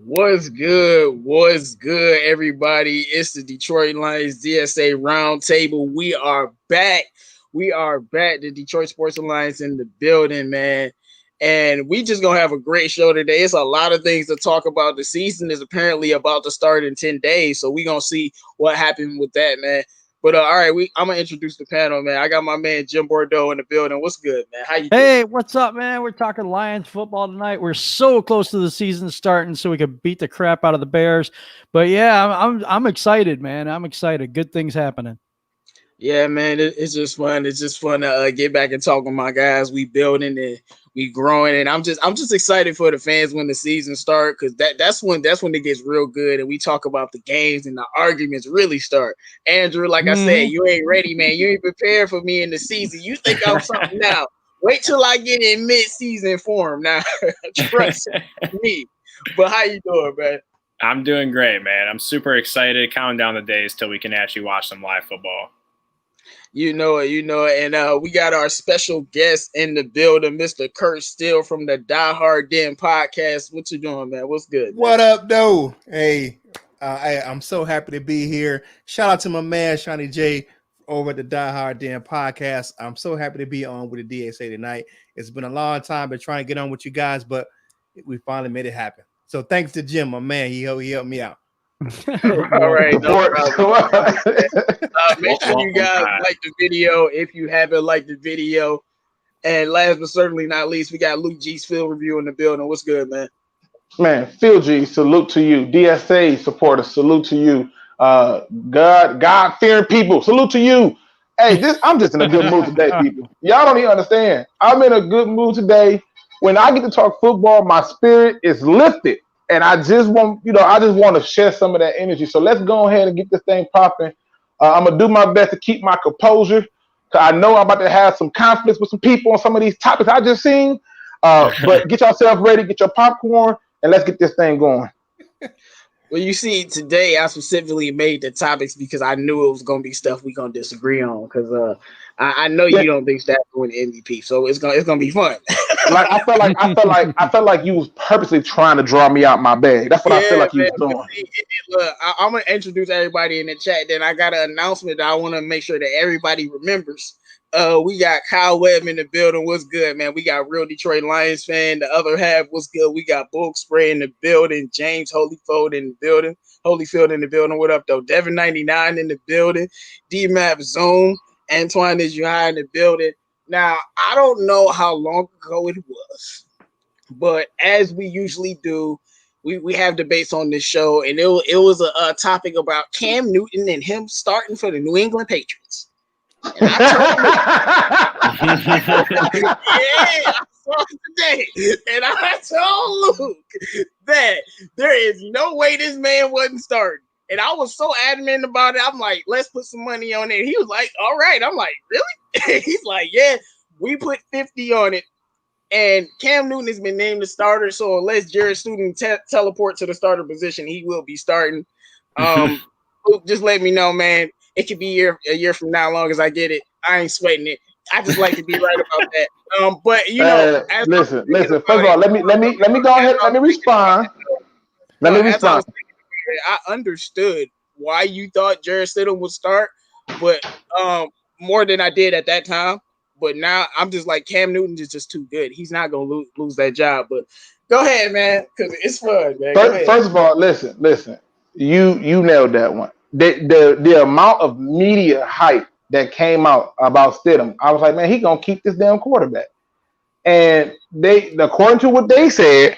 What's good? What's good, everybody? It's the Detroit Lions DSA RoundTable. We are back. We are back. The Detroit Sports Alliance in the building, man. And we just gonna have a great show today. It's a lot of things to talk about. The season is apparently about to start in 10 days, so we gonna see what happened with that, man. But all right, I'm gonna introduce the panel, man. I got my man Jim Bordeaux in the building. What's good, man? How you doing? Hey, what's up, man? We're talking Lions football tonight. We're so close to the season starting, so we could beat the crap out of the Bears. But yeah, I'm excited, man. I'm excited. Good things happening. Yeah, man, it's just fun. It's just fun to get back and talk with my guys. We building and we growing, and I'm just excited for the fans when the season start because that's when it gets real good, and we talk about the games and the arguments really start. Andrew, like I said, you ain't ready, man. You ain't prepared for me in the season. You think I'm something now? Wait till I get in mid-season form now. Trust me. But how you doing, man? I'm doing great, man. I'm super excited. Counting down the days till we can actually watch some live football. You know it. And we got our special guest in the building, Mr. Kurt Steele from the Die Hard Den podcast. What you doing, man? What's good? Man? What up, though? Hey, I'm so happy to be here. Shout out to my man, Shawnee J, over at the Die Hard Den podcast. I'm so happy to be on with the DSA tonight. It's been a long time, been trying to get on with you guys, but we finally made it happen. So thanks to Jim, my man. He helped me out. All right, no problem. Make sure you guys like the video if you haven't liked the video. And last but certainly not least, we got Luke G's field review in the building. What's good, man? Man, Phil G, salute to you. DSA supporters, salute to you. God-fearing people, salute to you. Hey, I'm just in a good mood today, people. Y'all don't even understand. I'm in a good mood today. When I get to talk football, my spirit is lifted. And I just want to share some of that energy. So let's go ahead and get this thing popping. I'm going to do my best to keep my composure. Because I know I'm about to have some conflicts with some people on some of these topics I just seen. But get yourself ready, get your popcorn, and let's get this thing going. Well, you see, today I specifically made the topics because I knew it was going to be stuff we're going to disagree on. Because I know you don't think Stafford win MVP, so it's gonna be fun. Like I felt like you was purposely trying to draw me out my bag. That's what I feel like you was doing. Look, I'm gonna introduce everybody in the chat. Then I got an announcement that I want to make sure that everybody remembers. We got Kyle Webb in the building. What's good, man? We got Real Detroit Lions fan. The other half, what's good? We got Bulk Spray in the building. James Holyfield in the building. What up, though? Devin 99 in the building. D-Map Zone. Antoine is high in the building. Now, I don't know how long ago it was, but as we usually do, we have debates on this show, and it was a topic about Cam Newton and him starting for the New England Patriots. And I saw it today, and I told Luke that there is no way this man wasn't starting. And I was so adamant about it. I'm like, let's put some money on it. He was like, all right. I'm like, really? He's like, yeah, we put 50 on it. And Cam Newton has been named the starter. So unless Jared Stidham teleport to the starter position, he will be starting. Just let me know, man. It could be a year from now, long as I get it. I ain't sweating it. I just like to be right about that. But you know, listen. First of all, let me go ahead. Let me respond. I understood why you thought Jared Stidham would start, but more than I did at that time. But now I'm just like, Cam Newton is just too good. He's not gonna lose that job. But go ahead, man, because it's fun, man. First of all, listen. You nailed that one. The amount of media hype that came out about Stidham, I was like, man, he gonna keep this damn quarterback. And according to what they said,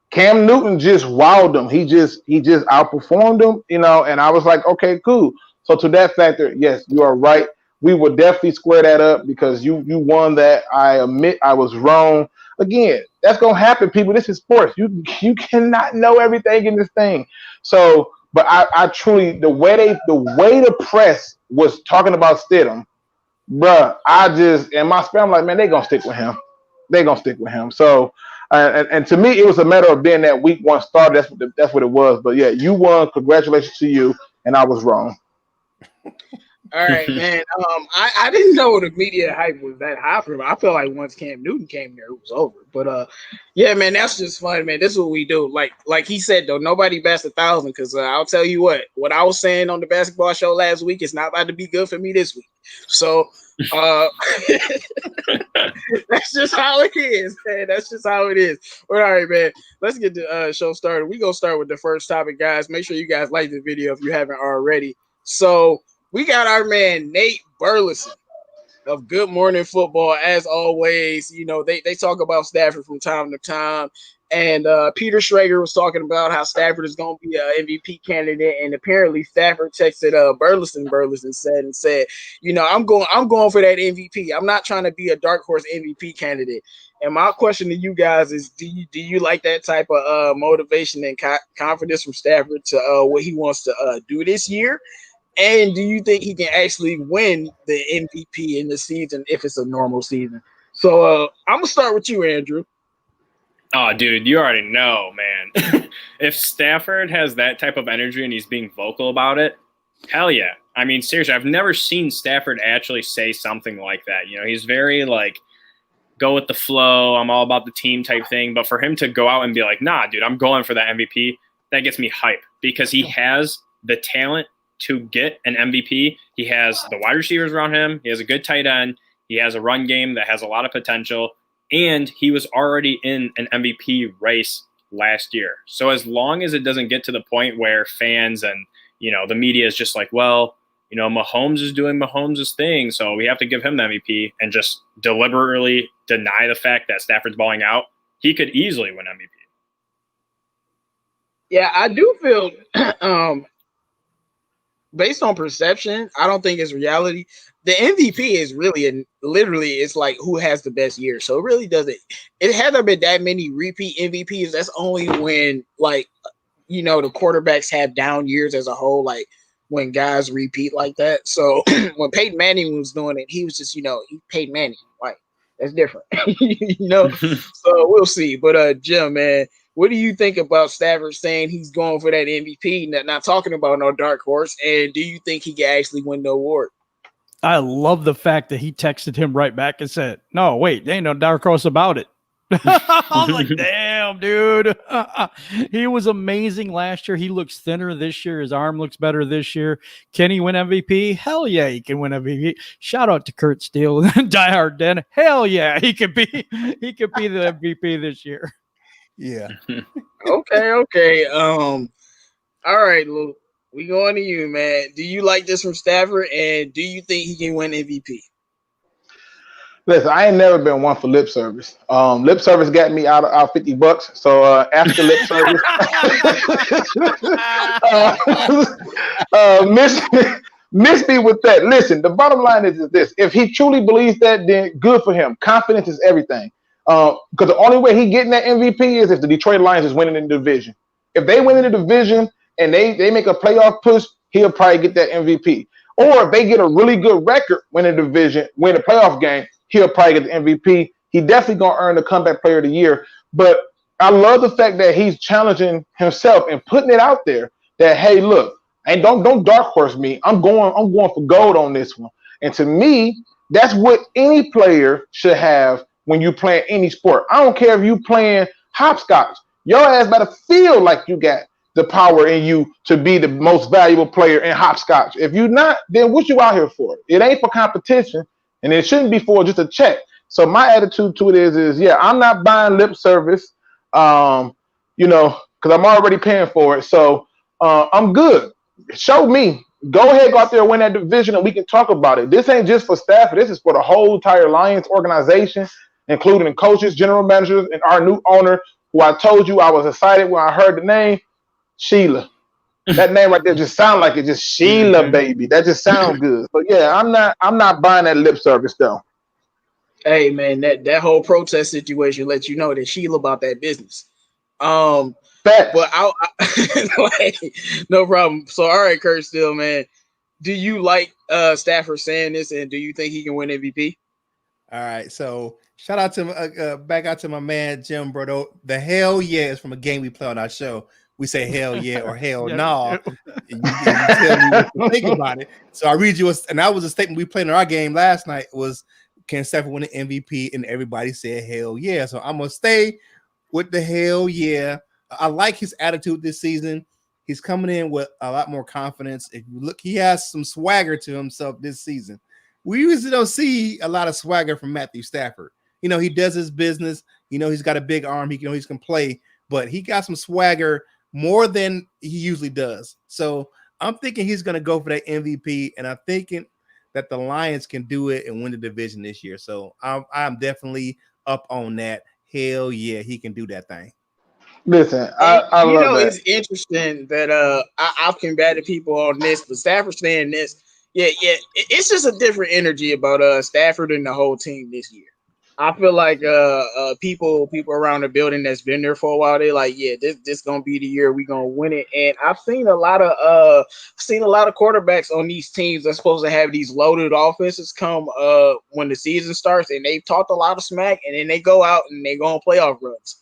Cam Newton just wowed them. He just outperformed them, and I was like, okay, cool. So to that factor, yes, you are right. We will definitely square that up because you won that. I admit I was wrong. Again, that's gonna happen, people. This is sports. You cannot know everything in this thing. So, but I truly the way the press was talking about Stidham, bruh, and my spam like, man, they're gonna stick with him. So and to me, it was a matter of being that week one starter. That's what it was. But yeah, you won. Congratulations to you. And I was wrong. All right, man. I didn't know the media hype was that high for him. I feel like once Cam Newton came there, it was over. But yeah, man, that's just fun, man. This is what we do. Like he said though, nobody bats 1,000. Because I'll tell you what I was saying on the basketball show last week is not about to be good for me this week. So that's just how it is, man. That's just how it is. But all right, man. Let's get the show started. We're gonna start with the first topic, guys. Make sure you guys like the video if you haven't already. So we got our man Nate Burleson of Good Morning Football. As always, you know, they talk about Stafford from time to time. And Peter Schrager was talking about how Stafford is going to be an MVP candidate. And apparently Stafford texted Burleson said, you know, I'm going for that MVP. I'm not trying to be a dark horse MVP candidate. And my question to you guys is, do you like that type of motivation and confidence from Stafford to what he wants to do this year? And do you think he can actually win the MVP in the season if it's a normal season? So I'm gonna start with you, Andrew. Oh, dude, you already know, man. If Stafford has that type of energy and he's being vocal about it, hell yeah. I mean, seriously, I've never seen Stafford actually say something like that. You know, he's very like go with the flow. I'm all about the team type thing. But for him to go out and be like, nah, dude, I'm going for that MVP, that gets me hype because he has the talent to get an MVP. He has the wide receivers around him. He has a good tight end. He has a run game that has a lot of potential. And he was already in an MVP race last year. So as long as it doesn't get to the point where fans and, you know, the media is just like, well, you know, Mahomes is doing Mahomes' thing, so we have to give him the MVP and just deliberately deny the fact that Stafford's balling out, he could easily win MVP. Yeah, I do feel based on perception, I don't think it's reality. The MVP is really literally it's like who has the best year. So it really doesn't. It hasn't been that many repeat MVPs. That's only when like you know the quarterbacks have down years as a whole. Like when guys repeat like that. So when Peyton Manning was doing it, he was just Peyton Manning. Like that's different, you know. So we'll see. But Jim, man. What do you think about Stafford saying he's going for that MVP? Not talking about no dark horse. And do you think he can actually win the award? I love the fact that he texted him right back and said, no, wait, there ain't no dark horse about it. I was like, damn, dude. He was amazing last year. He looks thinner this year. His arm looks better this year. Can he win MVP? Hell yeah, he can win MVP. Shout out to Kurt Steele and Die Hard Den. Hell yeah, he could be the MVP this year. Yeah. Okay. All right, Luke. We going to you, man. Do you like this from Stafford, and do you think he can win MVP? Listen, I ain't never been one for lip service. Lip service got me out $50. So after lip service, miss me with that. Listen, the bottom line is this: if he truly believes that, then good for him. Confidence is everything. Because the only way he getting that MVP is if the Detroit Lions is winning in the division. If they win in the division and they make a playoff push, he'll probably get that MVP. Or if they get a really good record, win a division, win a playoff game, he'll probably get the MVP. He definitely gonna earn the comeback player of the year. But I love the fact that he's challenging himself and putting it out there that hey, look, and don't dark horse me. I'm going for gold on this one. And to me, that's what any player should have when you playing any sport. I don't care if you playing hopscotch. Your ass better feel like you got the power in you to be the most valuable player in hopscotch. If you're not, then what you out here for? It ain't for competition, and it shouldn't be for just a check. So my attitude to it is yeah, I'm not buying lip service, because I'm already paying for it. So I'm good. Show me. Go ahead, go out there and win that division, and we can talk about it. This ain't just for Stafford. This is for the whole entire Lions organization, including coaches, general managers, and our new owner, who I told you I was excited when I heard the name, Sheila. That name right there just sounds like it. Just Sheila, baby. That just sounds good. But yeah, I'm not buying that lip service though. Hey man, that whole protest situation lets you know that Sheila about that business. But no problem. So all right, Kurt Steele, man. Do you like Stafford saying this, and do you think he can win MVP? All right, so shout out to back out to my man Jim Bordeaux. The hell yeah is from a game we play on our show we say hell yeah or hell Yeah. no. And you tell me what you think about it. So I read you, and that was a statement we played in our game last night. Was can Stafford win an MVP? And everybody said hell yeah. So I'm gonna stay with the hell yeah. I like his attitude this season. He's coming in with a lot more confidence. If you look, he has some swagger to himself this season. We usually don't see a lot of swagger from Matthew Stafford. You know, he does his business. You know, he's got a big arm. He can play, but he got some swagger more than he usually does. So I'm thinking he's going to go for that MVP, and I'm thinking that the Lions can do it and win the division this year. So I'm definitely up on that. Hell yeah, he can do that thing. Listen, I you love know, that. it's interesting that I've combated people on this, but Stafford saying this, it's just a different energy about Stafford and the whole team this year. I feel like people around the building that's been there for a while, they're like, yeah, this gonna be the year we gonna win it. And I've seen a lot of quarterbacks on these teams that's supposed to have these loaded offenses come when the season starts, and they've talked a lot of smack, and then they go out and they go on playoff runs.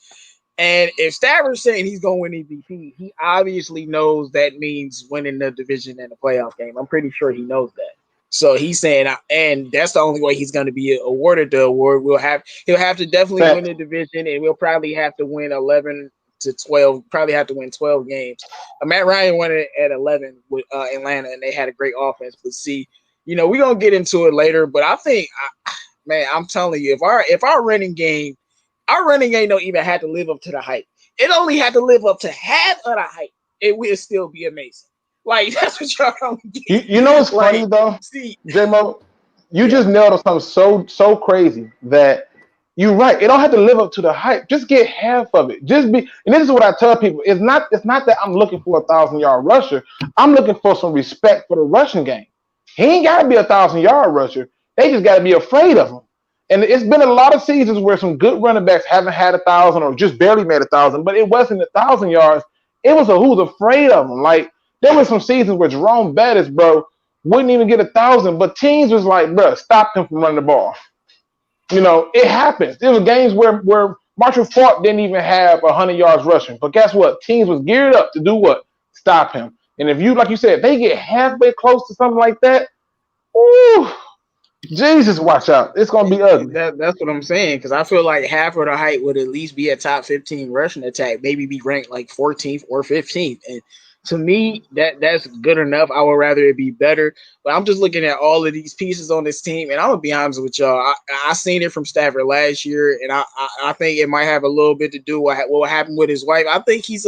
And if Stafford's saying he's going to win MVP, he obviously knows that means winning the division and the playoff game. I'm pretty sure he knows that. So he's saying, and that's the only way he's going to be awarded the award. He'll have to definitely win the division, and we'll probably have to win 11 to 12. Probably have to win 12 games. Matt Ryan won it at 11 with Atlanta, and they had a great offense. But see, you know, we're gonna get into it later. But I think, man, I'm telling you, if our running game don't even have to live up to the hype. It only had to live up to half of the hype. It will still be amazing. Like, that's what y'all don't get. You know what's funny though, J-Mo? You just nailed on something so crazy that you're right. It don't have to live up to the hype. Just get half of it. Just be, and this is what I tell people. It's not that I'm looking for a 1,000-yard rusher. I'm looking for some respect for the rushing game. He ain't got to be a 1,000-yard rusher. They just got to be afraid of him. And it's been a lot of seasons where some good running backs haven't had 1,000 or just barely made 1,000, but it wasn't 1,000 yards. It was who's afraid of them. Like, there were some seasons where Jerome Bettis, bro, wouldn't even get 1,000, but teams was like, bro, stop him from running the ball. You know, it happens. There were games where Marshall Faulk didn't even have 100 yards rushing. But guess what? Teams was geared up to do what? Stop him. And if you, like you said, they get halfway close to something like that, ooh, Jesus, watch out. It's going to be ugly. That's what I'm saying, because I feel like half of the height would at least be a top 15 rushing attack, maybe be ranked like 14th or 15th. And to me, that's good enough. I would rather it be better. But I'm just looking at all of these pieces on this team, and I'm going to be honest with y'all. I seen it from Stafford last year, and I think it might have a little bit to do with what happened with his wife. I think he's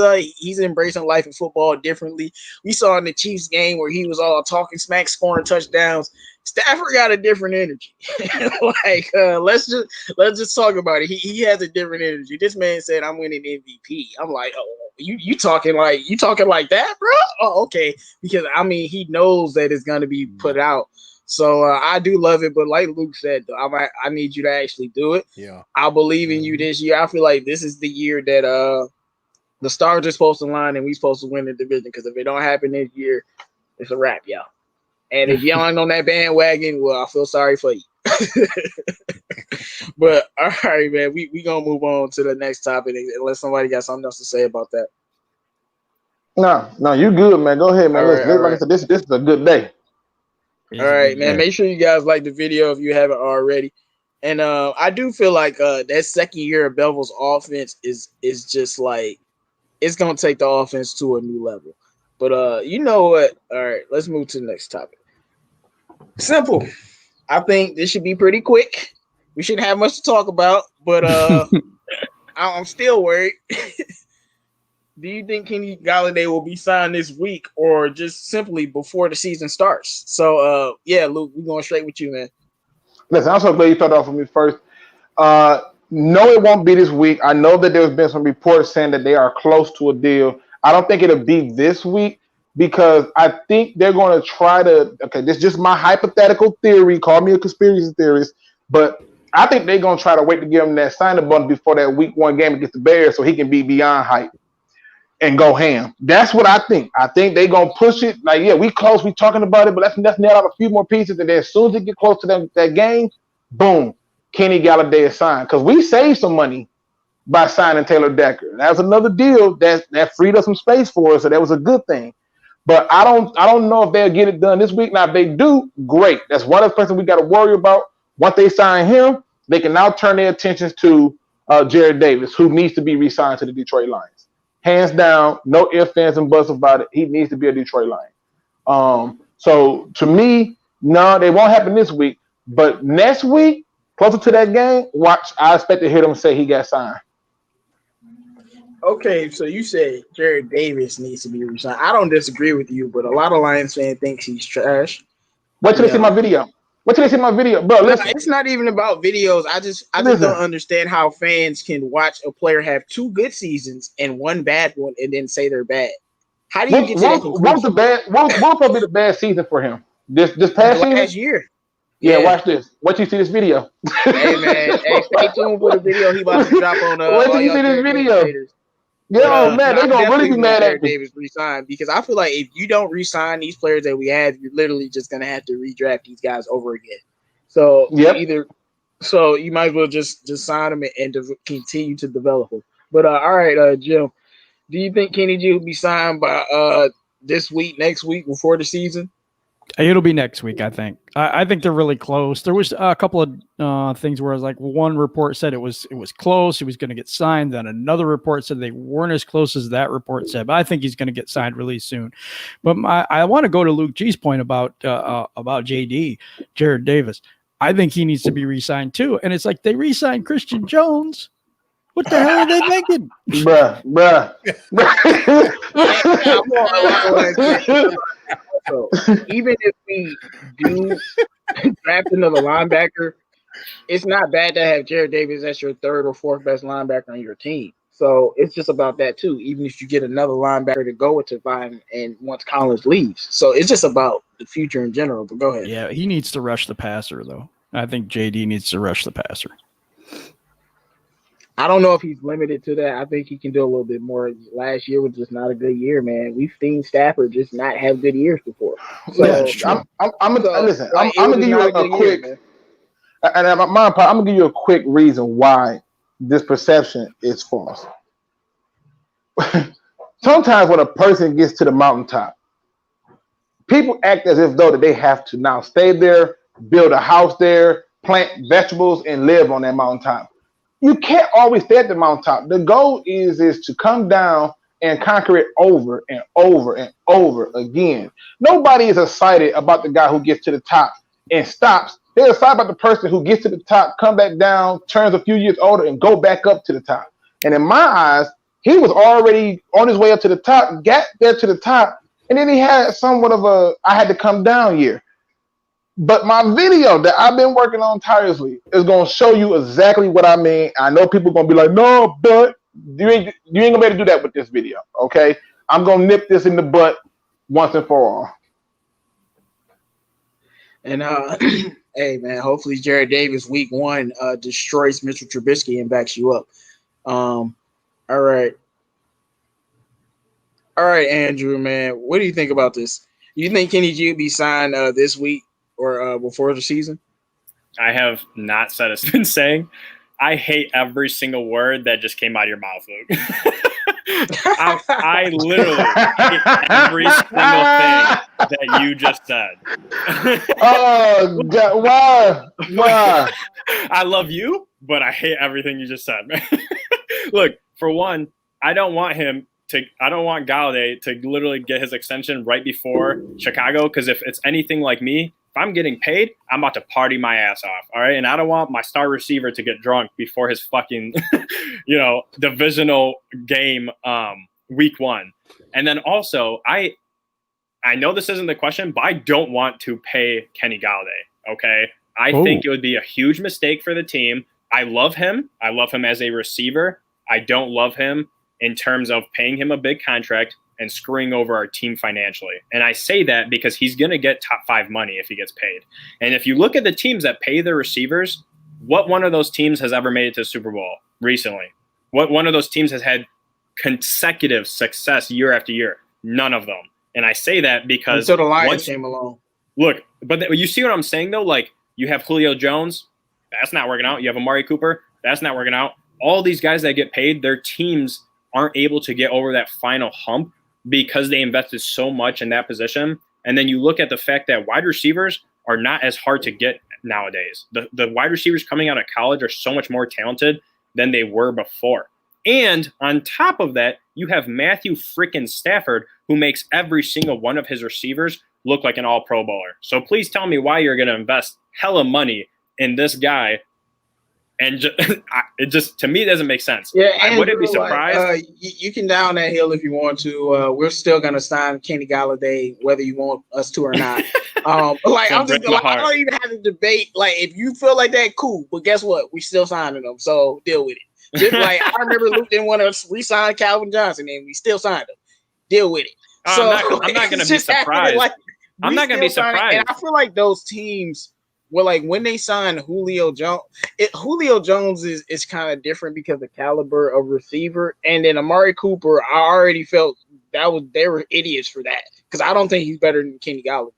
embracing life in football differently. We saw in the Chiefs game where he was all talking smack, scoring touchdowns. Stafford got a different energy. Like, let's just talk about it. He has a different energy. This man said, "I'm winning MVP." I'm like, oh, you talking like that, bro? Oh, okay. Because I mean, he knows that it's gonna be put out. So I do love it. But like Luke said, though, I need you to actually do it. Yeah, I believe in you this year. I feel like this is the year that the stars are supposed to line and we're supposed to win the division. Because if it don't happen this year, it's a wrap, y'all. And if y'all ain't on that bandwagon, well, I feel sorry for you. But all right, man, we gonna move on to the next topic unless somebody got something else to say about that. No, you good, man. Go ahead, man. All Listen, right, like I said, this is a good day. All right, man. Make sure you guys like the video if you haven't already. And I do feel like that second year of Bevel's offense is just like it's gonna take the offense to a new level. But you know what? All right, let's move to the next topic. Simple. I think this should be pretty quick. We shouldn't have much to talk about, but I'm still worried. Do you think Kenny Galladay will be signed this week or just simply before the season starts? So, yeah, Luke, we're going straight with you, man. Listen, I'm so glad you started off with me first. No, it won't be this week. I know that there's been some reports saying that they are close to a deal. I don't think it'll be this week because I think they're going to try to – okay, this is just my hypothetical theory. Call me a conspiracy theorist. But I think they're going to try to wait to give him that signing bonus before that week one game against the Bears so he can be beyond hype and go ham. That's what I think. I think they're going to push it. Like, yeah, we close. We talking about it, but let's nail out a few more pieces. And then as soon as it get close to that game, boom, Kenny Galladay is signed. Because we saved some money by signing Taylor Decker. That was another deal that freed up some space for us, so that was a good thing. But I don't know if they'll get it done this week. Now, if they do, great. That's one of the person we got to worry about. Once they sign him, they can now turn their attentions to Jared Davis, who needs to be re-signed to the Detroit Lions. Hands down, no ifs, ands, and buts about it. He needs to be a Detroit Lion. So to me, no, they won't happen this week. But next week, closer to that game, watch. I expect to hear them say he got signed. Okay, so you said Jared Davis needs to be re-signed. I don't disagree with you, but a lot of Lions fans think he's trash. Wait till they see my video. Wait till they see my video, bro. Listen, it's not even about videos. I just don't understand how fans can watch a player have 2 good seasons and 1 bad one and then say they're bad. How do you get to that conclusion? What will be the bad season for him? This past season? Last year. Yeah, watch this. Wait till you see this video. Hey man, stay tuned for the video he about to drop on. Wait till you see this video. Yo, man, they're gonna really be mad at Davis resign, because I feel like if you don't resign these players that we have, you're literally just gonna have to redraft these guys over again. So you might as well just sign them and continue to develop them. But all right, Jim, do you think Kenny G will be signed by this week, next week, before the season? It'll be next week, I think. I think they're really close. There was a couple of things where I was like, one report said it was close. He was going to get signed. Then another report said they weren't as close as that report said. But I think he's going to get signed really soon. But I want to go to Luke G's point about JD, Jared Davis. I think he needs to be re-signed too. And it's like they re-signed Christian Jones. What the hell are they thinking? Bruh. So even if we do draft another linebacker, it's not bad to have Jared Davis as your 3rd or 4th best linebacker on your team. So it's just about that too. Even if you get another linebacker to go with Devine and once Collins leaves, so it's just about the future in general. But go ahead. Yeah, he needs to rush the passer though. I think JD needs to rush the passer. I don't know if he's limited to that. I think he can do a little bit more. Last year was just not a good year, man. We've seen Stafford just not have good years before. So, yeah, I'm gonna give you a quick. Year, and I'm gonna give you a quick reason why this perception is false. Sometimes when a person gets to the mountaintop, people act as if though that they have to now stay there, build a house there, plant vegetables, and live on that mountaintop. You can't always stay at the mountaintop. The goal is to come down and conquer it over and over and over again. Nobody is excited about the guy who gets to the top and stops. They're excited about the person who gets to the top, come back down, turns a few years older, and go back up to the top. And in my eyes, he was already on his way up to the top, got there to the top, and then he had somewhat of a I had to come down year. But my video that I've been working on tirelessly is going to show you exactly what I mean. I know people are going to be like, no, but you ain't going to be able to do that with this video, okay? I'm going to nip this in the butt once and for all. And, hey, man, hopefully Jared Davis week 1 destroys Mr. Trubisky and backs you up. All right. All right, Andrew, man, what do you think about this? You think Kenny G will be signed this week? Or before the season? I have not said it's been saying. I hate every single word that just came out of your mouth, Luke. I literally hate every single thing that you just said. Oh, God. Why? I love you, but I hate everything you just said, man. Look, for one, I don't want Galladay to literally get his extension right before Chicago, because if it's anything like me, if I'm getting paid, I'm about to party my ass off, all right? And I don't want my star receiver to get drunk before his fucking, divisional game week 1. And then also, I know this isn't the question, but I don't want to pay Kenny Galladay, okay? I think it would be a huge mistake for the team. I love him. I love him as a receiver. I don't love him in terms of paying him a big contract and screwing over our team financially. And I say that because he's going to get top 5 money if he gets paid. And if you look at the teams that pay their receivers, what one of those teams has ever made it to the Super Bowl recently? What one of those teams has had consecutive success year after year? None of them. And I say that because until the Lions came along. Look, but you see what I'm saying though? Like, you have Julio Jones, that's not working out. You have Amari Cooper, that's not working out. all these guys that get paid, their teams aren't able to get over that final hump because they invested so much in that position. And then you look at the fact that wide receivers are not as hard to get nowadays. The wide receivers coming out of college are so much more talented than they were before. And on top of that, you have Matthew freaking Stafford, who makes every single one of his receivers look like an all-pro bowler. So please tell me why you're going to invest hella money in this guy. And it just, to me, doesn't make sense. Yeah, I wouldn't be surprised. Like, you can down that hill if you want to. We're still gonna sign Kenny Galladay, whether you want us to or not. Like I'm just like, I don't even have to debate. Like, if you feel like that, cool. But guess what? We still signing them, so deal with it. Just like I remember Luke didn't want to re-sign Calvin Johnson, and we still signed him. Deal with it. So I'm not gonna be surprised. Like, I'm not gonna be surprised. And I feel like those teams. Well, like when they signed Julio Jones, Julio Jones is kind of different because of the caliber of receiver. And then Amari Cooper, I already felt they were idiots for that because I don't think he's better than Kenny Galladay.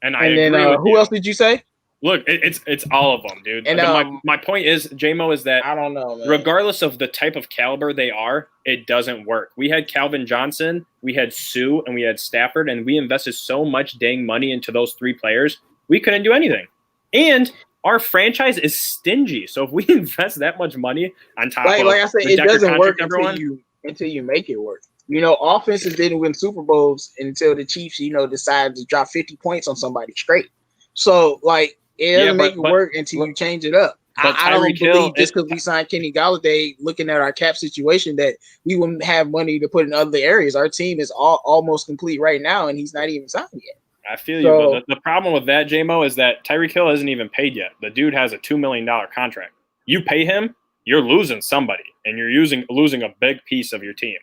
And then who else did you say? Look, it's all of them, dude. And my point is, J-Mo, is that I don't know, man. Regardless of the type of caliber they are, it doesn't work. We had Calvin Johnson, we had Sue, and we had Stafford, and we invested so much dang money into those three players, we couldn't do anything. And our franchise is stingy. So if we invest that much money on top of like I said, it doesn't work until you make it work. You know, offenses didn't win Super Bowls until the Chiefs, decided to drop 50 points on somebody straight. So like it doesn't make it work until you change it up. I don't believe just because we signed Kenny Galladay, looking at our cap situation, that we wouldn't have money to put in other areas. Our team is almost complete right now, and he's not even signed yet. I feel you, but the problem with that, J-Mo, is that Tyreek Hill isn't even paid yet. The dude has a $2 million contract. You pay him, you're losing somebody, and you're losing a big piece of your team.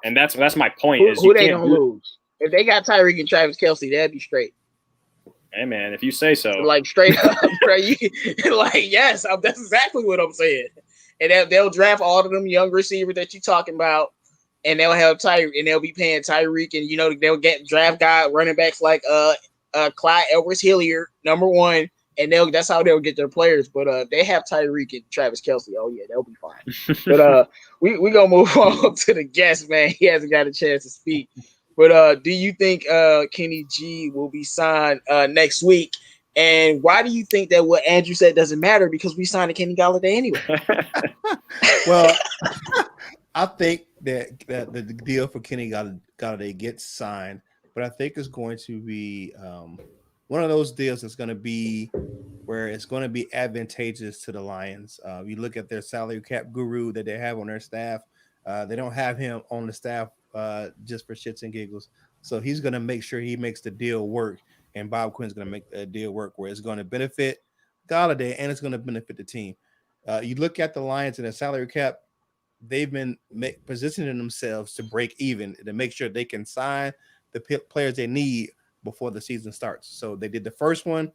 And that's my point. Who they don't lose? If they got Tyreek and Travis Kelce, that'd be straight. Hey, man, if you say so. Like, straight up, bro. Yes, that's exactly what I'm saying. And they'll draft all of them young receivers that you're talking about. And they'll have Tyreek, and they'll be paying Tyreek, and they'll get draft guy running backs like Clyde Edwards-Helaire, number one, and that's how they'll get their players. But they have Tyreek and Travis Kelce. Oh yeah, they'll be fine. But we gonna move on to the guest, man. He hasn't got a chance to speak. But do you think Kenny G will be signed next week? And why do you think that what Andrew said doesn't matter? Because we signed a Kenny Galladay anyway. Well, I think that the deal for Kenny Galladay gets signed, but I think it's going to be one of those deals that's going to be where it's going to be advantageous to the Lions. You look at their salary cap guru that they have on their staff. They don't have him on the staff just for shits and giggles. So he's going to make sure he makes the deal work, and Bob Quinn's going to make the deal work where it's going to benefit Galladay and it's going to benefit the team. You look at the Lions and their salary cap. They've been positioning themselves to break even, to make sure they can sign the players they need before the season starts. So they did the first one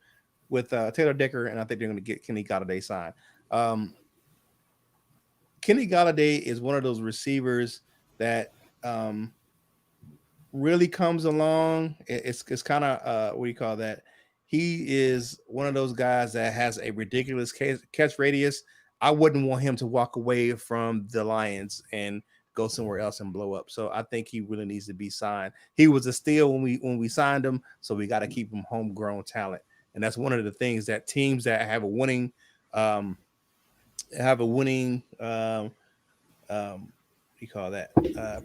with Taylor Decker, and I think they're going to get Kenny Galladay signed. Kenny Galladay is one of those receivers that really comes along. It's kind of what do you call that? He is one of those guys that has a ridiculous catch radius. I wouldn't want him to walk away from the Lions and go somewhere else and blow up. So I think he really needs to be signed. He was a steal when we signed him, so we got to keep him homegrown talent. And that's one of the things that teams that have a winning you call that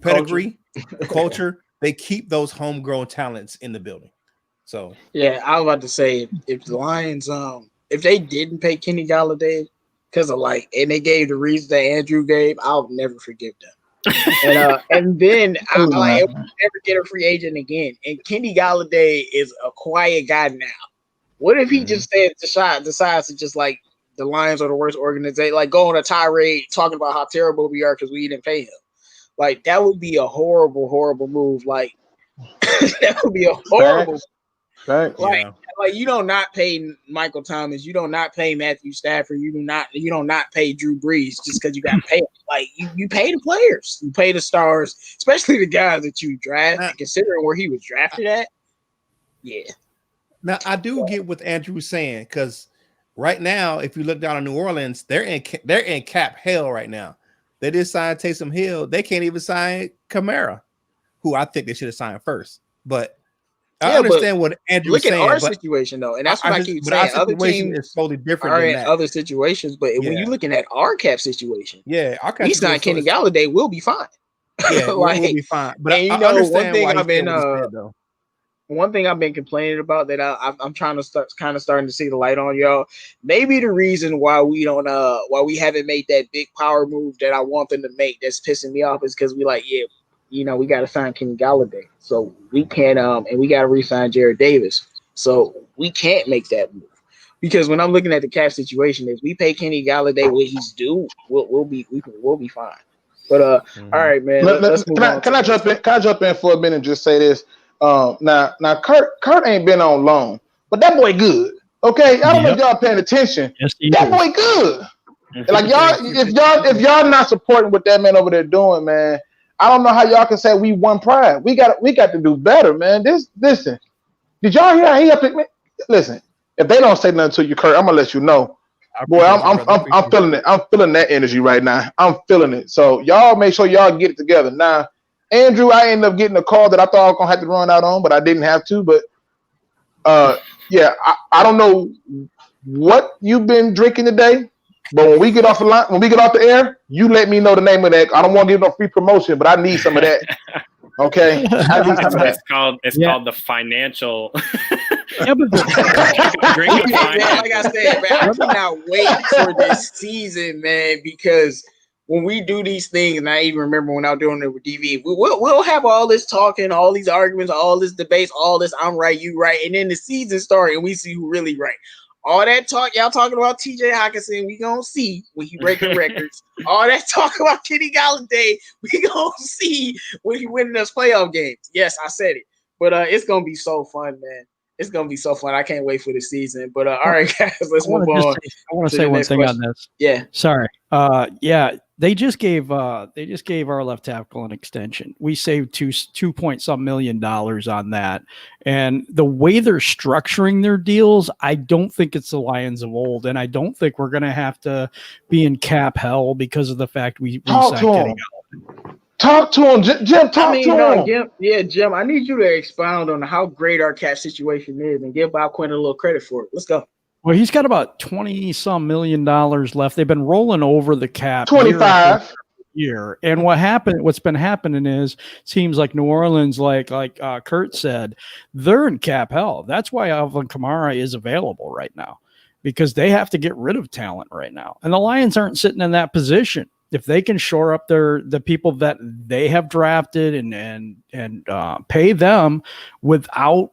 pedigree culture, they keep those homegrown talents in the building. So yeah, I was about to say if the Lions if they didn't pay Kenny Galladay because of and they gave the reason that Andrew gave, I'll never forgive them. And then I will never get a free agent again. And Kenny Galladay is a quiet guy now. What if he just decides to just the Lions are the worst organization, go on a tirade talking about how terrible we are because we didn't pay him? That would be a horrible, horrible move. That would be a horrible. Facts. You don't not pay Michael Thomas, you don't not pay Matthew Stafford, you don't not pay Drew Brees just because you got paid. You pay the players, you pay the stars, especially the guys that you draft. And considering where he was drafted at, yeah. Now I do get what Andrew's saying, because right now, if you look down in New Orleans, they're in cap hell right now. They did sign Taysom Hill. They can't even sign Kamara, who I think they should have signed first. But I understand what Andrew's look at saying. our situation though, and that's what I keep saying. Our other situation teams is totally different are than in that. other situations, but when you're looking at our cap situation, our cap we signed Kenny Galladay, we'll be fine. Yeah, we'll be fine. But and I understand why he's saying what he said, though. One thing I've been complaining about that I'm trying to starting to see the light on, y'all. Maybe the reason why we don't why we haven't made that big power move that I want them to make that's pissing me off is because we like, yeah, you know, we got to sign Kenny Galladay, so we can't and we got to re-sign Jared Davis, so we can't make that move because when I'm looking at the cap situation, if we pay Kenny Galladay what he's due, we'll be fine. But all right, man. Let's move on. Can I jump in? Can I jump in for a minute and just say this? Now, Kurt ain't been on loan, but that boy good. Okay, I don't know if y'all paying attention. Yes, that boy good. Like y'all, if y'all not supporting what that man over there doing, man, I don't know how y'all can say we won pride. We got to do better, man. Listen. Did y'all hear how he up at me? Listen, if they don't say nothing to you, Kurt, I'm gonna let you know. Boy, I'm feeling it. I'm feeling that energy right now. I'm feeling it. So y'all make sure y'all get it together. Now, Andrew, I ended up getting a call that I thought I was gonna have to run out on, but I didn't have to. But yeah, I don't know what you've been drinking today. But when we get off the air, you let me know the name of that. I don't want to give no free promotion, but I need some of that. Okay, I need some of that. It's called the financial. Yeah, like I said, man, I cannot wait for this season, man, because when we do these things, and I even remember when I was doing it with DV, we'll have all this talking, all these arguments, all this debates, all this I'm right, you right, and then the season starts and we see who really right. All that talk y'all talking about TJ Hockenson, we gonna see when he breaking records. All that talk about Kenny Galladay, we gonna see when he winning those playoff games. Yes, I said it, but it's gonna be so fun, man. It's gonna be so fun. I can't wait for the season. But all right, guys, let's move on. I want to say one thing question. On this. Yeah. Sorry. Yeah, they just gave our left tackle an extension. We saved two point some $2 million on that. And the way they're structuring their deals, I don't think it's the Lions of old, and I don't think we're gonna have to be in cap hell because of the fact we signed Kenny Galladay. Talk to him, Jim. To him. Jim. I need you to expound on how great our cap situation is and give Bob Quinn a little credit for it. Let's go. Well, he's got about $20-some million left. They've been rolling over the cap 25 year. And what's been happening is seems like New Orleans, like Kurt said, they're in cap hell. That's why Alvin Kamara is available right now, because they have to get rid of talent right now. And the Lions aren't sitting in that position. If they can shore up the people that they have drafted and pay them without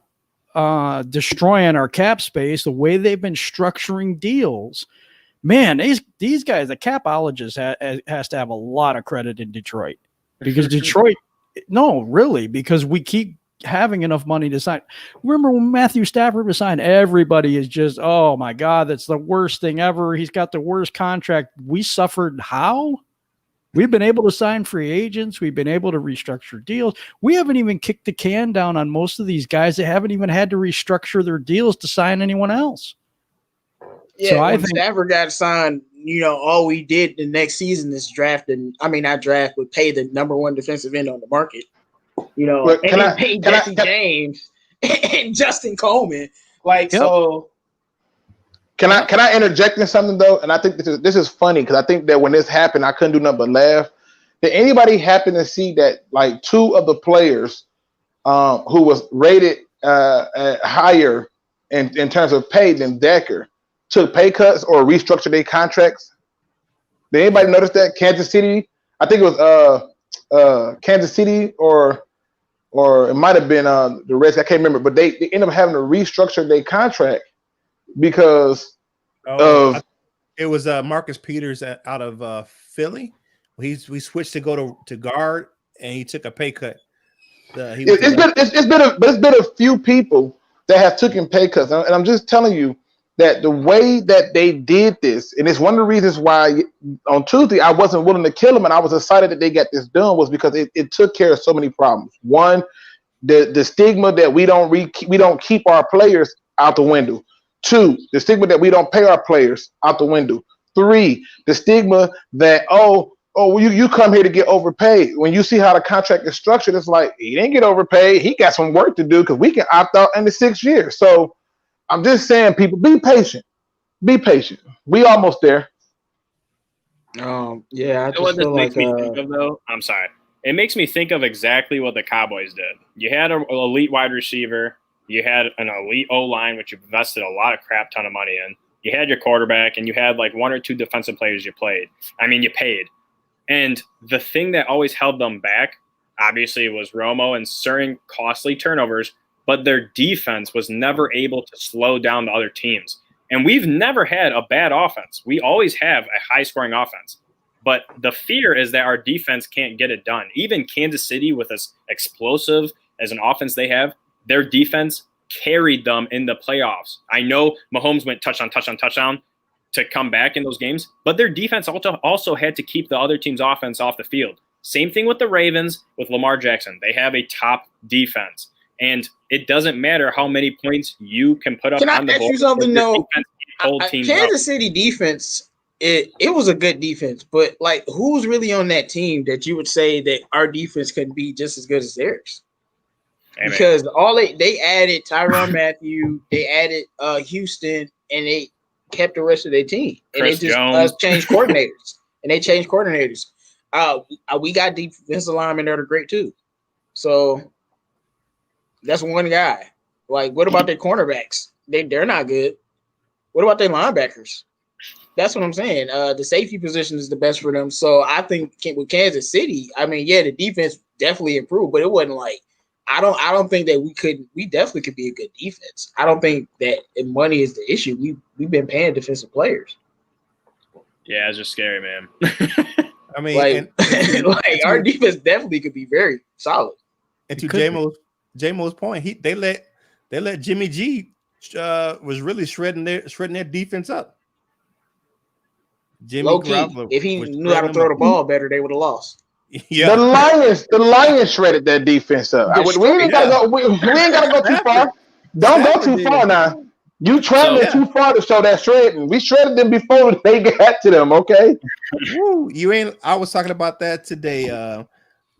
destroying our cap space, the way they've been structuring deals, man, these guys, the capologist has to have a lot of credit in Detroit, because Detroit, no, really, because we keep having enough money to sign. Remember when Matthew Stafford was signed, everybody is just, oh my God, that's the worst thing ever. He's got the worst contract. We suffered how? We've been able to sign free agents. We've been able to restructure deals. We haven't even kicked the can down on most of these guys. They haven't even had to restructure their deals to sign anyone else. Yeah, so I think Stafford got signed, all we did the next season is draft, and not draft, but pay the number one defensive end on the market. And pay Jesse James and Justin Coleman. So. Can I interject in something though? And I think this is funny because I think that when this happened, I couldn't do nothing but laugh. Did anybody happen to see that like two of the players who was rated higher in terms of pay than Decker took pay cuts or restructured their contracts? Did anybody notice that? Kansas City, I think it was Kansas City or it might have been the Reds. I can't remember, but they ended up having to restructure their contract because it was Marcus Peters out of Philly. We switched to go to guard, and he took a pay cut. It's been a few people that have taken pay cuts, and I'm just telling you that the way that they did this, and it's one of the reasons why on Tuesday I wasn't willing to kill them, and I was excited that they got this done, was because it took care of so many problems. One, the stigma that we don't keep our players out the window. 2, the stigma that we don't pay our players out the window. 3, the stigma that oh, well, you come here to get overpaid. When you see how the contract is structured, it's like he didn't get overpaid. He got some work to do because we can opt out in the 6 years. So I'm just saying, people, be patient. Be patient. We almost there. Yeah, I You know just what this feel makes like me think of, though? I'm sorry. It makes me think of exactly what the Cowboys did. You had an elite wide receiver. You had an elite O-line, which you invested a lot of crap ton of money in. You had your quarterback, and you had like 1 or 2 defensive players you paid. And the thing that always held them back, obviously, was Romo and certain costly turnovers, but their defense was never able to slow down the other teams. And we've never had a bad offense. We always have a high-scoring offense. But the fear is that our defense can't get it done. Even Kansas City, with as explosive as an offense they have, their defense carried them in the playoffs. I know Mahomes went touchdown to come back in those games, but their defense also had to keep the other team's offense off the field. Same thing with the Ravens, with Lamar Jackson. They have a top defense. And it doesn't matter how many points you can put up on the board. Can I ask you something, though? Kansas City defense, it was a good defense, but like, who's really on that team that you would say that our defense could be just as good as theirs? Hey, because they added Tyrann Mathieu, they added Houston, and they kept the rest of their team. And Chris they just Jones. changed coordinators. We got defensive linemen that are great too. So that's one guy. Like, what about their cornerbacks? They're not good. What about their linebackers? That's what I'm saying. The safety position is the best for them. So I think with Kansas City, I mean, yeah, the defense definitely improved, but it wasn't like I don't think that we definitely could be a good defense. I don't think that money is the issue. We've been paying defensive players. Yeah, it's just scary, man. I mean, like our defense definitely could be very solid. And to J-Mo's point, they let Jimmy G was really shredding their defense up. Jimmy Garoppolo, if he knew how to throw the ball better, they would have lost. Yeah. The Lions shredded that defense up. We ain't gotta go too far. Don't go too far now. You traveling too far to show that shredding. We shredded them before they got to them, okay? Woo, I was talking about that today,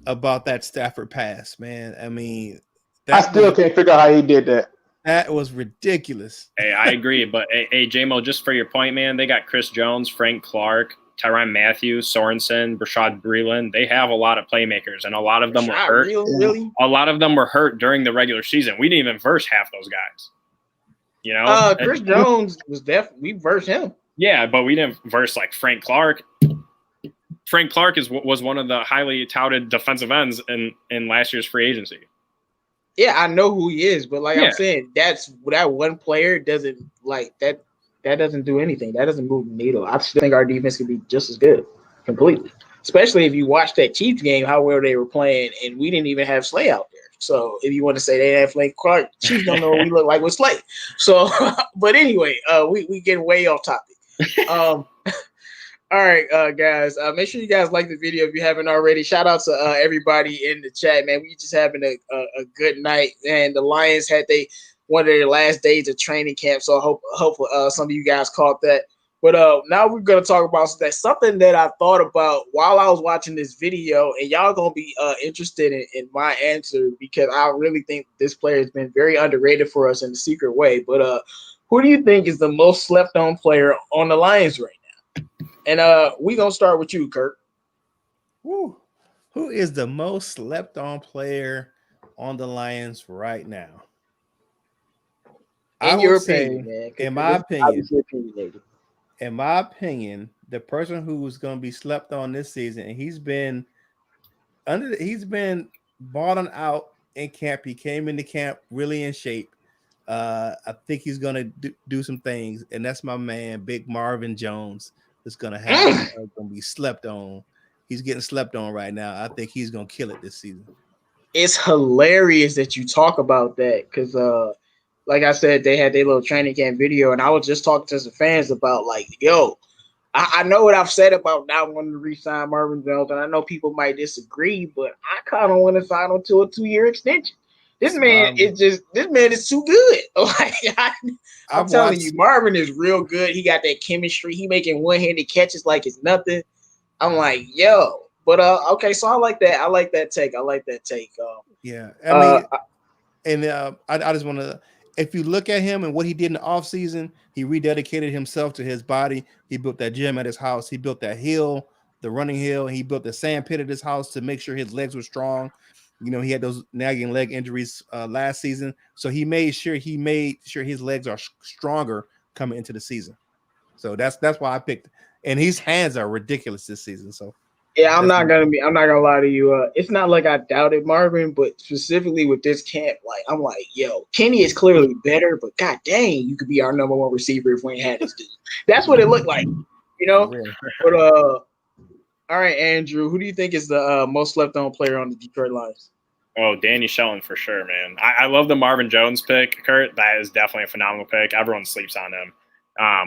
about that Stafford pass, man. I mean, I still can't figure out how he did that. That was ridiculous. Hey, I agree. But hey, J-Mo, just for your point, man, they got Chris Jones, Frank Clark, Tyrann Mathieu, Sorensen, Rashad Breeland. They have a lot of playmakers, and a lot of them were hurt. Really? A lot of them were hurt during the regular season. We didn't even verse half those guys. You know, Chris Jones was definitely we versed him. Yeah, but we didn't verse like Frank Clark. Frank Clark was one of the highly touted defensive ends in last year's free agency. Yeah, I know who he is, but I'm saying, that one player doesn't like that. That doesn't do anything. That doesn't move the needle. I still think our defense could be just as good, completely. Especially if you watch that Chiefs game, how well they were playing, and we didn't even have Slay out there. So if you want to say they didn't have Frank Clark, Chiefs don't know what we look like with Slay. So, but anyway, we get way off topic. All right, guys, make sure you guys like the video if you haven't already. Shout out to everybody in the chat, man. We just having a good night, and the Lions had one of their last days of training camp, so hopefully some of you guys caught that. But now we're going to talk about something that I thought about while I was watching this video, and y'all going to be interested in my answer because I really think this player has been very underrated for us in a secret way. But who do you think is the most slept-on player on the Lions right now? And we're going to start with you, Kurt. Woo. Who is the most slept-on player on the Lions right now? In your opinion, man. In my opinion, the person who's going to be slept on this season, and he's been balling out in camp. He came into camp really in shape. I think he's going to do some things, and that's my man, Big Marvin Jones. Is going to be slept on. He's getting slept on right now. I think he's going to kill it this season. It's hilarious that you talk about that because, like I said, they had their little training camp video, and I was just talking to some fans about I know what I've said about not wanting to re-sign Marvin Jones, and I know people might disagree, but I kind of want to sign him to a 2-year extension. This man is too good. I'm telling you, Marvin is real good. He got that chemistry. He making one-handed catches like it's nothing. I'm like, yo. But okay, so I like that. I like that take. Yeah, I mean, and I just want to. If you look at him and what he did in the offseason, he rededicated himself to his body. He built that gym at his house. He built that hill, the running hill. He built the sand pit at his house to make sure his legs were strong. You know, he had those nagging leg injuries last season, so he made sure his legs are stronger coming into the season. So that's why I picked. And his hands are ridiculous this season. So yeah, I'm not gonna lie to you. It's not like I doubted Marvin, but specifically with this camp, like I'm like, yo, Kenny is clearly better, but god dang, you could be our number one receiver if we ain't had this dude. That's what it looked like, you know. But all right, Andrew, who do you think is the most slept on player on the Detroit Lions? Oh, Danny Shelton for sure, man. I love the Marvin Jones pick, Kurt. That is definitely a phenomenal pick. Everyone sleeps on him.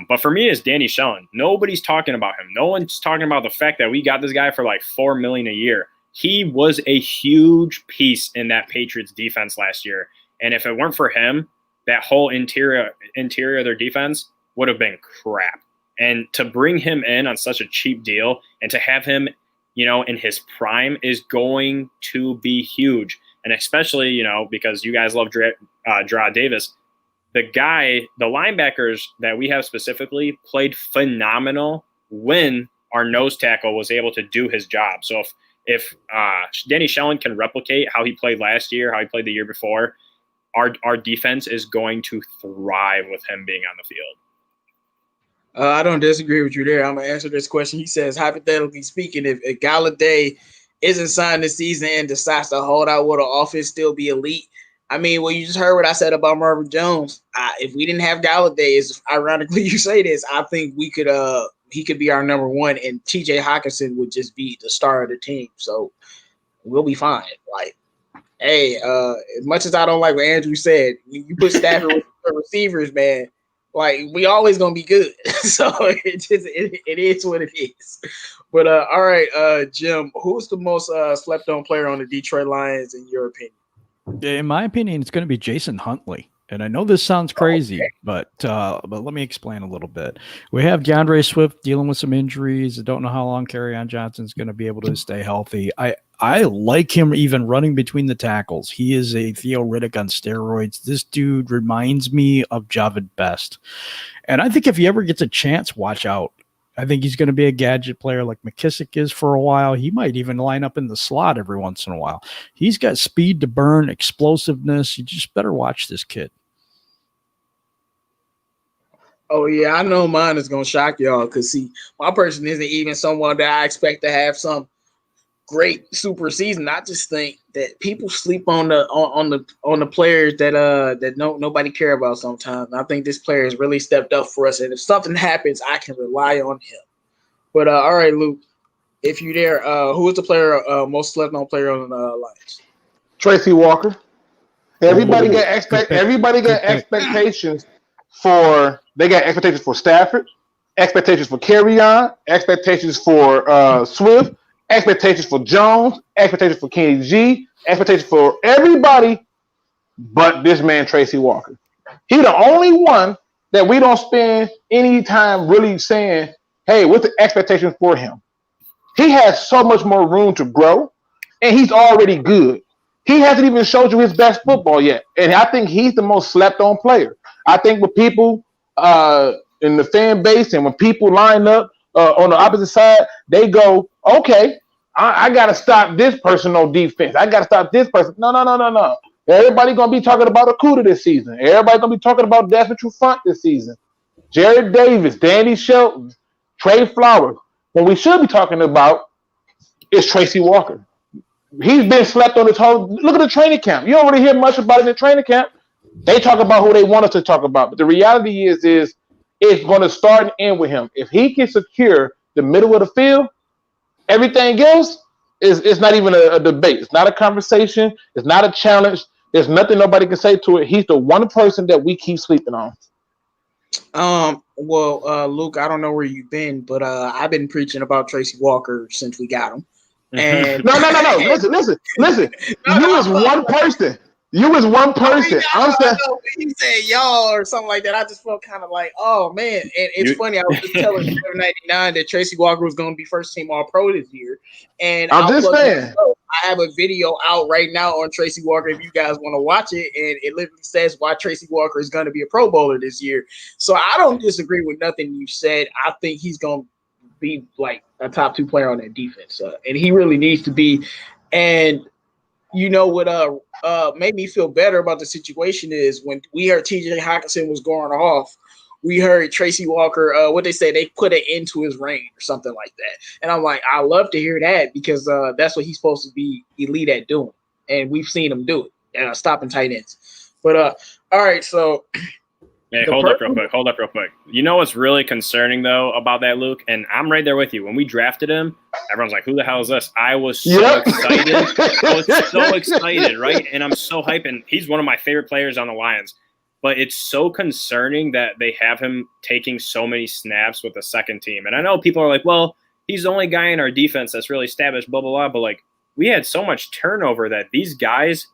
But for me, it's Danny Shelton. Nobody's talking about him. No one's talking about the fact that we got this guy for like $4 million a year. He was a huge piece in that Patriots defense last year. And if it weren't for him, that whole interior of their defense would have been crap. And to bring him in on such a cheap deal and to have him, you know, in his prime is going to be huge. And especially, you know, because you guys love Gerard Davis. The linebackers that we have specifically played phenomenal when our nose tackle was able to do his job. So if Danny Shelton can replicate how he played last year, how he played the year before, our defense is going to thrive with him being on the field. I don't disagree with you there. I'm going to answer this question. He says, hypothetically speaking, if Galladay isn't signed this season and decides to hold out, will the offense still be elite? I mean, well, you just heard what I said about Marvin Jones. If we didn't have Galladay, ironically you say this, I think we could he could be our number one, and TJ Hawkinson would just be the star of the team. So we'll be fine. Like, hey, as much as I don't like what Andrew said, when you put Stafford with the receivers, man, like we always gonna be good. So it is what it is. But all right, Jim, who's the most slept on player on the Detroit Lions in your opinion? In my opinion, it's going to be Jason Huntley. And I know this sounds crazy, but let me explain a little bit. We have DeAndre Swift dealing with some injuries. I don't know how long Kerryon Johnson's going to be able to stay healthy. I like him even running between the tackles. He is a Theo Riddick on steroids. This dude reminds me of Javid Best. And I think if he ever gets a chance, watch out. I think he's going to be a gadget player like McKissick is for a while. He might even line up in the slot every once in a while. He's got speed to burn, explosiveness. You just better watch this kid. Oh, yeah, I know mine is going to shock y'all because, see, my person isn't even someone that I expect to have some great super season. I just think that people sleep on the players that nobody care about sometimes. I think this player has really stepped up for us, and if something happens, I can rely on him. But all right, Luke, if you there, who is the player most slept on player on the Lions? Tracy Walker. Everybody got expectations for. They got expectations for Stafford, expectations for Kerryon, expectations for Swift. Expectations for Jones, expectations for Kenny G, expectations for everybody but this man, Tracy Walker. He's the only one that we don't spend any time really saying, hey, what's the expectation for him? He has so much more room to grow, and he's already good. He hasn't even showed you his best football yet, and I think he's the most slept-on player. I think with people in the fan base and when people line up on the opposite side, they go, okay, I got to stop this person on defense. I got to stop this person. No. Everybody going to be talking about Okuda this season. Everybody going to be talking about Desmond Trufant this season. Jared Davis, Danny Shelton, Trey Flowers. What we should be talking about is Tracy Walker. He's been slept on this whole – look at the training camp. You don't really hear much about it in the training camp. They talk about who they want us to talk about. But the reality is it's going to start and end with him. If he can secure the middle of the field, everything else is not even a debate. It's not a conversation. It's not a challenge. There's nothing nobody can say to it. He's the one person that we keep sleeping on. Well, Luke, I don't know where you've been, but I've been preaching about Tracy Walker since we got him. And No. Listen. You is one person. You was one person. I'm saying. He said y'all or something like that. I just felt kind of like, oh man. And it's funny. I was just telling 799 that Tracy Walker was going to be first team All Pro this year. And I'm just saying. I have a video out right now on Tracy Walker if you guys want to watch it, and it literally says why Tracy Walker is going to be a Pro Bowler this year. So I don't disagree with nothing you said. I think he's going to be like a top 2 player on that defense, and he really needs to be. And you know what made me feel better about the situation is when we heard TJ Hawkinson was going off, we heard Tracy Walker, what they say, they put it into his reign or something like that. And I'm like, I love to hear that because that's what he's supposed to be elite at doing. And we've seen him do it, stopping tight ends. But all right, so hey, hold up real quick. You know what's really concerning though about that, Luke? And I'm right there with you. When we drafted him, everyone's like, who the hell is this? I was so excited. I was so excited, right? And I'm so hyped. And he's one of my favorite players on the Lions. But it's so concerning that they have him taking so many snaps with the second team. And I know people are like, well, he's the only guy in our defense that's really established, blah, blah, blah. But, like, we had so much turnover that these guys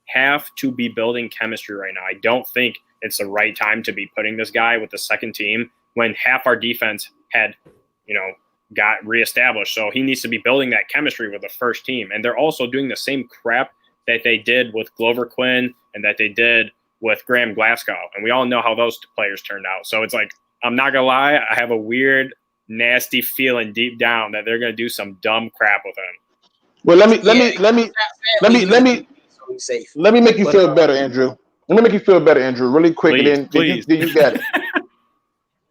have to be building chemistry right now. I don't think it's the right time to be putting this guy with the second team when half our defense had, got reestablished. So he needs to be building that chemistry with the first team. And they're also doing the same crap that they did with Glover Quinn and that they did with Graham Glasgow, and we all know how those players turned out. So it's like, I'm not gonna lie, I have a weird, nasty feeling deep down that they're gonna do some dumb crap with him. Well, let me make you feel better, Andrew. Let me make you feel better, Andrew, really quick, and then you got it.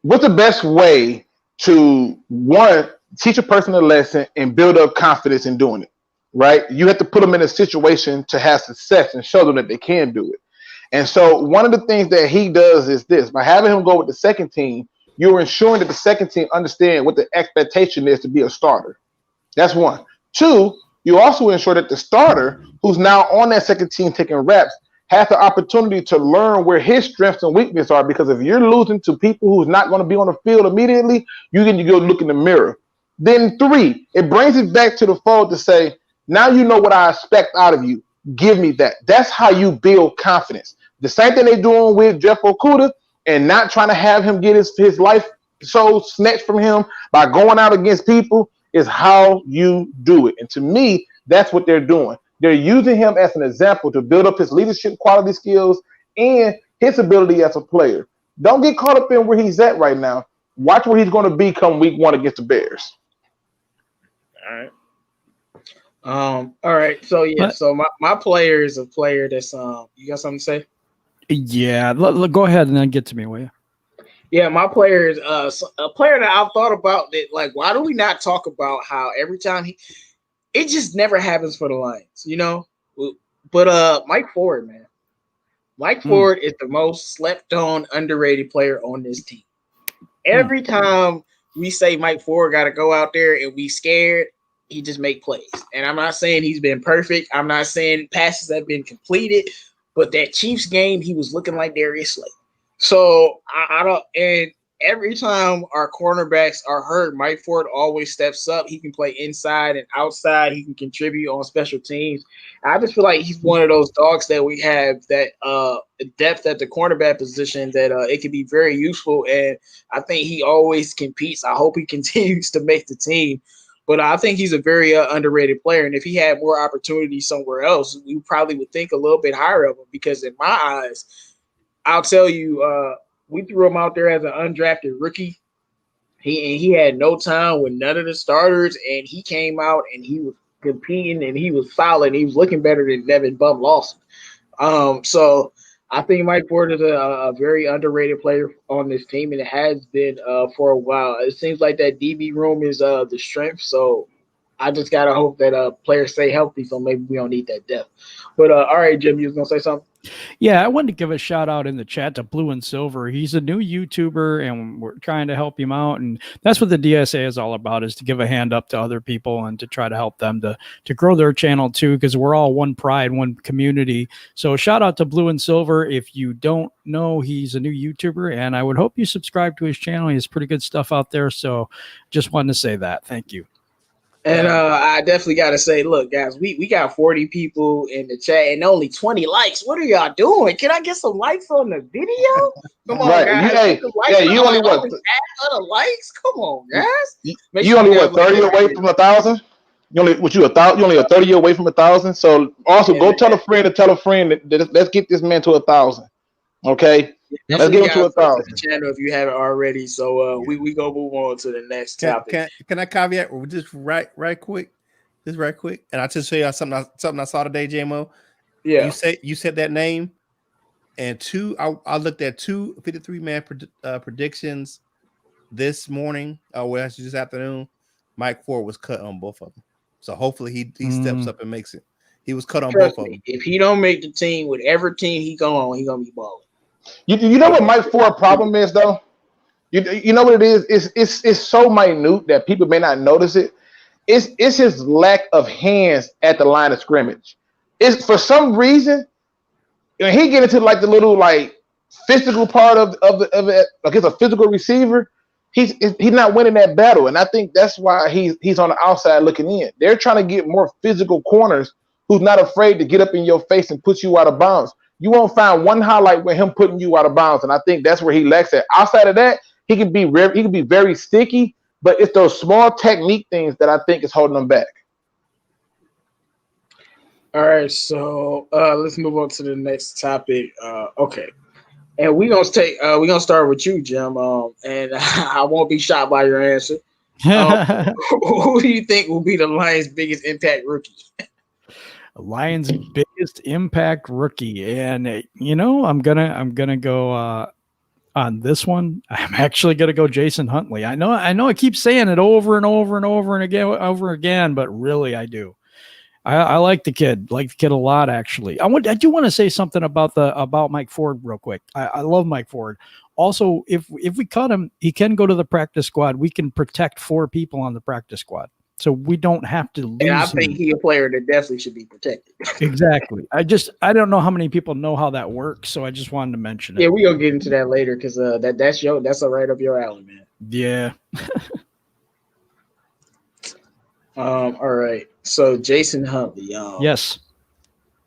What's the best way to, one, teach a person a lesson and build up confidence in doing it, right? You have to put them in a situation to have success and show them that they can do it. And so one of the things that he does is this. By having him go with the second team, you're ensuring that the second team understand what the expectation is to be a starter. That's one. Two, you also ensure that the starter, who's now on that second team taking reps, has the opportunity to learn where his strengths and weaknesses are. Because if you're losing to people who's not going to be on the field immediately, you need to go look in the mirror. Then three, it brings it back to the fold to say, now you know what I expect out of you. Give me that. That's how you build confidence. The same thing they're doing with Jeff Okudah and not trying to have him get his life so snatched from him by going out against people is how you do it. And to me, that's what they're doing. They're using him as an example to build up his leadership quality skills and his ability as a player. Don't get caught up in where he's at right now. Watch where he's going to be come week 1 against the Bears. All right. All right. So so my player is a player that's you got something to say? Yeah, go ahead and then get to me, will you? Yeah, my player is a player that I've thought about that, like, why do we not talk about how every time it just never happens for the Lions, But Mike Ford, man. Mike Ford is the most slept on, underrated player on this team. Every time we say Mike Ford got to go out there and we scared, he just make plays. And I'm not saying he's been perfect. I'm not saying passes have been completed. But that Chiefs game, he was looking like Darius Slay. So I don't. And every time our cornerbacks are hurt, Mike Ford always steps up. He can play inside and outside. He can contribute on special teams. I just feel like he's one of those dogs that we have that depth at the cornerback position that it can be very useful. And I think he always competes. I hope he continues to make the team. But I think he's a very underrated player. And if he had more opportunity somewhere else, we probably would think a little bit higher of him because in my eyes, I'll tell you, we threw him out there as an undrafted rookie. He had no time with none of the starters, and he came out and he was competing and he was solid. He was looking better than Devin Bum Lawson. So I think Mike Ford is a very underrated player on this team, and it has been for a while. It seems like that DB room is the strength, so I just got to hope that players stay healthy, so maybe we don't need that depth. But all right, Jim, you was going to say something? Yeah, I wanted to give a shout out in the chat to Blue and Silver. He's a new YouTuber, and we're trying to help him out. And that's what the DSA is all about, is to give a hand up to other people and to try to help them to grow their channel too, because we're all one pride, one community. So shout out to Blue and Silver. If you don't know, he's a new YouTuber, and I would hope you subscribe to his channel. He has pretty good stuff out there. So just wanted to say that. Thank you. And I definitely got to say, look, guys, we got 40 people in the chat and only 20 likes. What are y'all doing? Can I get some likes on the video? Come on, Right. guys. Hey, The likes you only what? add other likes. Come on, guys. Make You sure only you guys what 30 away from 1,000? You only what you 1,000? You only a 30 away from 1,000. So also go tell a friend to tell a friend that let's get this man to 1,000. Okay, let's get him to 1,000. The channel if you haven't already. So we go move on to the next topic. Can I caveat just right quick? Just right quick, and I'll just show you something I saw today, JMO. Yeah, you said that name, and I looked at 2 53-man predictions this morning. Well, actually this afternoon. Mike Ford was cut on both of them, so hopefully he steps up and makes it. He was cut on both of them. If he don't make the team with every team he go on, he gonna be balling. You know what Mike Ford problem is though? You know what it is? It's so minute that people may not notice it. It's his lack of hands at the line of scrimmage. It's for some reason when he get into like the little like physical part of it, like it's a physical receiver, he's not winning that battle. And I think that's why he's on the outside looking in. They're trying to get more physical corners who's not afraid to get up in your face and put you out of bounds. You won't find one highlight with him putting you out of bounds, and I think that's where he lacks at. Outside of that, he can be very sticky, but it's those small technique things that I think is holding him back. All right, so let's move on to the next topic. Okay, and we're gonna start with you, Jim. And I won't be shocked by your answer. Who do you think will be the Lions' biggest impact rookie? Lions' biggest impact rookie, and I'm gonna go on this one. I'm actually gonna go Jason Huntley. I know I keep saying it over and over and over and again, but really I do. I like the kid, a lot actually. I do want to say something about Mike Ford real quick. I love Mike Ford. Also, if we cut him, he can go to the practice squad. We can protect 4 people on the practice squad. So we don't have to lose. And I think he's a player that definitely should be protected. Exactly. I don't know how many people know how that works, so I just wanted to mention it. Yeah, we're gonna get into that later because that's a right up your alley, man. Yeah. All right. So Jason Huntley. Yes.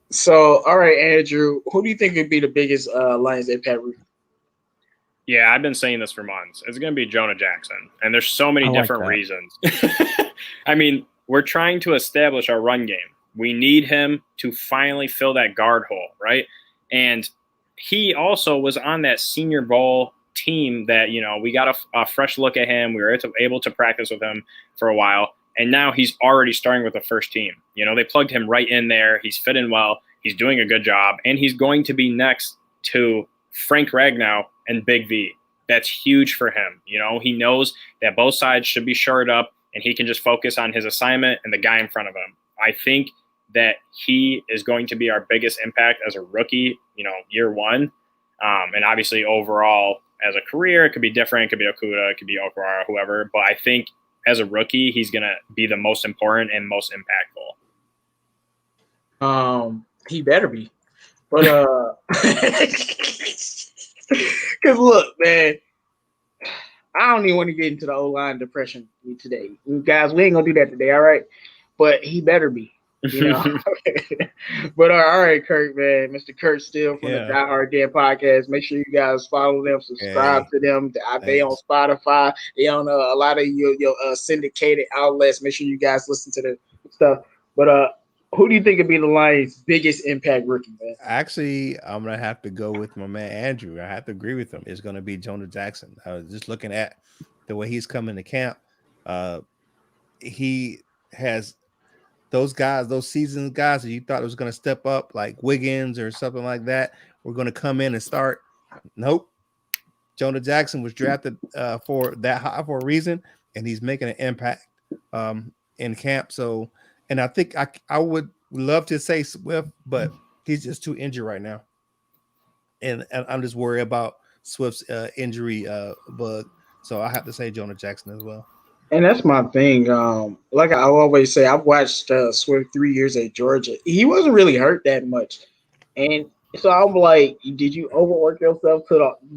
So all right, Andrew, who do you think would be the biggest Lions impact rookie? Yeah, I've been saying this for months. It's going to be Jonah Jackson, and there's so many different reasons. I mean, we're trying to establish our run game. We need him to finally fill that guard hole, right? And he also was on that Senior Bowl team that, we got a fresh look at him. We were able to practice with him for a while, and now he's already starting with the first team. They plugged him right in there. He's fitting well. He's doing a good job, and he's going to be next to Frank Ragnow and Big V. That's huge for him. He knows that both sides should be shored up and he can just focus on his assignment and the guy in front of him. I think that he is going to be our biggest impact as a rookie, year one. And obviously overall as a career, it could be different. It could be Okuda, it could be Okwara, whoever. But I think as a rookie, he's going to be the most important and most impactful. He better be. But because look, man, I don't even want to get into the O-line depression today. Guys, we ain't going to do that today, all right? But he better be. But all right, Kurt, man, Mr. Kurt Steele from the Die Hard Den podcast. Make sure you guys follow them, subscribe to them. They on Spotify. They on a lot of your syndicated outlets. Make sure you guys listen to the stuff. But who do you think would be the Lions' biggest impact rookie, man? Actually, I'm gonna have to go with my man Andrew. I have to agree with him. It's gonna be Jonah Jackson. I was just looking at the way he's coming to camp. He has those guys, those seasoned guys that you thought was gonna step up, like Wiggins or something like that. We're gonna come in and start. Nope. Jonah Jackson was drafted for that high for a reason, and he's making an impact in camp. So. And I think I would love to say Swift, but he's just too injured right now. And I'm just worried about Swift's injury bug. So I have to say Jonah Jackson as well. And that's my thing. Like I always say, I've watched Swift 3 years at Georgia. He wasn't really hurt that much. And so I'm like, did you overwork yourself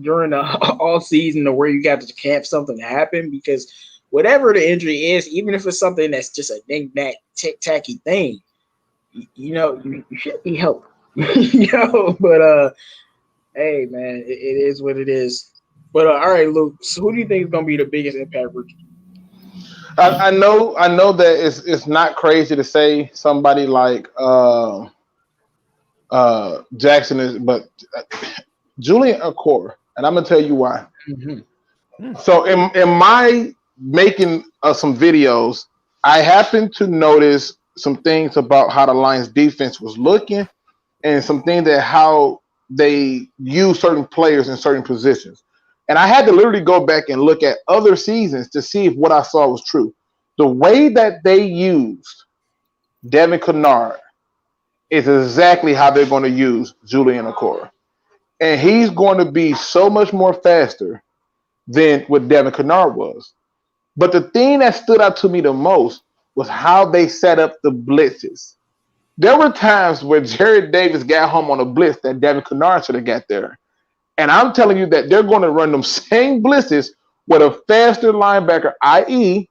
during the all season to where you got to camp something happen? Because whatever the injury is, even if it's something that's just a knick-knack, tick-tacky thing, you should be helped. But hey, man, it is what it is. But all right, Luke. So who do you think is going to be the biggest impact rookie? I know that it's not crazy to say somebody like Jackson is, but Julian Okorie, and I'm gonna tell you why. Mm-hmm. So in my making some videos, I happened to notice some things about how the Lions defense was looking, and some things that how they use certain players in certain positions. And I had to literally go back and look at other seasons to see if what I saw was true. The way that they used Devin Kennard is exactly how they're going to use Julian Okorie. And he's going to be so much more faster than what Devin Kennard was. But the thing that stood out to me the most was how they set up the blitzes. There were times where Jared Davis got home on a blitz that Devin Kennard should have got there. And I'm telling you that they're going to run them same blitzes with a faster linebacker, i.e.,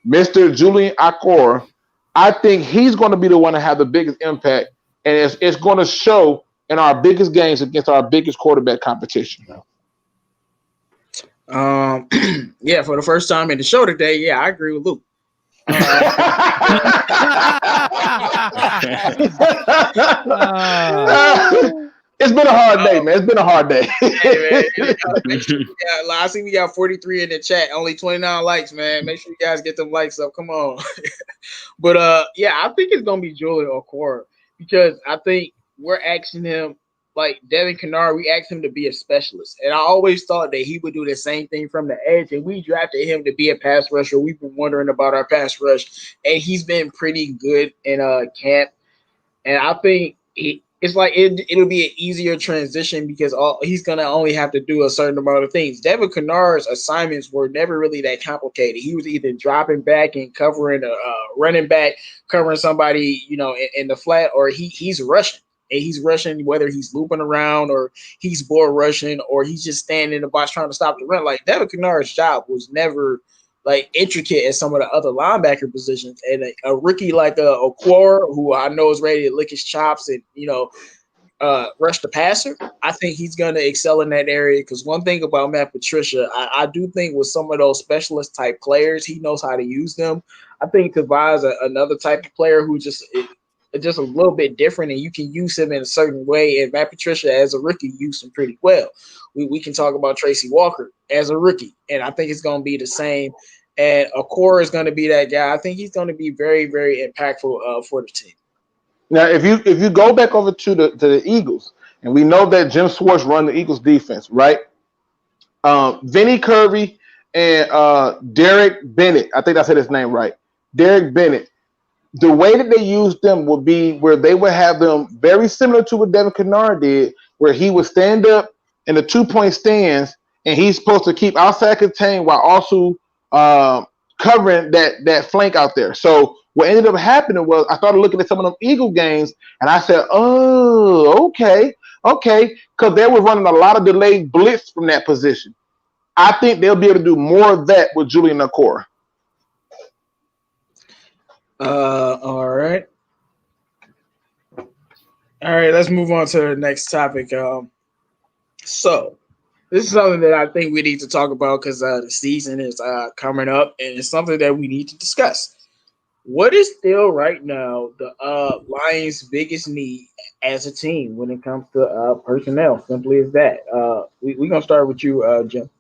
Mr. Julian Okorie. I think he's going to be the one to have the biggest impact, and it's going to show in our biggest games against our biggest quarterback competition. Yeah, for the first time in the show today, yeah, I agree with Luke. It's been a hard day, man. It's been a hard day. Hey, man, I see we got 43 in the chat, only 29 likes, man. Make sure you guys get them likes up. Come on. But yeah, I think it's gonna be Julian Okorie because I think we're asking him, like Devin Kennard, we asked him to be a specialist. And I always thought that he would do the same thing from the edge. And we drafted him to be a pass rusher. We've been wondering about our pass rush. And he's been pretty good in camp. And I think it's like it'll be an easier transition because he's going to only have to do a certain amount of things. Devin Kennard's assignments were never really that complicated. He was either dropping back and covering a running back, covering somebody, in the flat, or he's rushing. And he's rushing, whether he's looping around or he's bull rushing or he's just standing in the box trying to stop the run. Like Devin Kennard's job was never like intricate as some of the other linebacker positions. And a rookie like Okorie, who I know is ready to lick his chops and rush the passer, I think he's going to excel in that area. Because one thing about Matt Patricia, I do think with some of those specialist type players, he knows how to use them. I think Tavai is another type of player who just a little bit different, and you can use him in a certain way. And Matt Patricia, as a rookie, used him pretty well. We can talk about Tracy Walker as a rookie, and I think it's going to be the same. And Okorie is going to be that guy. I think he's going to be very, very impactful for the team. Now, if you go back over to the Eagles, and we know that Jim Schwartz run the Eagles defense, right? Vinny Curry and Derek Bennett, I think I said his name right. Derek Bennett. The way that they used them would be where they would have them very similar to what Devin Kennard did, where he would stand up in the 2-point stands, and he's supposed to keep outside contained while also covering that flank out there. So what ended up happening was I started looking at some of them Eagle games, and I said, oh, okay, because they were running a lot of delayed blitz from that position. I think they'll be able to do more of that with Julian Okorie. All right. Let's move on to the next topic. So this is something that I think we need to talk about because the season is coming up, and it's something that we need to discuss. What is still right now the Lions' biggest need as a team when it comes to personnel? Simply as that. We're gonna start with you, Jim.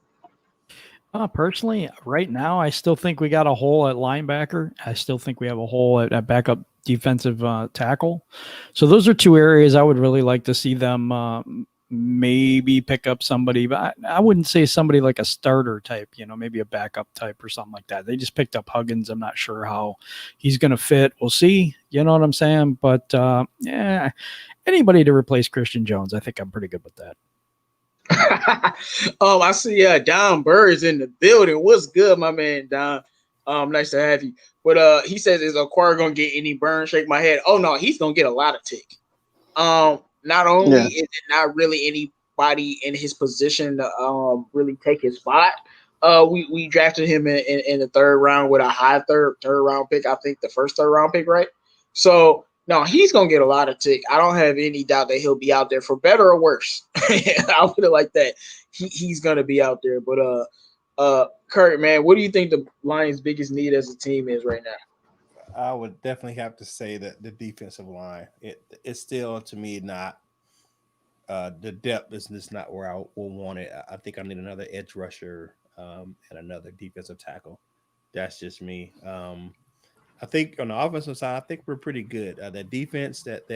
Personally, right now, I still think we got a hole at linebacker. I still think we have a hole at backup defensive tackle. So those are two areas I would really like to see them maybe pick up somebody. But I wouldn't say somebody like a starter type, maybe a backup type or something like that. They just picked up Huggins. I'm not sure how he's going to fit. We'll see. You know what I'm saying? But, anybody to replace Christian Jones, I think I'm pretty good with that. I see Don Bird's in the building. What's good, my man Don? Nice to have you. But he says, is Okorie gonna get any burn? Shake my head. Oh no, he's gonna get a lot of tick. Not only is it not really anybody in his position to really take his spot, We drafted him in the third round with a high third round pick. I think the first third round pick, right? So no, he's gonna get a lot of tick. I don't have any doubt that he'll be out there for better or worse. I'll put it like that. He's gonna be out there. But Kurt, man, what do you think the Lions' biggest need as a team is right now? I would definitely have to say that the defensive line. It's still to me not the depth is just not where I will want it. I think I need another edge rusher and another defensive tackle. That's just me. I think on the offensive side, I think we're pretty good. That defense, that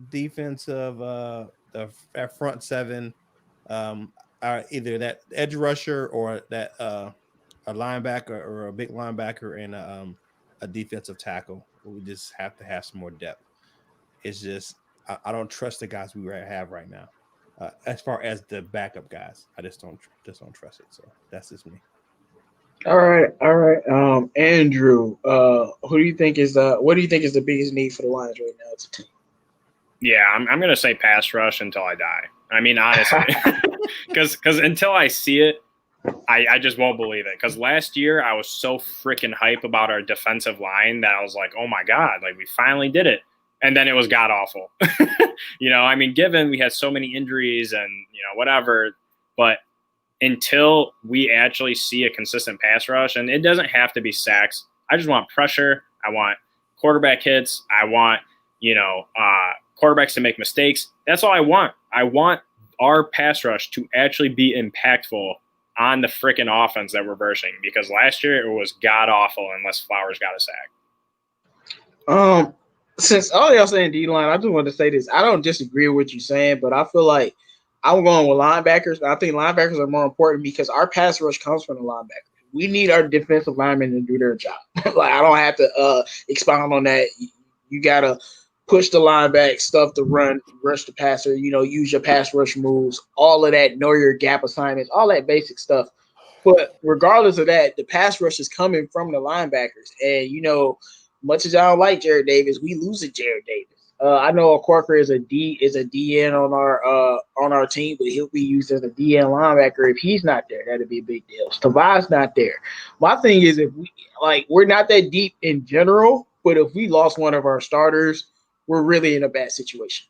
defensive that front seven, are either that edge rusher or that a linebacker or a big linebacker and a defensive tackle. We just have to have some more depth. It's just I don't trust the guys we have right now. As far as the backup guys, I just don't trust it. So that's just me. All right. Andrew, what do you think is the biggest need for the Lions right now as a team? Yeah, I'm gonna say pass rush until I die. I mean, honestly, because until I see it, I just won't believe it. Because last year I was so freaking hype about our defensive line that I was like, oh my god, like we finally did it, and then it was god awful. I mean, given we had so many injuries and whatever, but until we actually see a consistent pass rush, and it doesn't have to be sacks. I just want pressure. I want quarterback hits. I want, quarterbacks to make mistakes. That's all I want. I want our pass rush to actually be impactful on the freaking offense that we're versing, because last year it was god awful unless Flowers got a sack. Since all y'all saying D-line, I just want to say this. I don't disagree with what you're saying, but I feel like I'm going with linebackers. I think linebackers are more important because our pass rush comes from the linebackers. We need our defensive linemen to do their job. Like, I don't have to expound on that. You got to push the lineback stuff to run, rush the passer, use your pass rush moves, all of that, know your gap assignments, all that basic stuff. But regardless of that, the pass rush is coming from the linebackers. And, much as I don't like Jared Davis, we lose to Jared Davis. I know Corker is a DN on our team, but he'll be used as a DN linebacker. If he's not there, that'd be a big deal. Tavai's not there. My thing is, if we're not that deep in general, but if we lost one of our starters, we're really in a bad situation.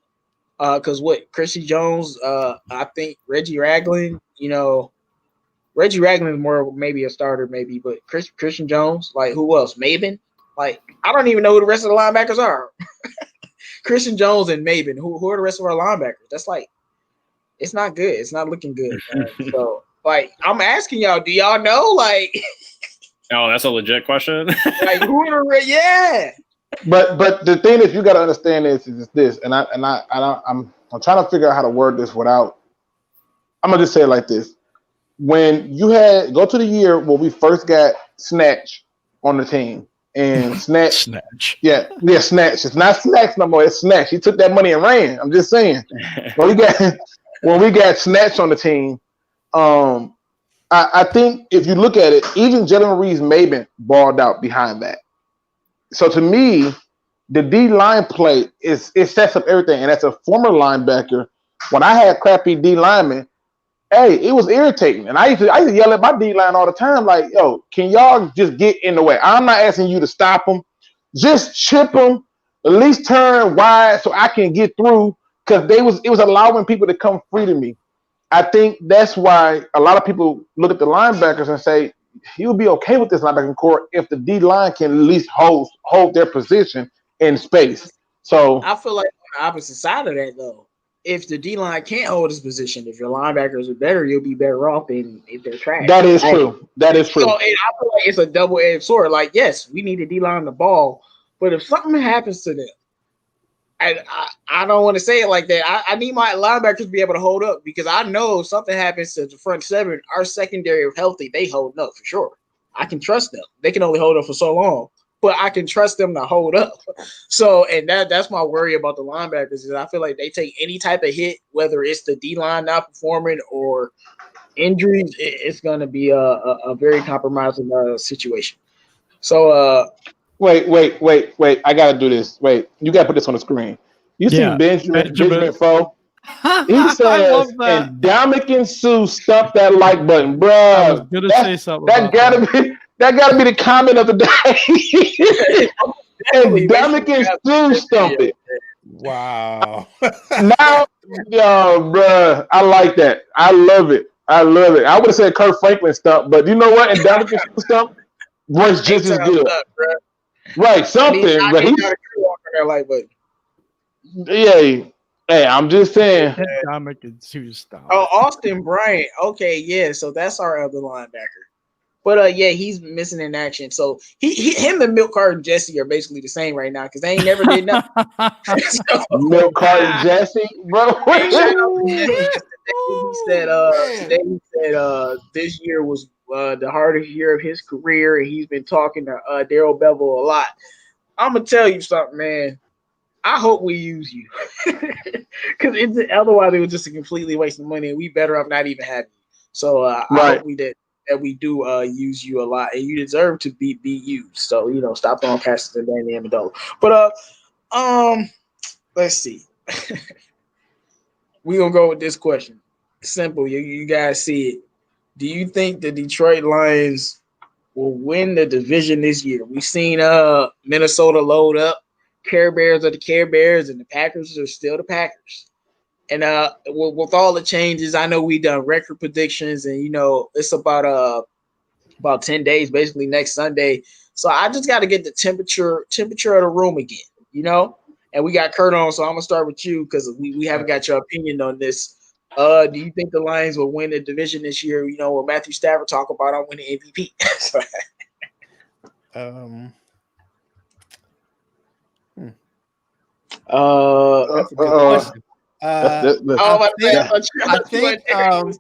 Because Chrissy Jones, I think Reggie Ragland, Reggie Ragland is more maybe a starter, maybe, but Christian Jones, who else? Maven, I don't even know who the rest of the linebackers are. Christian Jones and Maven, who are the rest of our linebackers? That's it's not good. It's not looking good. So, I'm asking y'all, do y'all know? Oh, that's a legit question. Who are yeah. But the thing that you got to understand is this, and I'm trying to figure out how to word this without. I'm gonna just say it like this: when you go to the year where we first got Snatch on the team. And Snatch. Yeah, Snatch. It's not Snacks no more. It's Snatch. He took that money and ran. I'm just saying. When we got Snatch on the team, I think if you look at it, even Jalen Reeves-Maben balled out behind that. So to me, the D-line play it sets up everything. And as a former linebacker, when I had crappy D linemen, hey, it was irritating. And I used to yell at my D-line all the time, like, yo, can y'all just get in the way? I'm not asking you to stop them. Just chip them, at least turn wide so I can get through, because it was allowing people to come free to me. I think that's why a lot of people look at the linebackers and say, you'll be okay with this linebacking core if the D-line can at least hold their position in space. So I feel like on the opposite side of that, though. If the D-line can't hold his position, if your linebackers are better, you'll be better off than if they're trash. That is true. That is true. So I feel like it's a double-edged sword. Yes, we need a D-line the ball, but if something happens to them, I don't want to say it like that. I need my linebackers to be able to hold up, because I know if something happens to the front seven, our secondary, if healthy, they hold up for sure. I can trust them. They can only hold up for so long, but I can trust them to hold up. So, and that's my worry about the linebackers, is I feel like they take any type of hit, whether it's the D-line not performing or injuries, it's going to be a very compromising situation. So, wait. I got to do this. Wait, you got to put this on the screen. You see Benjamin Foe? He I love says, that. and Dominican Sue stuffed that like button, bro. I was gonna say something That about gotta be the comment of the day. Definitely, And make sure you Dominican guys Sue watch that stump video. it. Wow. Now, yo, bro, I like that. I love it. I would have said Kurt Franklin stump, but you know what? And Dominican Sue stump was just as Anytime good. stuff, bro. Right, I something. But need he's y'all to walk on that like button. yeah. Hey, I'm just saying. that. Dominican Sue style. Oh, Austin Bryant. Okay, yeah. So that's our other linebacker. But yeah, he's missing in action. So him and Milk Carton Jesse are basically the same right now because they ain't never did nothing. So, Milk Carton Jesse, bro. hey, shout out to Jesse. He said Man. today he said this year was the hardest year of his career, and he's been talking to Daryl Bevel a lot. I'm gonna tell you something, man. I hope we use you because otherwise it was just a completely waste of money, and we better off not even having you. So I hope that we do use you a lot, and you deserve to be used. So stop throwing passes to Danny Amendola. But let's see. We're gonna go with this question. Simple. You guys see it. Do you think the Detroit Lions will win the division this year? We've seen Minnesota load up. Care Bears are the Care Bears, and the Packers are still the Packers. And with all the changes, I know we done record predictions, and it's about 10 days, basically next Sunday. So I just got to get the temperature of the room again, And we got Kurt on, so I'm gonna start with you because we haven't got your opinion on this. Do you think the Lions will win the division this year? What Matthew Stafford talk about on winning MVP. That's a good question.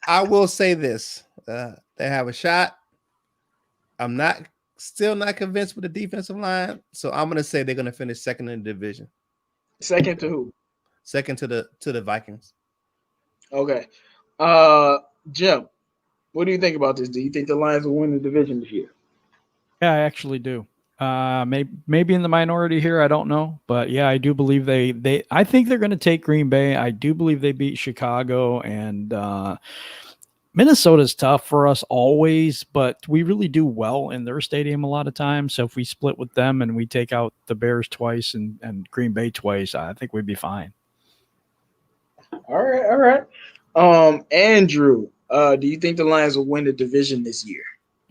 I will say this: they have a shot. I'm still not convinced with the defensive line, so I'm gonna say they're gonna finish second in the division. Second to who? Second to the Vikings. Okay, Jim, what do you think about this? Do you think the Lions will win the division this year? Yeah, I actually do. Maybe in the minority here, I don't know, but yeah, I do believe they. I think they're going to take Green Bay. I do believe they beat Chicago, and Minnesota's tough for us always, but we really do well in their stadium a lot of times. So if we split with them and we take out the Bears twice and Green Bay twice, I think we'd be fine. All right. Andrew, do you think the Lions will win the division this year?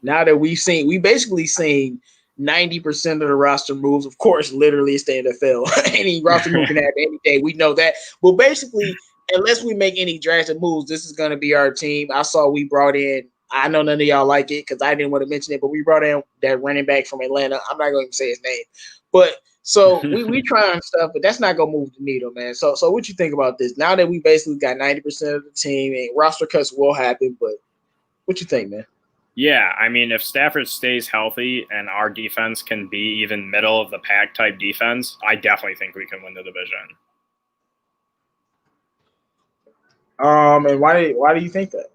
Now that we basically seen 90% of the roster moves. Of course, literally it's the NFL. Any roster move can happen any day. We know that. But basically, unless we make any drastic moves, this is going to be our team. I saw we brought in, I know none of y'all like it because I didn't want to mention it, but we brought in that running back from Atlanta. I'm not going to say his name. But so we trying stuff, but that's not going to move the needle, man. So what you think about this? Now that we basically got 90% of the team, and roster cuts will happen, but what you think, man? Yeah, I mean, if Stafford stays healthy and our defense can be even middle of the pack type defense, I definitely think we can win the division. And why do you think that?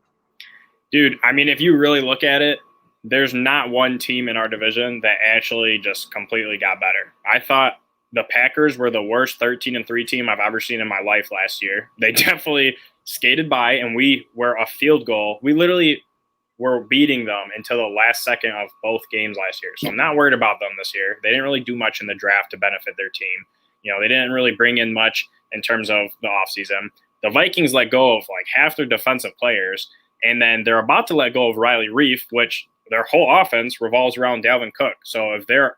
Dude, I mean, if you really look at it, there's not one team in our division that actually just completely got better. I thought the Packers were the worst 13-3 team I've ever seen in my life last year. They definitely skated by, and we were a field goal. We literally were beating them until the last second of both games last year. So I'm not worried about them this year. They didn't really do much in the draft to benefit their team. They didn't really bring in much in terms of the offseason. The Vikings let go of like half their defensive players, and then they're about to let go of Riley Reif, which their whole offense revolves around Dalvin Cook. So if their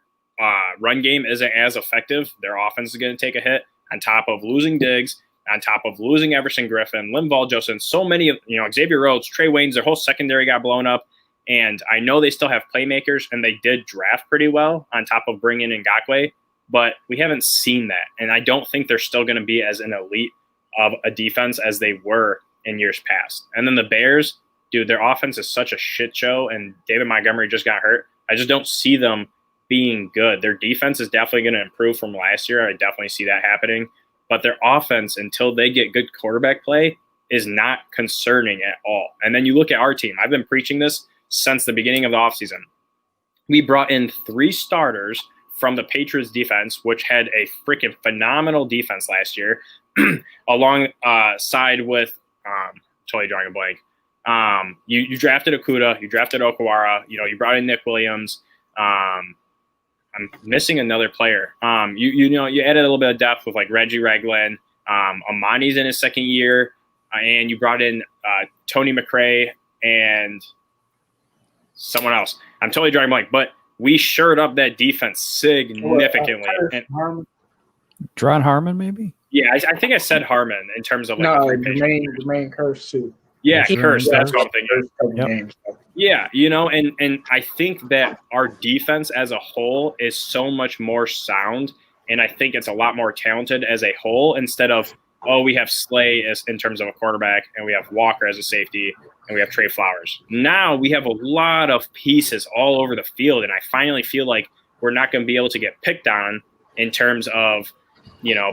run game isn't as effective, their offense is going to take a hit on top of losing Diggs, on top of losing Everson Griffin, Linval Joseph, so many of, Xavier Rhodes, Trey Waynes, their whole secondary got blown up. And I know they still have playmakers, and they did draft pretty well on top of bringing in Ngakoue, but we haven't seen that. And I don't think they're still going to be as an elite of a defense as they were in years past. And then the Bears, dude, their offense is such a shit show, and David Montgomery just got hurt. I just don't see them being good. Their defense is definitely going to improve from last year. I definitely see that happening. But their offense, until they get good quarterback play, is not concerning at all. And then you look at our team. I've been preaching this since the beginning of the offseason. We brought in 3 starters from the Patriots defense, which had a freaking phenomenal defense last year, alongside with totally drawing a blank. You drafted Okudah, you drafted Okawara, you brought in Nick Williams. I'm missing another player. You added a little bit of depth with like Reggie Ragland. Amani's in his second year, and you brought in Tony McRae and someone else. I'm totally drawing a blank, but we shored up that defense significantly. Dron Harmon, maybe? Yeah, I think I said Harmon in terms of like Jermaine Curse too. Yeah, Curse. That's what I'm thinking. Yep. Yeah, and I think that our defense as a whole is so much more sound, and I think it's a lot more talented as a whole instead of, we have Slay in terms of a quarterback, and we have Walker as a safety, and we have Trey Flowers. Now we have a lot of pieces all over the field, and I finally feel like we're not going to be able to get picked on in terms of,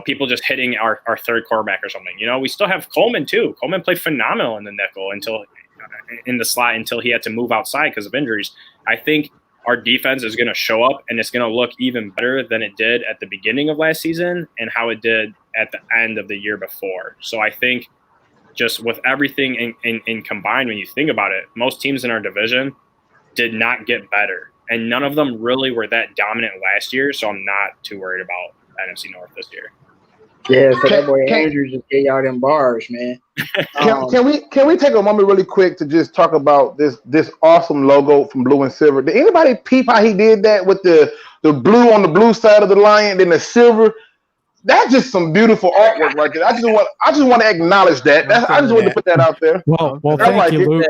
people just hitting our third quarterback or something. We still have Coleman too. Coleman played phenomenal in the nickel in the slot until he had to move outside because of injuries. I think our defense is going to show up, and it's going to look even better than it did at the beginning of last season and how it did at the end of the year before. So I think just with everything in combined, when you think about it, most teams in our division did not get better, and none of them really were that dominant last year. So I'm not too worried about NFC North this year. Yeah, so that boy Andrew just gave y'all them bars, man. Can we take a moment really quick to just talk about this awesome logo from Blue and Silver? Did anybody peep how he did that with the blue on the blue side of the lion, then the silver? That's just some beautiful artwork right there. I just want to acknowledge that. I just want to put that out there. Well, thank you, Luke.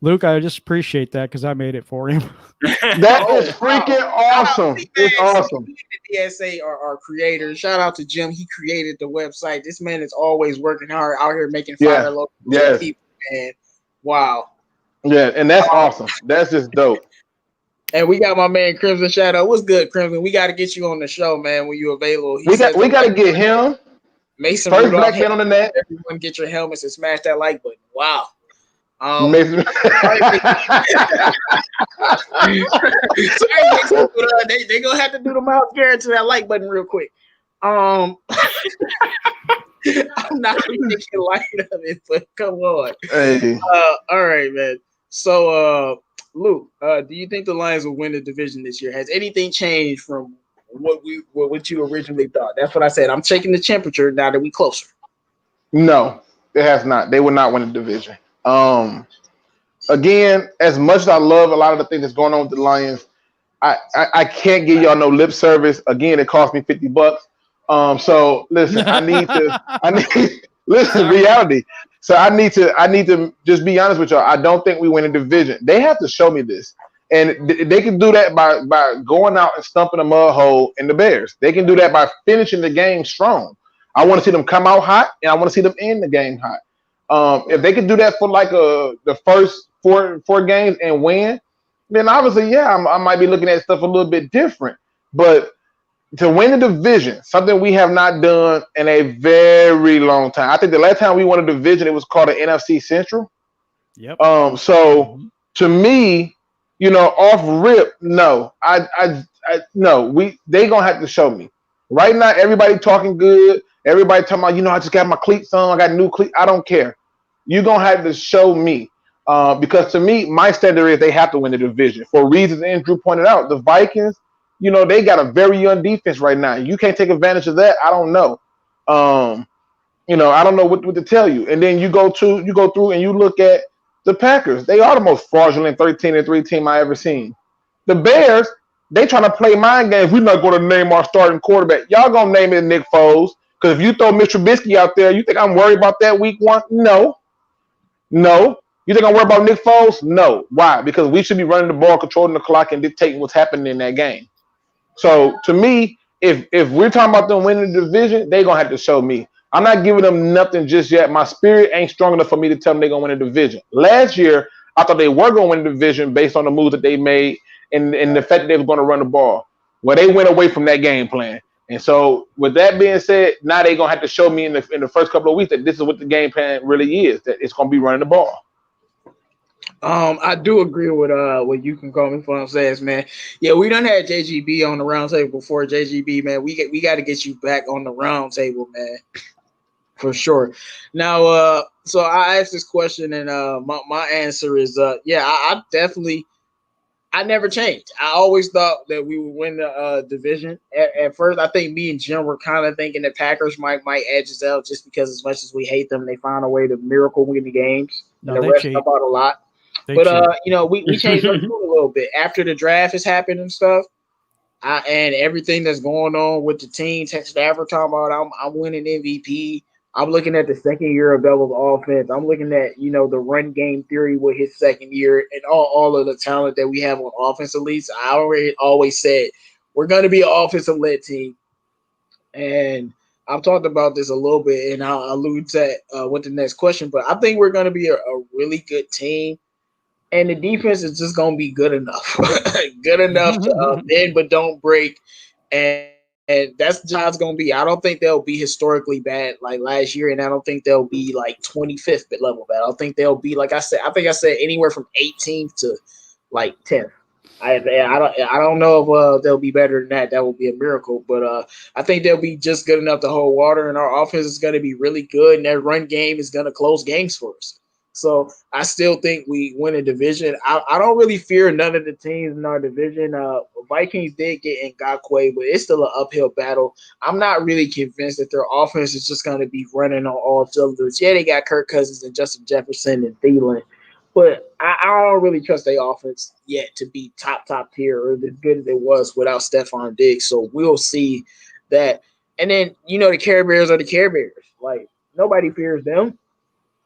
Luke, I just appreciate that because I made it for him. That is freaking awesome. It's awesome. The DSA are creators. Shout out to Jim. He created the website. This man is always working hard out here making fire local people. Man, wow. Yeah, and that's awesome. That's just dope. And we got my man Crimson Shadow. What's good, Crimson? We got to get you on the show, man, when you're available. We got to get him. Mason first black man on the net. Everyone get your helmets and smash that like button. Wow. Mason. They gonna have to do the Miles Garrett to that like button real quick. I'm not gonna make you light of it, but come on. Hey. All right, man. So Luke, do you think the Lions will win the division this year? Has anything changed from what you originally thought? That's what I said. I'm checking the temperature now that we closer. No, it has not. They will not win the division. Again, as much as I love a lot of the things that's going on with the Lions, I can't give y'all no lip service. Again, it cost me $50. So listen, I need listen, reality. So I need to just be honest with y'all. I don't think we win a division. They have to show me this. And they can do that by going out and stumping a mud hole in the Bears. They can do that by finishing the game strong. I want to see them come out hot, and I want to see them end the game hot. If they could do that for like the first four games and win, then obviously, I might be looking at stuff a little bit different. But to win the division, something we have not done in a very long time. I think the last time we won a division, it was called the NFC Central. Yep. So to me, off rip, no, they gonna have to show me. Right now, everybody talking good. Everybody talking about, I just got my cleats on. I got new cleats. I don't care. You're going to have to show me. Because to me, my standard is they have to win the division. For reasons Andrew pointed out, the Vikings, they got a very young defense right now. You can't take advantage of that. I don't know. I don't know what to tell you. And then you go through and you look at the Packers. They are the most fraudulent 13-3 team I ever seen. The Bears, they trying to play mind games. We're not going to name our starting quarterback. Y'all going to name it Nick Foles. Because if you throw Mr. Trubisky out there, you think I'm worried about that week one? No. You think I'm worried about Nick Foles? No. Why? Because we should be running the ball, controlling the clock, and dictating what's happening in that game. So, to me, if we're talking about them winning the division, they're going to have to show me. I'm not giving them nothing just yet. My spirit ain't strong enough for me to tell them they're going to win the division. Last year, I thought they were going to win the division based on the moves that they made and the fact that they were going to run the ball. Well, they went away from that game plan. And so, with that being said, now they're going to have to show me in the first couple of weeks that this is what the game plan really is, that it's going to be running the ball. I do agree with what you can call me fun says, man. Yeah, we done had JGB on the round table before. JGB, man, we got to get you back on the round table, man, for sure. Now, so I asked this question, and my answer is yeah, I definitely. I never changed. I always thought that we would win the division. At first, I think me and Jim were kind of thinking the Packers might edge us out just because, as much as we hate them, they found a way to miracle win the games, and No, the they rest cheat. help out a lot. They But cheat. we changed our tune a little bit after the draft has happened and stuff. And everything that's going on with the team, Texas Stafford talking about I'm winning MVP. I'm looking at the second year of Bevel's offense. I'm looking at the run game theory with his second year and all of the talent that we have on offense. At least I already always said we're going to be an offensive led team, and I've talked about this a little bit, and I'll allude to that with the next question. But I think we're going to be a really good team, and the defense is just going to be good enough, good enough to bend but don't break, and that's just how it's going to be. I don't think they'll be historically bad like last year, and I don't think they'll be like 25th level bad. I think they'll be, like I said, I think I said anywhere from 18th to like 10th. I don't know if they'll be better than that. That would be a miracle, but I think they'll be just good enough to hold water, and our offense is going to be really good, and their run game is going to close games for us. So I still think we win a division. I don't really fear none of the teams in our division. Vikings did get Ngakoue, but it's still an uphill battle. I'm not really convinced that their offense is just going to be running on all cylinders. Yeah, they got Kirk Cousins and Justin Jefferson and Thielen, but I don't really trust their offense yet to be top tier or as good as it was without Stephon Diggs. So we'll see that. And then the Care Bears are the Care Bears. Like, nobody fears them.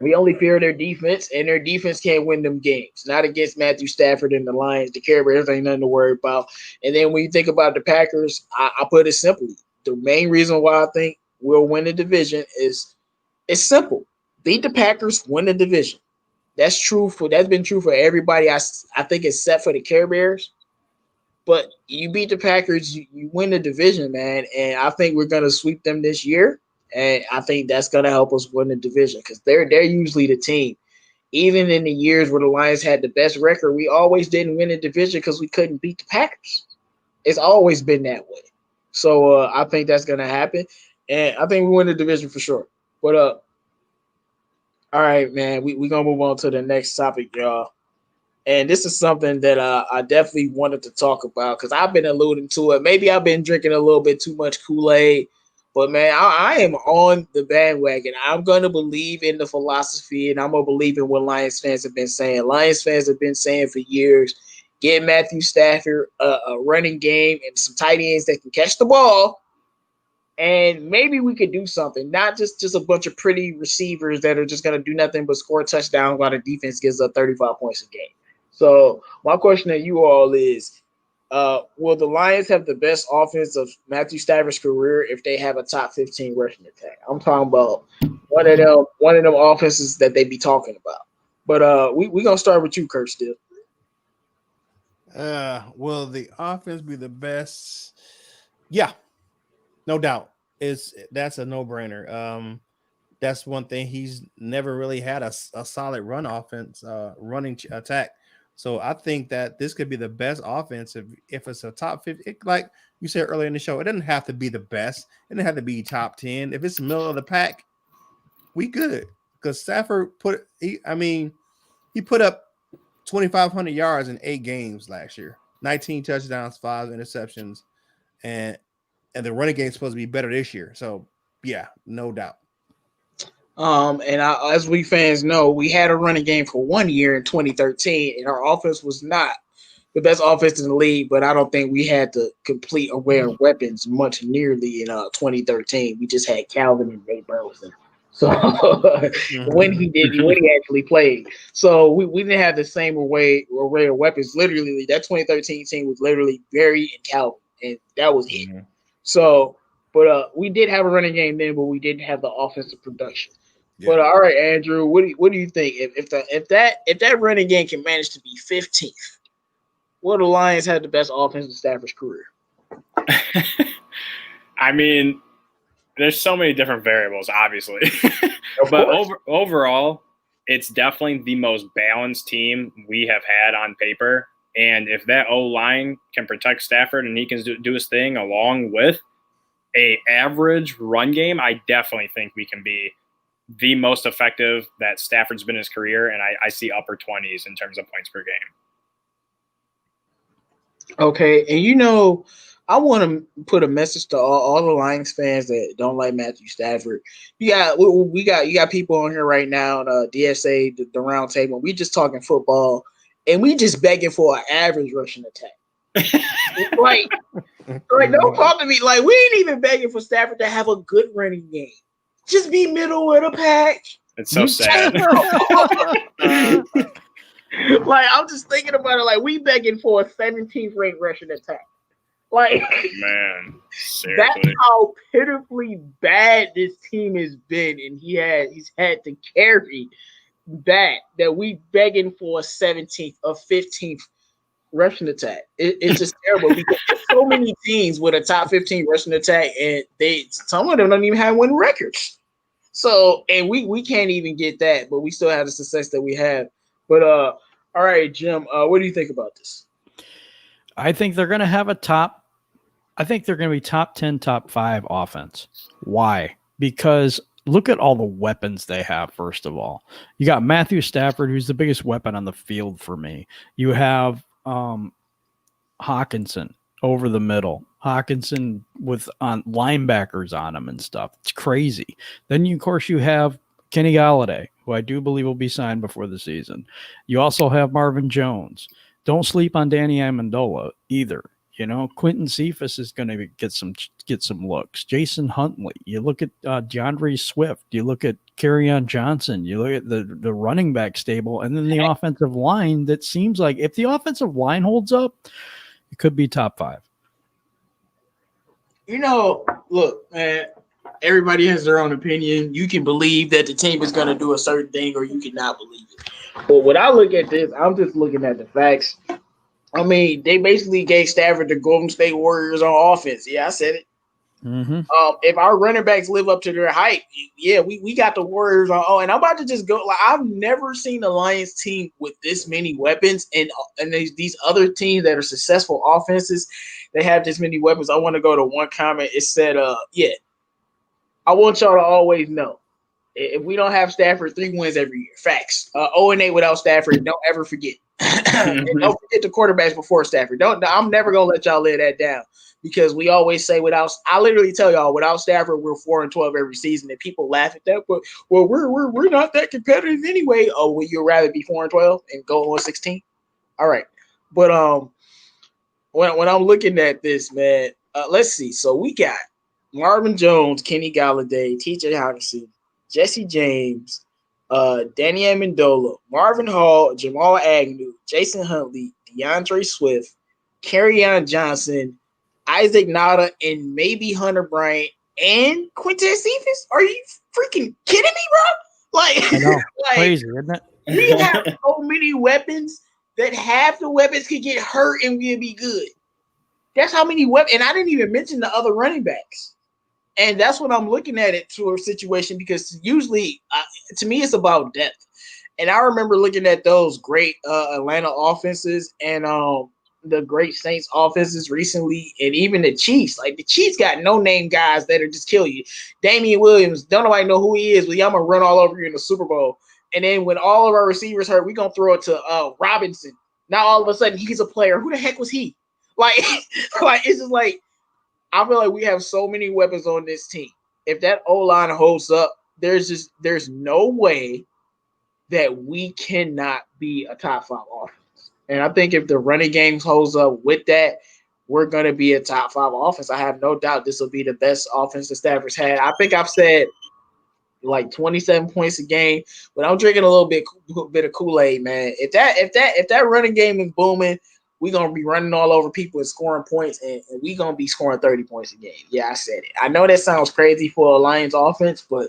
We only fear their defense, and their defense can't win them games. Not against Matthew Stafford and the Lions. The Care Bears ain't nothing to worry about. And then when you think about the Packers, I put it simply. The main reason why I think we'll win the division is it's simple. Beat the Packers, win the division. That's been true for everybody. I think it's set for the Care Bears. But you beat the Packers, you win the division, man. And I think we're gonna sweep them this year. And I think that's gonna help us win the division because they're usually the team. Even in the years where the Lions had the best record, we always didn't win the division because we couldn't beat the Packers. It's always been that way. So I think that's gonna happen, and I think we win the division for sure. But all right, man, we gonna move on to the next topic, y'all. And this is something that I definitely wanted to talk about because I've been alluding to it. Maybe I've been drinking a little bit too much Kool-Aid, but man, I am on the bandwagon. I'm going to believe in the philosophy, and I'm going to believe in what Lions fans have been saying. Lions fans have been saying for years, get Matthew Stafford a running game and some tight ends that can catch the ball, and maybe we could do something. Not just a bunch of pretty receivers that are just going to do nothing but score touchdowns while the defense gives up 35 points a game. So my question to you all is, will the Lions have the best offense of Matthew Stafford's career if they have a top 15 rushing attack? I'm talking about one of them offenses that they be talking about. But we gonna start with you, Kurt. Still, will the offense be the best? Yeah, no doubt. That's a no-brainer. That's one thing. He's never really had a solid run offense, running attack. So I think that this could be the best offense if it's a top 50. Like you said earlier in the show, it doesn't have to be the best. It doesn't have to be top 10. If it's middle of the pack, we good. Because Stafford put up 2,500 yards in 8 games last year, 19 touchdowns, 5 interceptions, and the running game is supposed to be better this year. So yeah, no doubt. as we fans know, we had a running game for 1 year in 2013, and our offense was not the best offense in the league, but I don't think we had the complete array of weapons much nearly in 2013. We just had Calvin and Nate Burleson. So when he actually played, so we didn't have the same array of weapons. Literally, that 2013 team was literally Barry and Calvin, and that was it. So, but we did have a running game then, but we didn't have the offensive production. Yeah. But all right, Andrew, what do you think if that running game can manage to be 15th? Will the Lions have the best offense in Stafford's career? I mean, there's so many different variables, obviously. But overall, it's definitely the most balanced team we have had on paper. And if that O-line can protect Stafford and he can do his thing along with a average run game, I definitely think we can be the most effective that Stafford's been in his career. And I see upper 20s in terms of points per game. Okay, and I want to put a message to all the Lions fans that don't like Matthew Stafford. You got people on here right now, DSA, the RoundTable. We just talking football, and we just begging for an average rushing attack. like, don't talk to me like we ain't even begging for Stafford to have a good running game. Just be middle of the pack. It's so sad. Like, I'm just thinking about it. Like, we begging for a 17th ranked rushing attack. Like, man, seriously. That's how pitifully bad this team has been, and he's had to carry that we begging for a 17th or 15th rushing attack. It's just terrible because there's so many teams with a top 15 rushing attack, and some of them don't even have winning records. So, and we can't even get that, but we still have the success that we have. But all right, Jim, what do you think about this? I think they're going to have I think they're going to be top 10, top 5 offense. Why? Because look at all the weapons they have, first of all. You got Matthew Stafford, who's the biggest weapon on the field for me. You have Hawkinson over the middle. Hawkinson with linebackers on him and stuff. It's crazy. Then, of course, you have Kenny Golladay, who I do believe will be signed before the season. You also have Marvin Jones. Don't sleep on Danny Amendola either. Quentin Cephas is going to get some looks. Jason Huntley. You look at DeAndre Swift. You look at Kerryon Johnson. You look at the running back stable, and then the offensive line. That seems like if the offensive line holds up, it could be top 5. Look, man. Everybody has their own opinion. You can believe that the team is going to do a certain thing, or you cannot believe it. But when I look at this, I'm just looking at the facts. I mean, they basically gave Stafford the Golden State Warriors on offense. Yeah, I said it. Mm-hmm. If our running backs live up to their hype, yeah, we got the Warriors on. Oh, and I'm about to just go. Like, I've never seen a Lions team with this many weapons, and these other teams that are successful offenses, they have this many weapons. I want to go to one comment. It said, I want y'all to always know, if we don't have Stafford, 3 wins every year. Facts. 0-8 without Stafford. Don't ever forget. And don't forget the quarterbacks before Stafford. I'm never gonna let y'all lay that down, because we always say I literally tell y'all without Stafford we're 4-12 every season, and people laugh at that. But we're not that competitive anyway. Oh, would you rather be 4-12 and go 1-16? All right, but when I'm looking at this, man, let's see. So we got Marvin Jones, Kenny Golladay, T.J. Hockenson, Jesse James, Danny Amendola, Marvin Hall, Jamal Agnew, Jason Huntley, DeAndre Swift, Kerryon Johnson, Isaac Nada, and maybe Hunter Bryant and Quintez Cephas. Are you freaking kidding me, bro? Like, I know. Crazy, isn't it? We have so many weapons that half the weapons could get hurt and we'll be good. That's how many weapons. And I didn't even mention the other running backs. And that's what I'm looking at it to a situation, because usually, to me, it's about depth. And I remember looking at those great Atlanta offenses and the great Saints offenses recently, and even the Chiefs. Like, the Chiefs got no-name guys that'll just kill you. Damian Williams, don't nobody know who he is, but I'm going to run all over you in the Super Bowl. And then when all of our receivers hurt, we're going to throw it to Robinson. Now, all of a sudden, he's a player. Who the heck was he? Like, it's just like, I feel like we have so many weapons on this team. If that O-line holds up, there's no way that we cannot be a top 5 offense. And I think if the running game holds up with that, we're going to be a top 5 offense. I have no doubt this will be the best offense that Stafford's had. I think I've said like 27 points a game, but I'm drinking a little bit of Kool-Aid, man. If that running game is booming, we're going to be running all over people and scoring points, and we're going to be scoring 30 points a game. Yeah, I said it. I know that sounds crazy for a Lions offense, but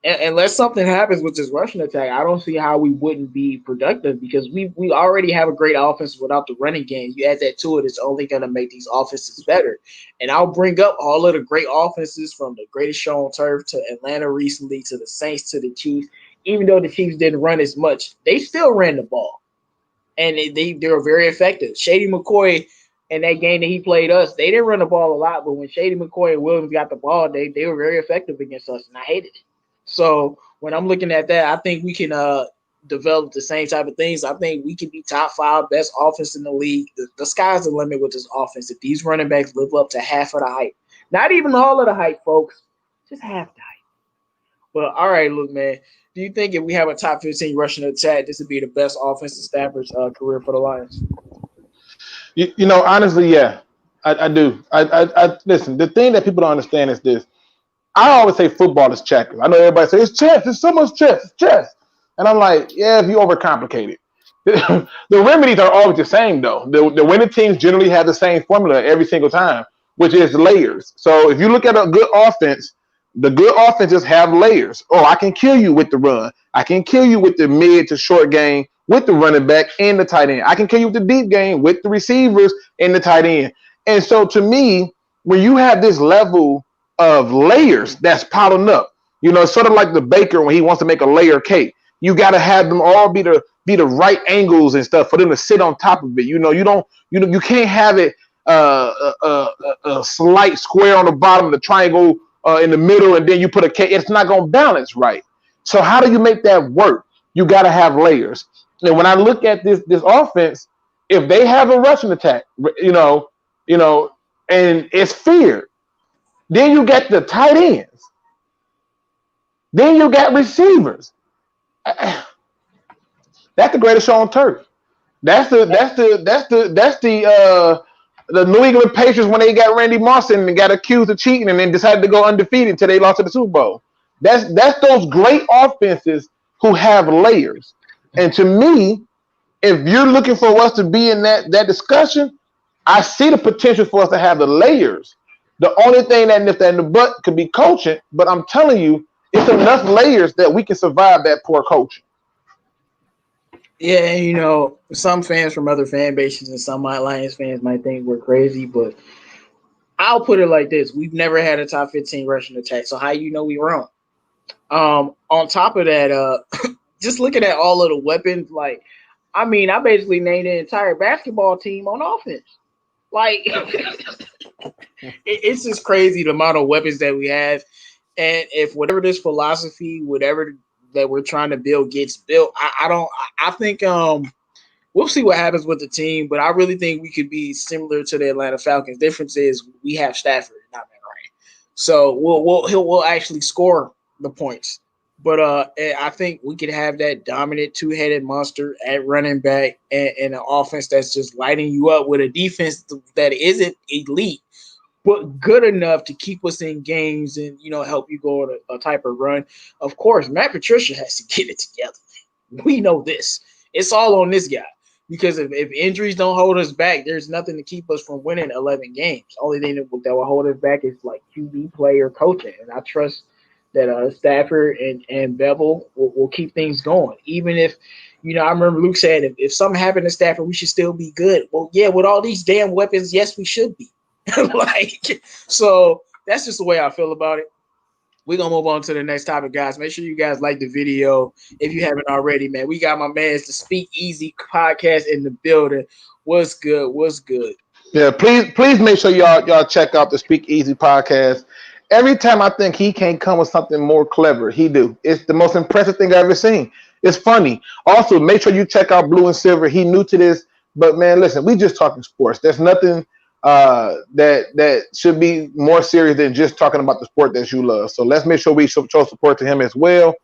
unless something happens with this rushing attack, I don't see how we wouldn't be productive, because we already have a great offense without the running game. You add that to it, it's only going to make these offenses better. And I'll bring up all of the great offenses, from the greatest show on turf to Atlanta recently, to the Saints, to the Chiefs. even though the Chiefs didn't run as much, they still ran the ball. And they were very effective. Shady McCoy in that game that he played us, they didn't run the ball a lot, but when Shady McCoy and Williams got the ball, they were very effective against us, and I hated it. So when I'm looking at that, I think we can develop the same type of things. I think we can be top 5 best offense in the league. The sky's the limit with this offense. If these running backs live up to half of the hype, not even all of the hype, folks, just half the hype. Well, all right, look, man. Do you think if we have a top 15 rushing attack, this would be the best offense in Stafford's career for the Lions? You know, honestly, yeah, I do. I listen. The thing that people don't understand is this. I always say football is checkers. I know everybody says it's chess. It's so much chess. It's chess. And I'm like, yeah, if you overcomplicate it. The remedies are always the same, though. The winning teams generally have the same formula every single time, which is layers. So if you look at a good offense, the good offenses have layers. Oh, I can kill you with the run. I can kill you with the mid to short game with the running back and the tight end. I can kill you with the deep game with the receivers and the tight end. And so to me, when you have this level of layers that's piling up, you know, sort of like the baker when he wants to make a layer cake, you got to have them all be the right angles and stuff for them to sit on top of it. You know, you can't have it a slight square on the bottom, the triangle in the middle, and then you put a cake. It's not going to balance right. So how do you make that work? You got to have layers. And when I look at this offense, if they have a rushing attack, you know, and it's feared, then you get the tight ends, then you got receivers. That's the greatest show on turf. That's the New England Patriots when they got Randy Moss and got accused of cheating and then decided to go undefeated until they lost to the Super Bowl. That's those great offenses who have layers. And to me, if you're looking for us to be in that discussion, I see the potential for us to have the layers. The only thing that nipped that in the butt could be coaching, but I'm telling you, it's enough layers that we can survive that poor coaching. Yeah, you know, some fans from other fan bases and some Lions fans might think we're crazy, but I'll put it like this. We've never had a top 15 rushing attack, so how you know we wrong? On top of that, just looking at all of the weapons, like, I mean, I basically named the entire basketball team on offense. Like, it's just crazy the amount of weapons that we have. And if whatever this philosophy, whatever that we're trying to build gets built, I think we'll see what happens with the team, but I really think we could be similar to the Atlanta Falcons. Difference is we have Stafford, not McRae. So we'll actually score the points. But I think we could have that dominant two-headed monster at running back and an offense that's just lighting you up with a defense that isn't elite, but good enough to keep us in games and, you know, help you go on a type of run. Of course, Matt Patricia has to get it together. We know this. It's all on this guy. Because if injuries don't hold us back, there's nothing to keep us from winning 11 games. Only thing that will hold us back is like QB play or coaching. And I trust that Stafford and Bevel will keep things going. Even if, you know, I remember Luke said if something happened to Stafford, we should still be good. Well, yeah, with all these damn weapons, yes, we should be. Like, so that's just the way I feel about it. We're going to move on to the next topic, guys. Make sure you guys like the video if you haven't already, man. We got my man's the Speak Easy podcast in the building. What's good? What's good? Yeah, please make sure y'all check out the Speak Easy podcast. Every time I think he can't come with something more clever, he do. It's the most impressive thing I've ever seen. It's funny. Also, make sure you check out Blue and Silver. He new to this, but man, listen, we just talking sports. There's nothing that should be more serious than just talking about the sport that you love. So let's make sure we show support to him as well.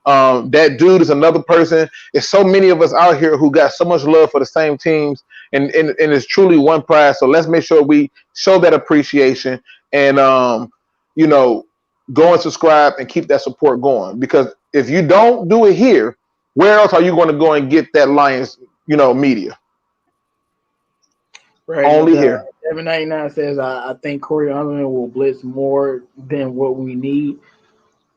That dude is another person. There's so many of us out here who got so much love for the same teams, and it's truly one prize. So let's make sure we show that appreciation and you know, go and subscribe and keep that support going. Because if you don't do it here, where else are you going to go and get that Lions, you know, media? Right. Only here. 799 says, I think Corey Underwood will blitz more than what we need.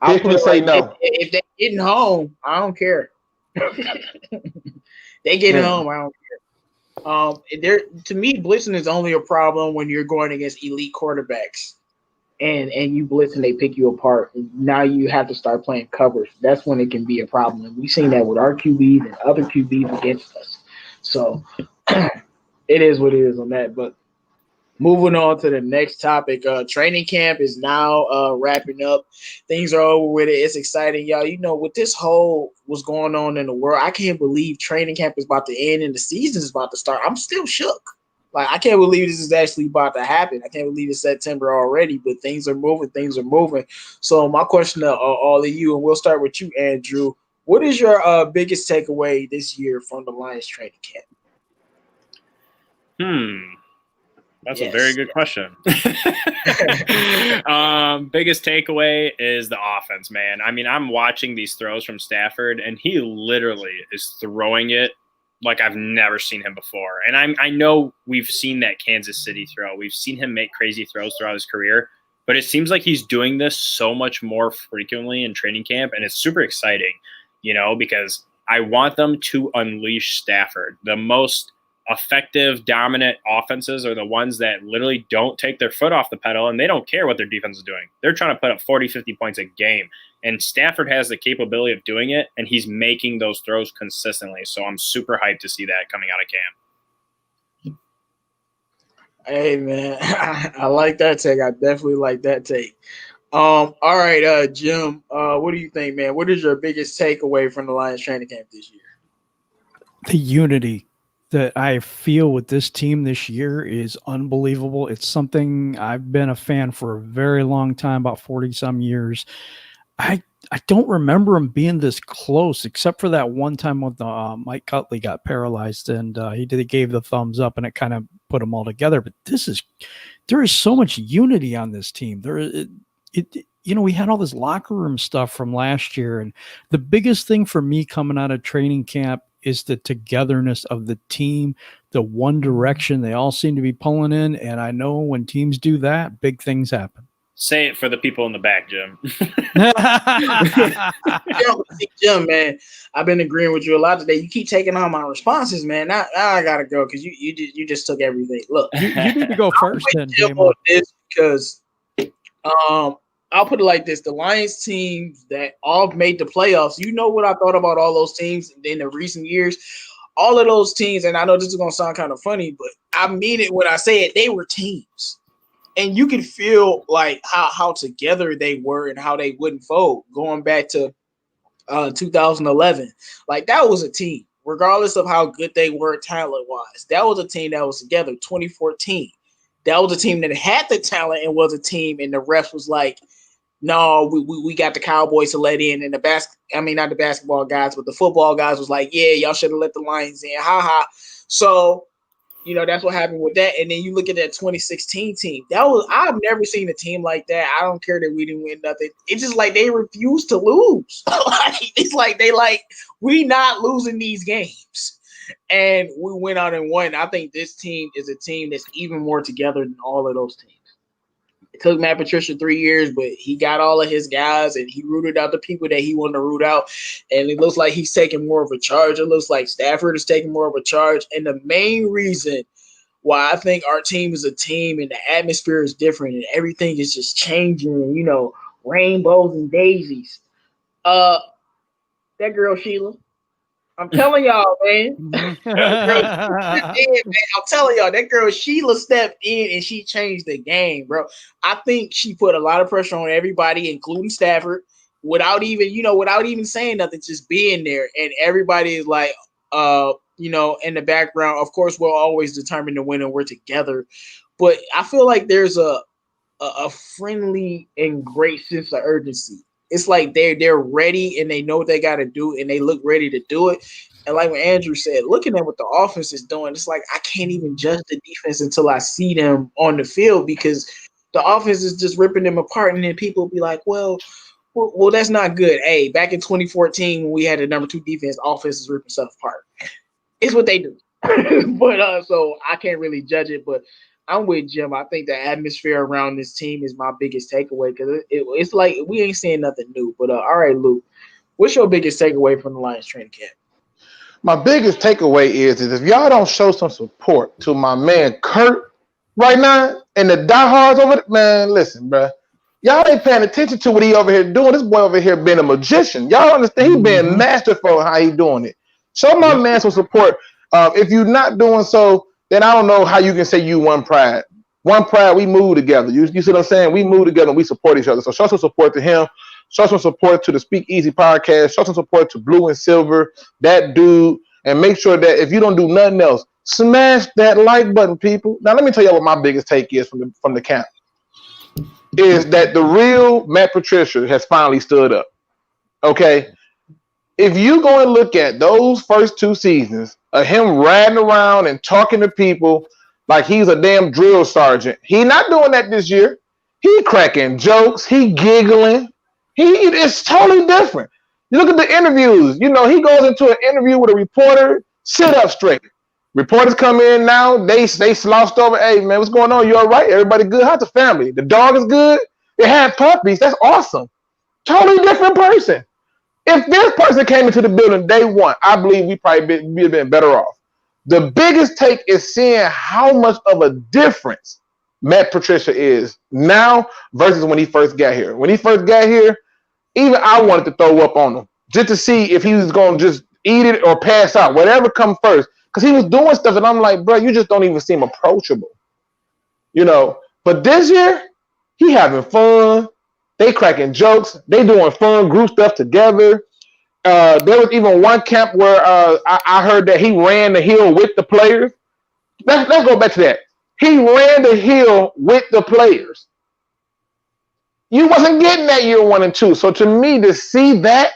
I'll put say like, no. If they're getting home, I don't care. They getting home, I don't care. To me, blitzing is only a problem when you're going against elite quarterbacks. and you blitz and they pick you apart. And now you have to start playing covers. That's when it can be a problem. And we've seen that with our QBs and other QBs against us. So it is what it is on that. But moving on to the next topic, training camp is now wrapping up. Things are over with it. It's exciting, y'all. You know, with this whole what's going on in the world, I can't believe training camp is about to end and the season is about to start. I'm still shook. Like, I can't believe this is actually about to happen. I can't believe it's September already, but things are moving. Things are moving. So my question to all of you, and we'll start with you, Andrew. What is your biggest takeaway this year from the Lions training camp? That's a very good question. Biggest takeaway is the offense, man. I mean, I'm watching these throws from Stafford, and he literally is throwing it like I've never seen him before. And I know we've seen that Kansas City throw. We've seen him make crazy throws throughout his career, but it seems like he's doing this so much more frequently in training camp, and it's super exciting, you know, because I want them to unleash Stafford. The most effective, dominant offenses are the ones that literally don't take their foot off the pedal, and they don't care what their defense is doing. They're trying to put up 40, 50 points a game. And Stafford has the capability of doing it, and he's making those throws consistently. So I'm super hyped to see that coming out of camp. Hey, man, I like that take. I definitely like that take. All right, Jim, what do you think, man? What is your biggest takeaway from the Lions training camp this year? The unity that I feel with this team this year is unbelievable. It's something I've been a fan for a very long time, about 40-some years. I don't remember him being this close, except for that one time when Mike Cutley got paralyzed, and he gave the thumbs up, and it kind of put them all together. But there is so much unity on this team. We had all this locker room stuff from last year, and the biggest thing for me coming out of training camp is the togetherness of the team, the one direction they all seem to be pulling in. And I know when teams do that, big things happen. Say it for the people in the back, Jim. Jim, man, I've been agreeing with you a lot today. You keep taking on my responses, man. Now I gotta go because you just took everything. Look, you need to go first, then, Jim. Because I'll put it like this: the Lions teams that all made the playoffs. You know what I thought about all those teams in the recent years. All of those teams, and I know this is gonna sound kind of funny, but I mean it when I say it. They were teams. And you can feel like how together they were and how they wouldn't fold going back to 2011. Like, that was a team, regardless of how good they were talent-wise. That was a team that was together. 2014, that was a team that had the talent and was a team, and the ref was like, no, we got the Cowboys to let in, and not the basketball guys, but the football guys was like, yeah, y'all should have let the Lions in. Ha. So, that's what happened with that. And then you look at that 2016 team. I've never seen a team like that. I don't care that we didn't win nothing. It's just like they refuse to lose. It's like we not losing these games. And we went out and won. I think this team is a team that's even more together than all of those teams. It took Matt Patricia 3 years, but he got all of his guys and he rooted out the people that he wanted to root out. And it looks like he's taking more of a charge. It looks like Stafford is taking more of a charge. And the main reason why I think our team is a team and the atmosphere is different and everything is just changing, rainbows and daisies. That girl, Sheila. I'm telling y'all, man. I'm telling y'all, that girl Sheila stepped in and she changed the game, bro. I think she put a lot of pressure on everybody, including Stafford, without even saying nothing, just being there. And everybody is like, in the background. Of course, we're always determined to win and we're together. But I feel like there's a friendly and great sense of urgency. It's like they're ready and they know what they got to do and they look ready to do it. And like what Andrew said, looking at what the offense is doing, it's like I can't even judge the defense until I see them on the field because the offense is just ripping them apart. And then people will be like, well, that's not good. Hey, back in 2014 when we had the number 2 defense, offense is ripping stuff apart. It's what they do. But so I can't really judge it. But I'm with Jim. I think the atmosphere around this team is my biggest takeaway because it's like we ain't seeing nothing new. But all right, Luke, what's your biggest takeaway from the Lions training camp? My biggest takeaway is if y'all don't show some support to my man Kurt right now and the diehards over there, man, listen, bro. Y'all ain't paying attention to what he over here doing. This boy over here being a magician. Y'all understand? He being masterful in how he doing it. Show my man some support. If you're not doing so, then I don't know how you can say you One Pride. One Pride, we move together. You see what I'm saying? We move together and we support each other. So show some support to him. Show some support to the Speak Easy podcast. Show some support to Blue and Silver, that dude. And make sure that if you don't do nothing else, smash that like button, people. Now, let me tell you what my biggest take is from the camp. Is that the real Matt Patricia has finally stood up. Okay? If you go and look at those first 2 seasons of him riding around and talking to people like he's a damn drill sergeant, he not doing that this year. He cracking jokes. He giggling. It's totally different. You look at the interviews. You know, he goes into an interview with a reporter. Sit up straight. Reporters come in now. They slouched over. Hey, man, what's going on? You all right? Everybody good? How's the family? The dog is good? They had puppies. That's awesome. Totally different person. If this person came into the building day one, I believe we'd have been better off. The biggest take is seeing how much of a difference Matt Patricia is now versus when he first got here. When he first got here, even I wanted to throw up on him just to see if he was going to just eat it or pass out, whatever come first. Because he was doing stuff, and I'm like, bro, you just don't even seem approachable. You know, but this year, he having fun. They cracking jokes. They doing fun group stuff together. There was even one camp where I heard that he ran the hill with the players. Let's go back to that. He ran the hill with the players. You wasn't getting that year 1 and 2. So to me, to see that,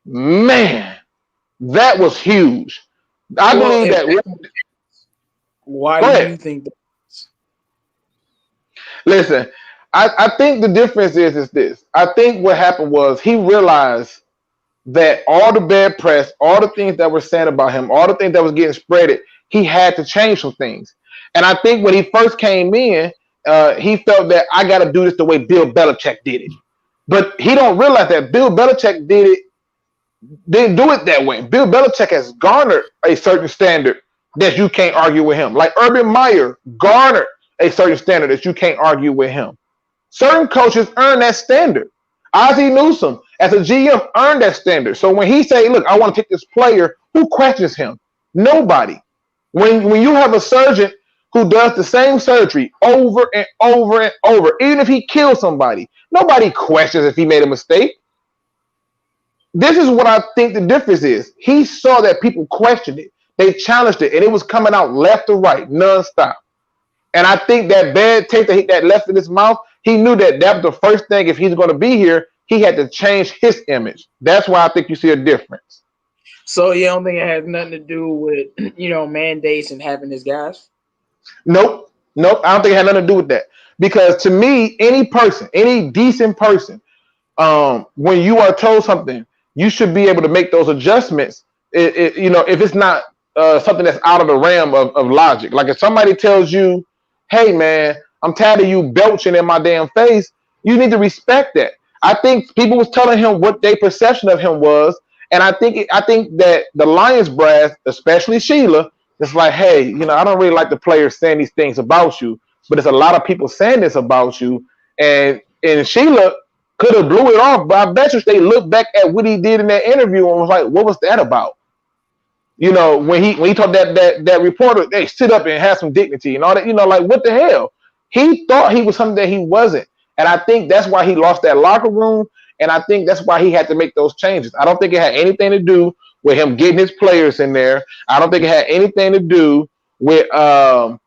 man, that was huge. I believe that. Why do you think that? Listen, I think the difference is this. I think what happened was he realized that all the bad press, all the things that were said about him, all the things that was getting spreaded, he had to change some things. And I think when he first came in, he felt that I got to do this the way Bill Belichick did it. But he don't realize that Bill Belichick didn't do it that way. Bill Belichick has garnered a certain standard that you can't argue with him. Like Urban Meyer garnered a certain standard that you can't argue with him. Certain coaches earn that standard. Ozzie Newsome, as a GM, earned that standard. So when he say, look, I want to take this player, who questions him? Nobody. When you have a surgeon who does the same surgery over and over and over, even if he kills somebody, nobody questions if he made a mistake. This is what I think the difference is. He saw that people questioned it. They challenged it, and it was coming out left to right, nonstop. And I think that bad taste that left in his mouth, he knew that was the first thing. If he's going to be here, he had to change his image. That's why I think you see a difference. So you don't think it has nothing to do with, mandates and having his guys? Nope. I don't think it had nothing to do with that. Because to me, any person, any decent person, when you are told something, you should be able to make those adjustments. If it's not something that's out of the realm of logic. Like if somebody tells you, hey man, I'm tired of you belching in my damn face, you need to respect that. I think people was telling him what their perception of him was, and I think that the Lions brass, especially Sheila, it's like, hey, I don't really like the players saying these things about you, but there's a lot of people saying this about you, and Sheila could have blew it off, but I bet you they looked back at what he did in that interview and was like, what was that about? When he told that reporter, hey, sit up and have some dignity and all that, like what the hell? He thought he was something that he wasn't. And I think that's why he lost that locker room. And I think that's why he had to make those changes. I don't think it had anything to do with him getting his players in there. I don't think it had anything to do with the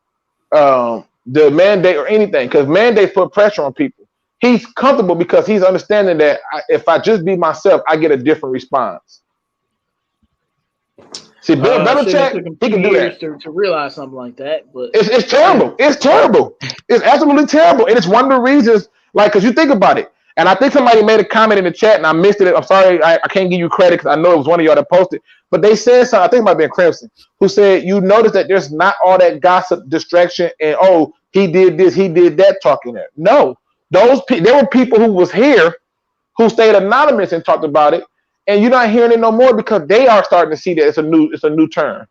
mandate or anything, because mandates put pressure on people. He's comfortable because he's understanding that if I just be myself, I get a different response. See, Bill Belichick, he can do that. To realize something like that, but it's terrible. It's terrible. It's absolutely terrible, and it's one of the reasons. Like, because you think about it, and I think somebody made a comment in the chat, and I missed it. I'm sorry, I can't give you credit because I know it was one of y'all that posted. But they said something. I think it might have been Crimson, who said you notice that there's not all that gossip, distraction, and he did this, he did that talking there. No, there were people who was here who stayed anonymous and talked about it. And you're not hearing it no more because they are starting to see that it's a new turn.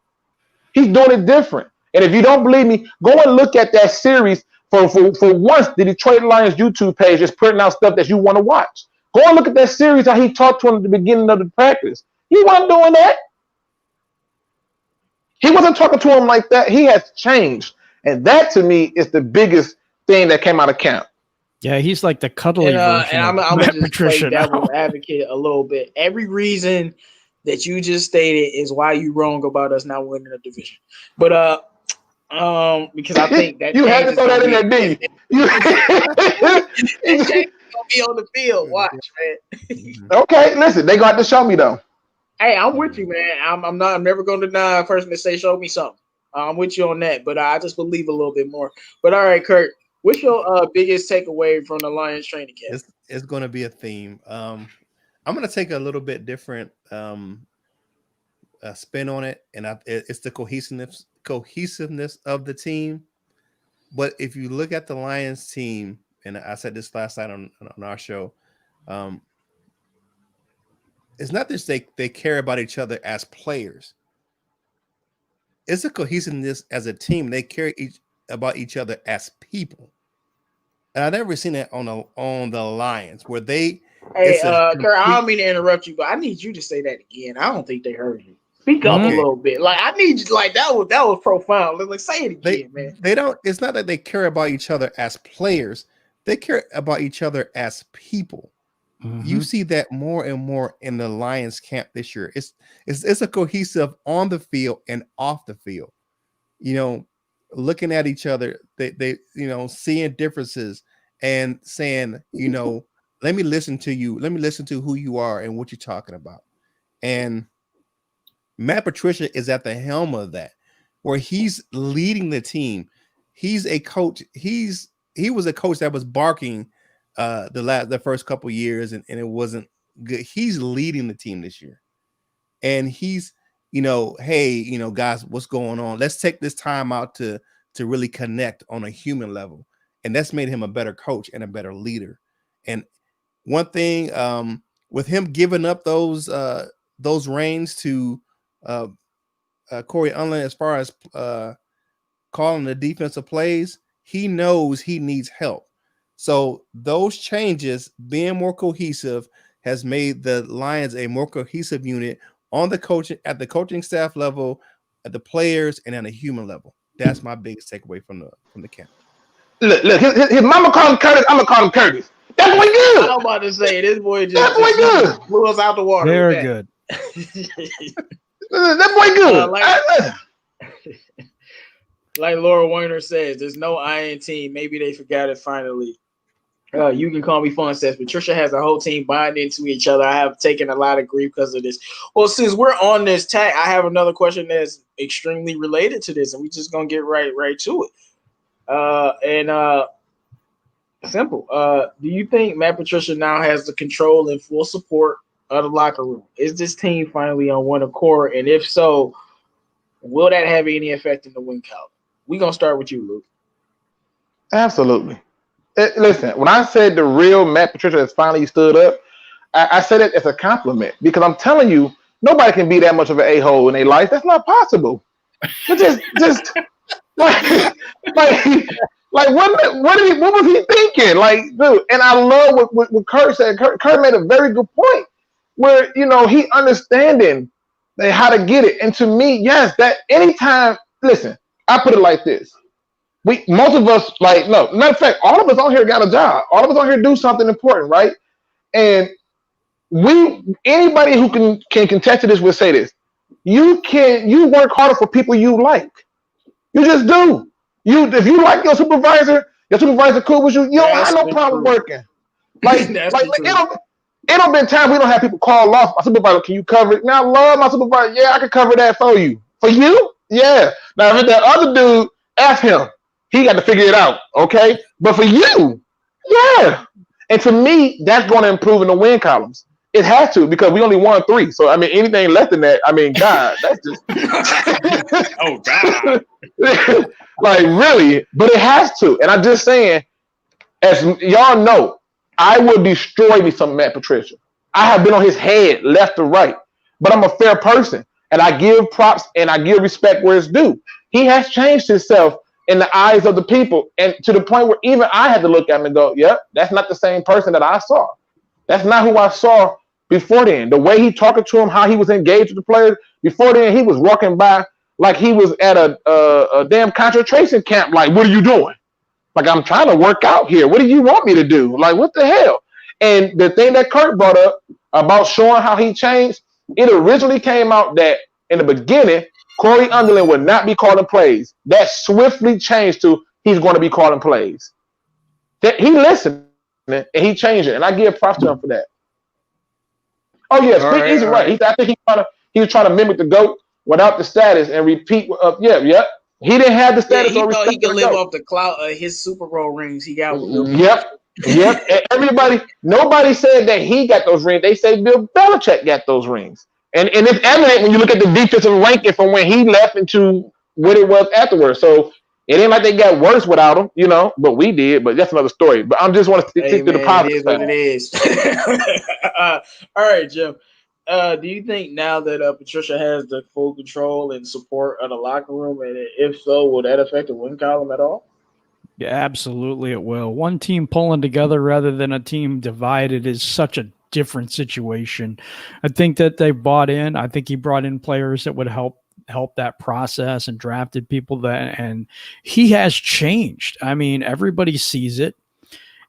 He's doing it different. And if you don't believe me, go and look at that series For once, the Detroit Lions YouTube page is putting out stuff that you want to watch. Go and look at that series how he talked to him at the beginning of the practice. He wasn't doing that. He wasn't talking to him like that. He has changed. And that, to me, is the biggest thing that came out of camp. Yeah, he's like the cuddly version. And I'm Matt going to just Patricia play devil's advocate a little bit. Every reason that you just stated is why you wrong about us not winning the division. But because I think that you had to throw that in there, didn't you? That change is gonna be on the field. Watch, man. Okay, listen, they got to show me though. Hey, I'm with you, man. I'm never gonna deny a person that say show me something. I'm with you on that, but I just believe a little bit more. But all right, Kurt, what's your biggest takeaway from the Lions training camp? It's going to be a theme. I'm going to take a little bit different spin on it, and it's the cohesiveness of the team. But if you look at the Lions team, and I said this last night on our show, it's not just they care about each other as players. It's a cohesiveness as a team. They care about each other as people. And I've never seen that on the Lions where they. Hey, Kurt, I don't mean to interrupt you, but I need you to say that again. I don't think they heard you. Speak up a little bit. Like I need you. Like that was profound. Like say it again, man. They don't. It's not that they care about each other as players. They care about each other as people. Mm-hmm. You see that more and more in the Lions camp this year. It's a cohesive on the field and off the field. You know, looking at each other, they seeing differences and saying, let me listen to you. Let me listen to who you are and what you're talking about. And Matt Patricia is at the helm of that, where he's leading the team. He's a coach. He was a coach that was barking the first couple years, and it wasn't good. He's leading the team this year, and he's hey, guys, what's going on? Let's take this time out to really connect on a human level, and that's made him a better coach and a better leader. And one thing with him giving up those reins to Corey Unlin as far as calling the defensive plays, he knows he needs help. So those changes, being more cohesive, has made the Lions a more cohesive unit on the coaching at the coaching staff level, at the players, and at a human level. That's my biggest takeaway from the camp. Look, his mama called him Curtis. I'm gonna call him Curtis. That boy good. I'm about to say this boy that boy good. Blew us out the water. Very good. That boy good. Like Laura Weiner says, there's no iron team. Maybe they forgot it finally. You can call me fun, says Patricia has a whole team binding to each other. I have taken a lot of grief because of this. Well, since we're on this tag, I have another question that's extremely related to this, and we're just gonna get right to it. Simple. Do you think Matt Patricia now has the control and full support of the locker room? Is this team finally on one accord? And if so, will that have any effect in the win count? We're gonna start with you, Luke. Absolutely. Listen, when I said the real Matt Patricia has finally stood up, I said it as a compliment because I'm telling you, nobody can be that much of an a-hole in their life. That's not possible. It's just like what was he thinking? Like, dude, and I love what Kurt said. Kurt made a very good point where he understanding how to get it. And to me, yes, that anytime. Listen, I put it like this. Most of us, matter of fact, all of us on here got a job. All of us on here do something important, right? And anybody who can contest to this will say this. You work harder for people you like. You just do. If you like your supervisor cool with you, you don't have no problem working. It'll been time we don't have people call off. My supervisor, can you cover it? Now I love my supervisor. Yeah, I can cover that for you. For you? Yeah. Now if that other dude, ask him. He got to figure it out, okay? But for you, yeah. And to me, that's going to improve in the win columns. It has to because we only won 3. So I mean, anything less than that, I mean, God, that's just oh God. Really, but it has to. And I'm just saying, as y'all know, I will destroy me some Matt Patricia. I have been on his head left to right, but I'm a fair person and I give props and I give respect where it's due. He has changed himself in the eyes of the people, and to the point where even I had to look at him and go, "Yep, that's not the same person that I saw. That's not who I saw before then. The way he talking to him, how he was engaged with the players before then, he was walking by like he was at a damn concentration camp. Like, what are you doing? Like, I'm trying to work out here. What do you want me to do? Like, what the hell?" And the thing that Kurt brought up about showing how he changed, it originally came out that in the beginning, Corey Underling would not be calling plays. That swiftly changed to he's going to be calling plays. That he listened and he changed it, and I give props to him for that. Oh yeah, he's right. I think he was trying to mimic the GOAT without the status and repeat. Yeah. He didn't have the status. He thought he could live off the clout of his Super Bowl rings he got with Bill. Yep. And nobody said that he got those rings. They say Bill Belichick got those rings. And it's evident when you look at the defensive ranking from when he left into what it was afterwards. So it ain't like they got worse without him, but we did. But that's another story. But I'm just want to stick to the positive. It is what it is. All right, Jim. Do you think now that Patricia has the full control and support of the locker room, and if so, will that affect the win column at all? Yeah, absolutely it will. One team pulling together rather than a team divided is such a different situation. I think that they bought in. I think he brought in players that would help that process and drafted people and he has changed. I mean, everybody sees it.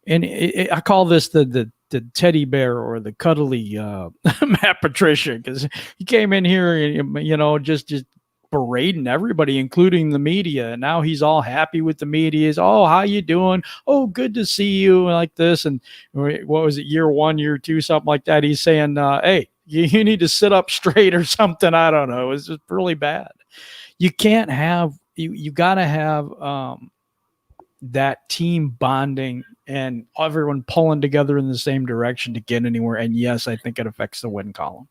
And I call this the teddy bear or the cuddly Matt Patricia, because he came in here and, just berating everybody, including the media. And now he's all happy with the media. He's, "Oh, how you doing? Oh, good to see you," like this. And what was it, year 1, year 2, something like that? He's saying, "Hey, you need to sit up straight," or something. I don't know. It's just really bad. You can't have you got to have that team bonding and everyone pulling together in the same direction to get anywhere. And yes, I think it affects the win column.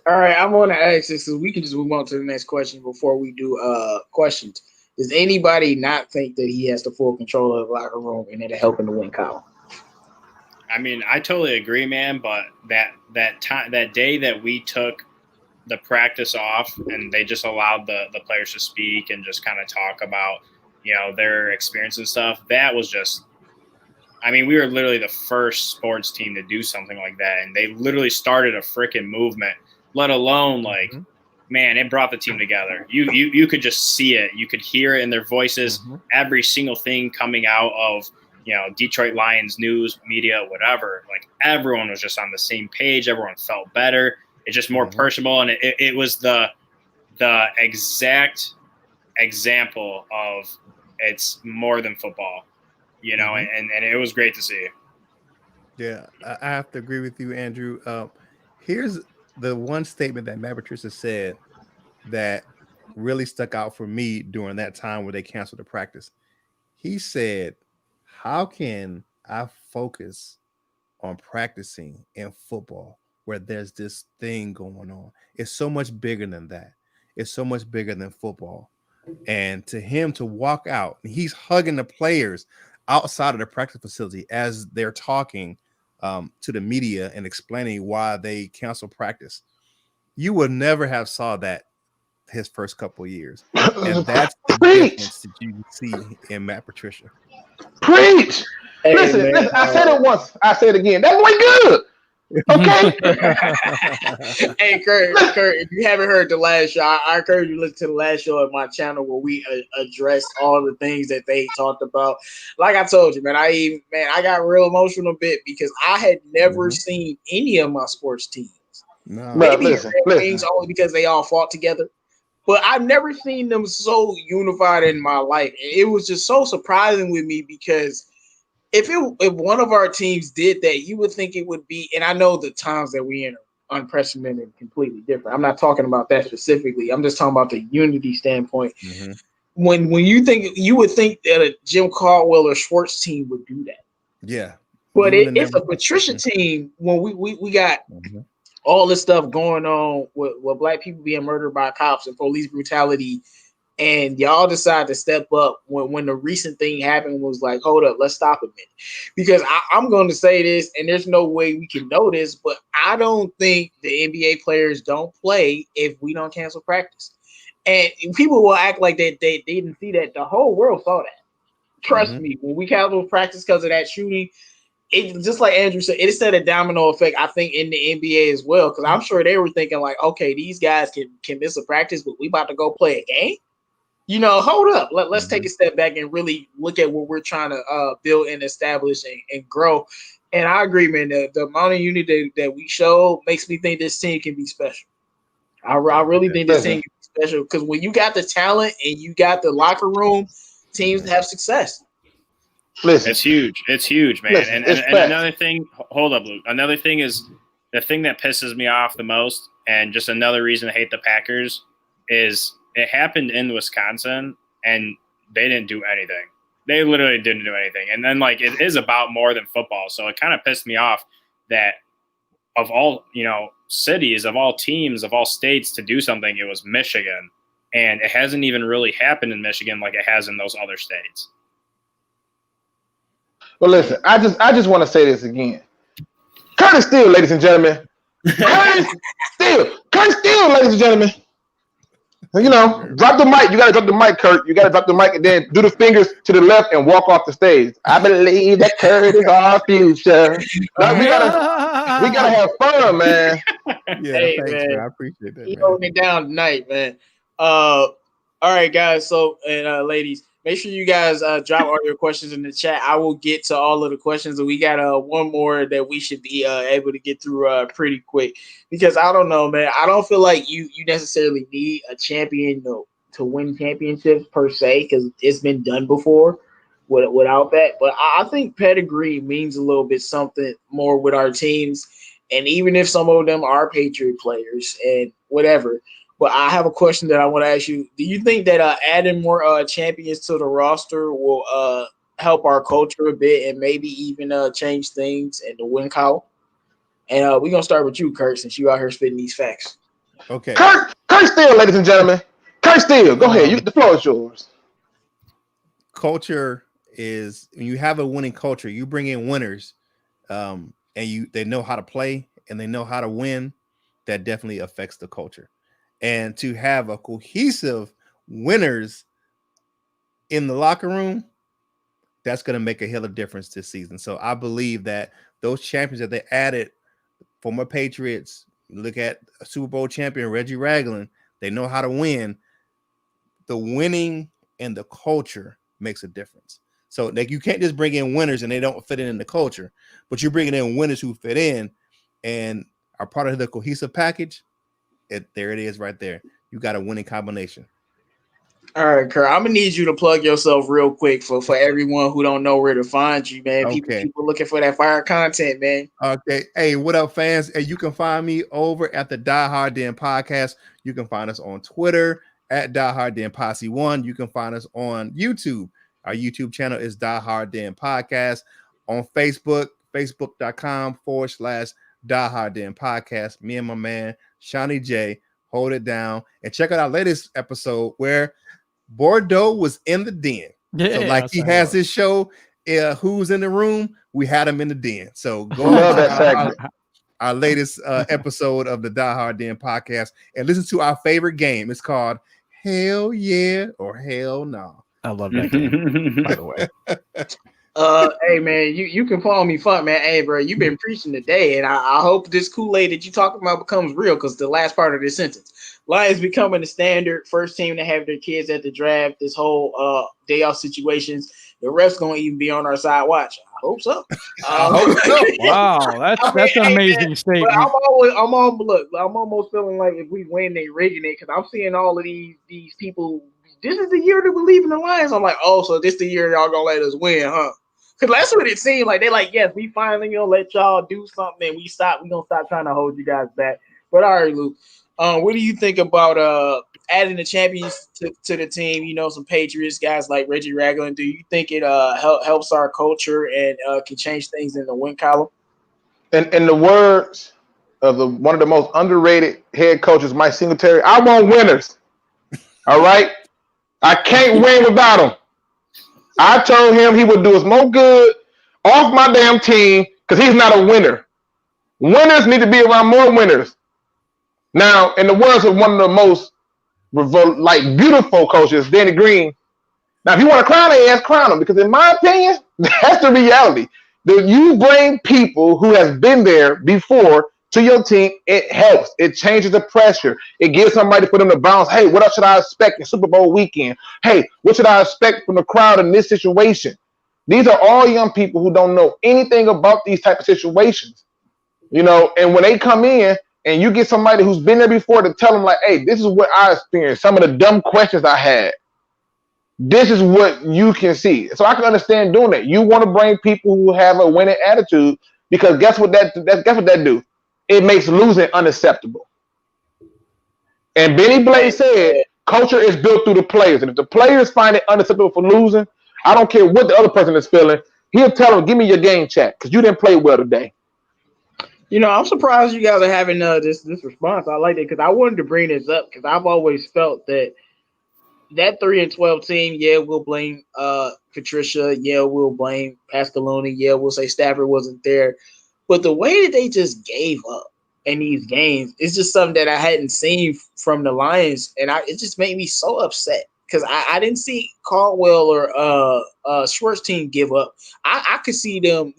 All right, I'm going to ask this so we can just move on to the next question before we do questions. Does anybody not think that he has the full control of the locker room and it'll help in the win column? I mean, I totally agree, man. But that day that we took the practice off and they just allowed the players to speak and just kind of talk about their experience and stuff, that was just. I mean, we were literally the first sports team to do something like that, and they literally started a freaking movement. Let alone man, it brought the team together. You could just see it. You could hear it in their voices. Every single thing coming out of Detroit Lions news, media, whatever. Like everyone was just on the same page. Everyone felt better. It's just more personable, and it was the exact example of it's more than football, and it was great to see. Yeah, I have to agree with you, Andrew. Here's the one statement that Matt Patricia said that really stuck out for me during that time where they canceled the practice. He said, "How can I focus on practicing in football where there's this thing going on? It's so much bigger than that. It's so much bigger than football." And to him to walk out, he's hugging the players outside of the practice facility as they're talking to the media and explaining why they canceled practice. You would never have saw that his first couple of years. And that's the difference that you see in Matt Patricia. Preach. Hey, listen, I said it once. I say it again. That boy good. Okay. Hey, Kurt, if you haven't heard the last show, I encourage you to listen to the last show on my channel where we addressed all the things that they talked about. Like I told you, man, I got real emotional a bit because I had never seen any of my sports teams. No. Maybe things only because they all fought together. But I've never seen them so unified in my life. And it was just so surprising with me because if one of our teams did that, you would think it would be, and I know the times that we in are unprecedented and completely different. I'm not talking about that specifically. I'm just talking about the unity standpoint. When you would think that a Jim Caldwell or Schwartz team would do that. Yeah. But it's a Patricia team when we got all this stuff going on with black people being murdered by cops and police brutality. And y'all decide to step up when the recent thing happened was like, hold up, let's stop a minute. Because I'm going to say this, and there's no way we can know this, but I don't think the NBA players don't play if we don't cancel practice. And people will act like they didn't see that. The whole world saw that. Trust me, when we canceled practice because of that shooting, it just like Andrew said, it set a domino effect, I think, in the NBA as well. Because I'm sure they were thinking like, okay, these guys can miss a practice, but we about to go play a game. Hold up. Let's take a step back and really look at what we're trying to build and establish and grow. And I agree, man. The amount of unity that we show makes me think this team can be special. I really think this team can be special because when you got the talent and you got the locker room, teams have success. Listen, it's huge. It's huge, man. Listen, and another thing, hold up, Luke. Another thing is the thing that pisses me off the most, and just another reason to hate the Packers is it happened in Wisconsin, and they didn't do anything. They literally didn't do anything. And then, like, it is about more than football. So it kind of pissed me off that of all, cities, of all teams, of all states to do something, it was Michigan. And it hasn't even really happened in Michigan like it has in those other states. Well, listen, I just want to say this again. Curtis Steele, ladies and gentlemen. Curtis Steele, ladies and gentlemen. Drop the mic. You got to drop the mic, Kurt. You got to drop the mic and then do the fingers to the left and walk off the stage. I believe that Kurt is our future. We gotta have fun, man. Yeah, thanks, man. I appreciate that. He's holding it down tonight, man. All right, guys. So, and ladies, make sure you guys drop all your questions in the chat. I will get to all of the questions, and we got one more that we should be able to get through pretty quick. Because I don't know, man. I don't feel like you necessarily need a champion to win championships per se, because it's been done before without that. But I think pedigree means a little bit something more with our teams, and even if some of them are Patriot players and whatever. But I have a question that I want to ask you. Do you think that adding more champions to the roster will help our culture a bit and maybe even change things in the win column? And we're going to start with you, Kurt, since you out here spitting these facts. Okay. Kurt Steele, ladies and gentlemen. Kurt Steele, go ahead. The floor is yours. Culture is, when you have a winning culture, you bring in winners and they know how to play and they know how to win. That definitely affects the culture. And to have a cohesive winners in the locker room, that's going to make a hell of a difference this season. So I believe that those champions that they added, former Patriots, look at a Super Bowl champion, Reggie Ragland, they know how to win. The winning and the culture makes a difference. So like, you can't just bring in winners and they don't fit in the culture, but you're bringing in winners who fit in and are part of the cohesive package. There it is right there. You got a winning combination. All right, Kurt, I'm going to need you to plug yourself real quick for everyone who don't know where to find you, man. Okay. People looking for that fire content, man. Okay. Hey, what up, fans? Hey, you can find me over at the Die Hard Den podcast. You can find us on Twitter at Die Hard Den Posse 1. You can find us on YouTube. Our YouTube channel is Die Hard Den Podcast. On Facebook, facebook.com/Die Hard Den Podcast. Me and my man, Shawnee J, hold it down. And check out our latest episode where Bordeaux was in the den. Yeah, so like he has his show, Who's in the Room? We had him in the den. So go Love that segment. Our latest episode of the Die Hard Den podcast and listen to our favorite game. It's called Hell Yeah or Hell No. I love that game, by the way. Hey man, you can follow me, fuck man. Hey bro, you've been preaching today, and I hope this Kool-Aid that you talking about becomes real. Because the last part of this sentence, Lions becoming the standard first team to have their kids at the draft. This whole day off situations, the refs gonna even be on our side watching. I hope so. Wow, that's an amazing statement. I'm almost feeling like if we win, they rigging it, because I'm seeing all of these people. This is the year to believe in the Lions. I'm like, oh, so this the year y'all gonna let us win, huh? Because that's what it seemed like. They like, yes, we finally gonna let y'all do something, and we gonna stop trying to hold you guys back. But all right, Luke, what do you think about adding the champions to the team? You know, some Patriots guys like Reggie Ragland. Do you think it helps our culture and can change things in the win column? In the words of one of the most underrated head coaches, Mike Singletary, I want winners. All right. I can't win without him. I told him he would do us more good off my damn team because he's not a winner. Winners need to be around more winners. Now, in the words of one of the most like beautiful coaches, Danny Green. Now, if you want to crown their ass, crown them. Because in my opinion, that's the reality. That you bring people who has been there before to your team, it helps. It changes the pressure. It gives somebody for them to bounce. Hey, what else should I expect in Super Bowl weekend? Hey, what should I expect from the crowd in this situation? These are all young people who don't know anything about these type of situations. And when they come in and you get somebody who's been there before to tell them like, hey, this is what I experienced. Some of the dumb questions I had. This is what you can see. So I can understand doing that. You want to bring people who have a winning attitude because guess what that do? It makes losing unacceptable. And Benny Blake said culture is built through the players. And if the players find it unacceptable for losing, I don't care what the other person is feeling. He'll tell them, give me your game chat because you didn't play well today. I'm surprised you guys are having this response. I like it because I wanted to bring this up because I've always felt that 3-12 team, yeah, we'll blame Patricia. Yeah, we'll blame Pascaloni. Yeah, we'll say Stafford wasn't there. But the way that they just gave up in these games is just something that I hadn't seen from the Lions, and it just made me so upset because I didn't see Caldwell or Schwartz team give up. I could see them,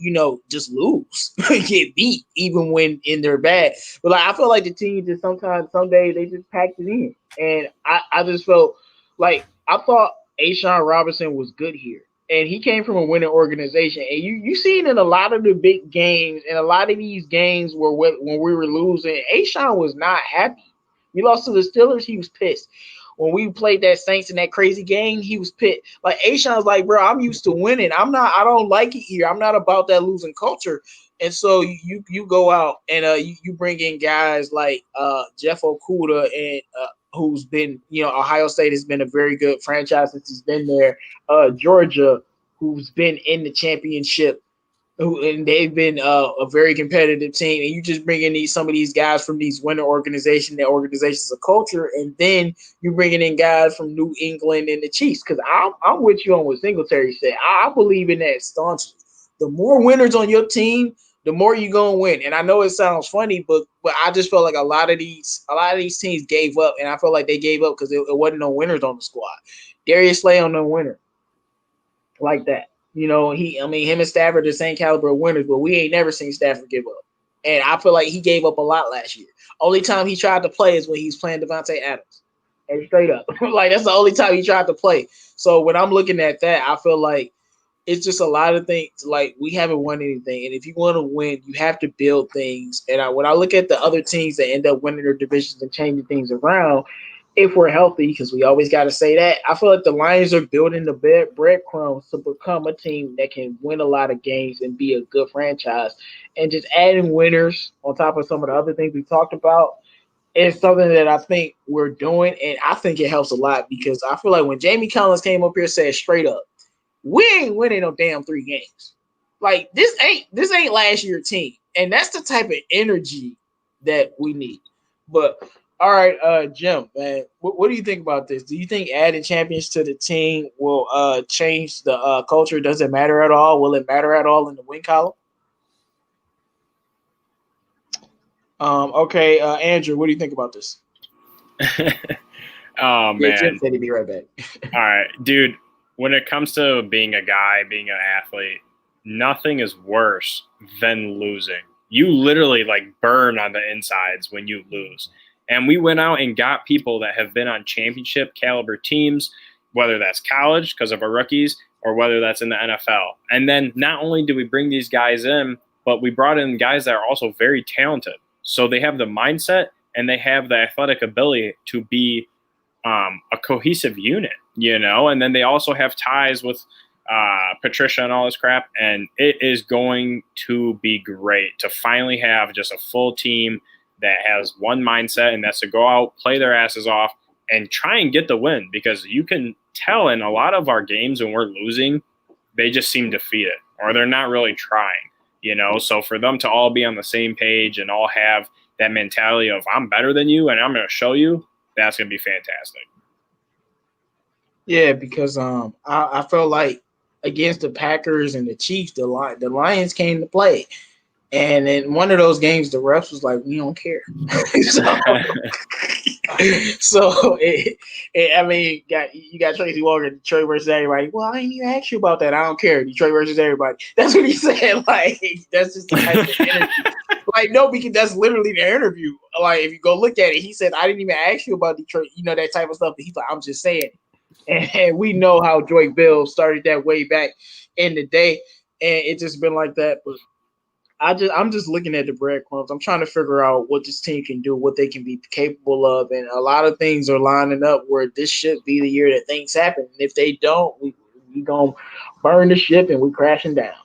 just lose, get beat, even when in their bad. But I feel like the team just some days they just packed it in, and I just felt like I thought Ashawn Robinson was good here. And he came from a winning organization. And you seen in a lot of the big games and a lot of these games where when we were losing, Ashawn was not happy. We lost to the Steelers. He was pissed. When we played that Saints in that crazy game, he was pissed. Like Ashawn's like, bro, I'm used to winning. I don't like it here. I'm not about that losing culture. And so you go out and you bring in guys like Jeff Okuda and who's been, Ohio State has been a very good franchise since he's been there. Georgia, who's been in the championship, and they've been a very competitive team. And you just bring in some of these guys from these winter organizations, their organizations of culture, and then you bringing in guys from New England and the Chiefs. Because I'm with you on what Singletary said. I believe in that staunchly. The more winners on your team, the more you're gonna win. And I know it sounds funny, but I just felt like a lot of these teams gave up, and I felt like they gave up because it wasn't no winners on the squad. Darius Slay on no winner like that. Him and Stafford are the same caliber of winners, but we ain't never seen Stafford give up. And I feel like he gave up a lot last year. Only time he tried to play is when he's playing Devontae Adams. And straight up. Like that's the only time he tried to play. So when I'm looking at that, I feel like it's just a lot of things. Like we haven't won anything, and if you want to win, you have to build things. And when I look at the other teams that end up winning their divisions and changing things around, if we're healthy, because we always got to say that, I feel like the Lions are building the breadcrumbs to become a team that can win a lot of games and be a good franchise. And just adding winners on top of some of the other things we talked about is something that I think we're doing, and I think it helps a lot because I feel like when Jamie Collins came up here and said straight up, we ain't winning no damn 3 games. Like this ain't last year's team, and that's the type of energy that we need. But all right, Jim, man, what do you think about this? Do you think adding champions to the team will change the culture? Does it matter at all? Will it matter at all in the win column? Okay, Andrew, what do you think about this? Oh man, Jim said he'd be right back. All right, dude. When it comes to being a guy, being an athlete, nothing is worse than losing. You literally burn on the insides when you lose. And we went out and got people that have been on championship caliber teams, whether that's college because of our rookies or whether that's in the NFL. And then not only do we bring these guys in, but we brought in guys that are also very talented. So they have the mindset and they have the athletic ability to be a cohesive unit, and then they also have ties with Patricia and all this crap. And it is going to be great to finally have just a full team that has one mindset, and that's to go out, play their asses off, and try and get the win. Because you can tell in a lot of our games when we're losing, they just seem defeated or they're not really trying, So for them to all be on the same page and all have that mentality of I'm better than you and I'm going to show you, that's going to be fantastic. Yeah, because I felt like against the Packers and the Chiefs, the Lions came to play. And in one of those games, the refs was like, "We don't care." I mean, you got Tracy Walker, Detroit versus everybody. Well, I ain't even ask you about that. I don't care. Detroit versus everybody. That's what he said. Like, that's just the type of energy. Like, no, because that's literally the interview. Like, if you go look at it, he said, "I didn't even ask you about Detroit." You know, that type of stuff. But he's like, "I'm just saying." And we know how Joy Bill started that way back in the day, and it's just been like that. But I'm just looking at the breadcrumbs. I'm trying to figure out what this team can do, what they can be capable of, and a lot of things are lining up where this should be the year that things happen. And if they don't, we gonna burn the ship and we crashing down.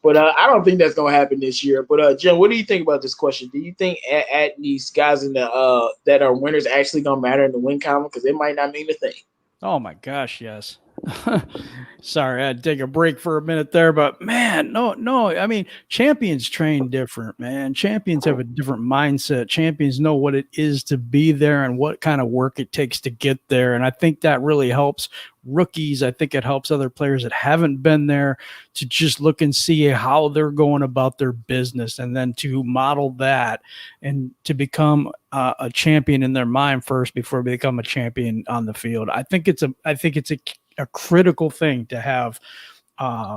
But I don't think that's gonna happen this year. But Jim, what do you think about this question? Do you think at these guys in the that are winners actually gonna matter in the win column? Because it might not mean a thing. Oh my gosh, yes. Sorry, I had to take a break for a minute there, but man, no. I mean, champions train different, man. Champions have a different mindset. Champions know what it is to be there and what kind of work it takes to get there. And I think that really helps rookies. I think it helps other players that haven't been there to just look and see how they're going about their business and then to model that and to become a champion in their mind first before they become a champion on the field. I think it's a critical thing to have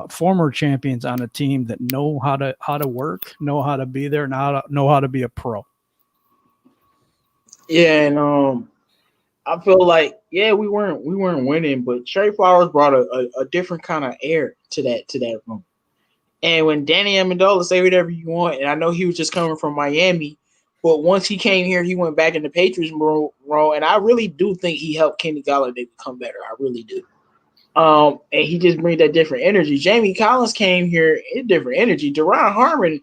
former champions on a team that know how to work, know how to be there, know how to be a pro. Yeah, and I feel like we weren't winning, but Trey Flowers brought a different kind of air to that room. And when Danny Amendola, say whatever you want, and I know he was just coming from Miami, but once he came here, he went back in the Patriots role, and I really do think he helped Kenny Golladay become better. I really do. And he just brings that different energy. Jamie Collins came here in different energy. Deron Harmon,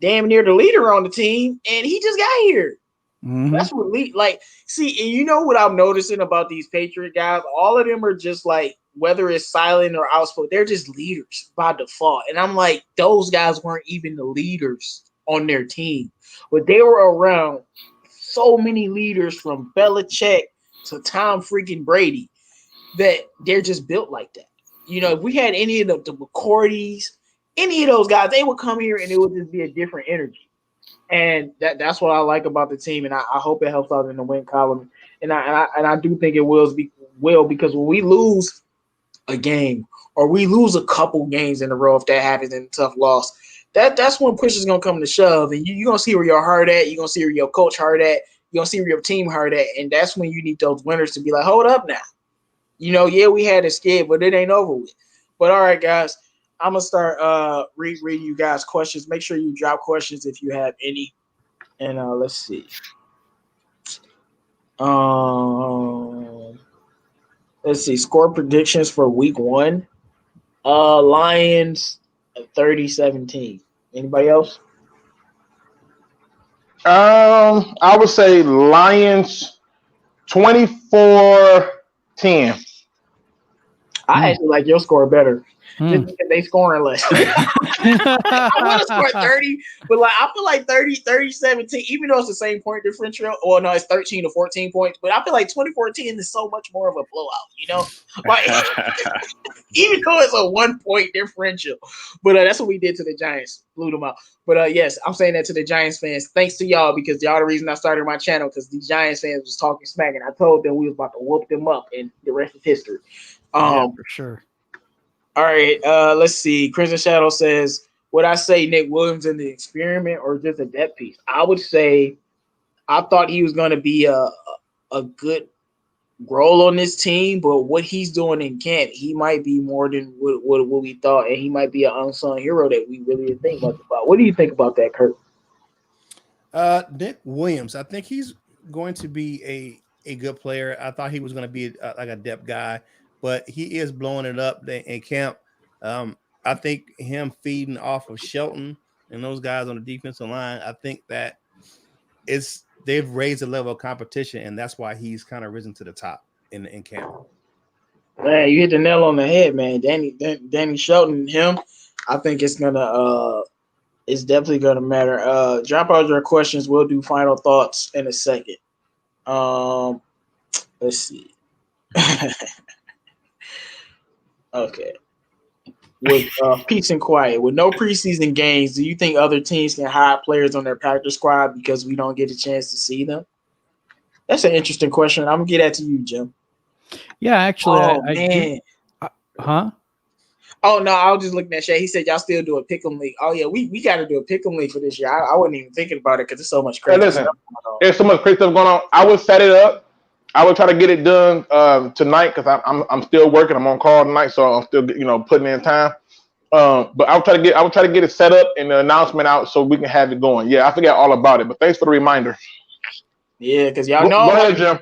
damn near the leader on the team, and he just got here. Mm-hmm. That's what see, and you know what I'm noticing about these Patriot guys? All of them are just like, whether it's silent or outspoken, they're just leaders by default. And I'm like, those guys weren't even the leaders on their team, but they were around so many leaders from Belichick to Tom freaking Brady that they're just built like that. You know, if we had any of the McCourties, any of those guys, they would come here and it would just be a different energy. And that's what I like about the team, and I hope it helps out in the win column. And I do think it will because when we lose a game or we lose a couple games in a row, if that happens in a tough loss, that's when push is gonna come to shove, and you're gonna see where your heart at. You're gonna see where your coach heart at. You're gonna see where your team heart at, and that's when you need those winners to be like, hold up now. You know, we had a skid, but it ain't over with. But all right, guys, I'm gonna start reading you guys questions. Make sure you drop questions if you have any. And let's see. Let's see. Score predictions for week 1. Lions 30-17. Anybody else? I would say Lions 24-10. I actually like your score better. Just because they scoring less. I want to score 30, but like I feel like 30-17, even though it's the same point differential. Well, no, it's 13 to 14 points, but I feel like 24-10 is so much more of a blowout, you know? Like even though it's a 1 point differential. But that's what we did to the Giants, blew them out. But yes, I'm saying that to the Giants fans. Thanks to y'all, because y'all the reason I started my channel, because the Giants fans was talking smack, and I told them we was about to whoop them up, and the rest is history. Yeah, for sure. All right, let's see. Crimson Shadow says, would I say Nick Williams in the experiment or just a depth piece? I would say I thought he was going to be a good role on this team, but what he's doing in camp, he might be more than what we thought, and he might be an unsung hero that we really didn't think much about. What do you think about that, Kurt? Nick Williams, I think he's going to be a good player. I thought he was going to be like a depth guy, but he is blowing it up in camp. I think him feeding off of Shelton and those guys on the defensive line, I think that they've raised the level of competition, and that's why he's kind of risen to the top in camp. Man, you hit the nail on the head, man. Danny Shelton, him, I think it's definitely gonna matter. Drop out your questions. We'll do final thoughts in a second. Let's see. Okay. with peace and quiet, with no preseason games, do you think other teams can hide players on their practice squad because we don't get a chance to see them? That's an interesting question. I'm gonna get that to you, Jim. Yeah, actually, Oh I do. man. Huh? Oh no, I was just looking at Shay. He said y'all still do a pick'em league. Oh yeah, we got to do a pick'em league for this year. I wasn't even thinking about it because there's so much crazy listen, stuff going on. there's so much crazy stuff going on. I would set it up. I would try to get it done tonight because I'm still working. I'm on call tonight, so I'm still putting in time. But I would try to get it set up and the announcement out so we can have it going. Yeah, I forgot all about it, but thanks for the reminder. Yeah, because y'all know. Go ahead, Jim.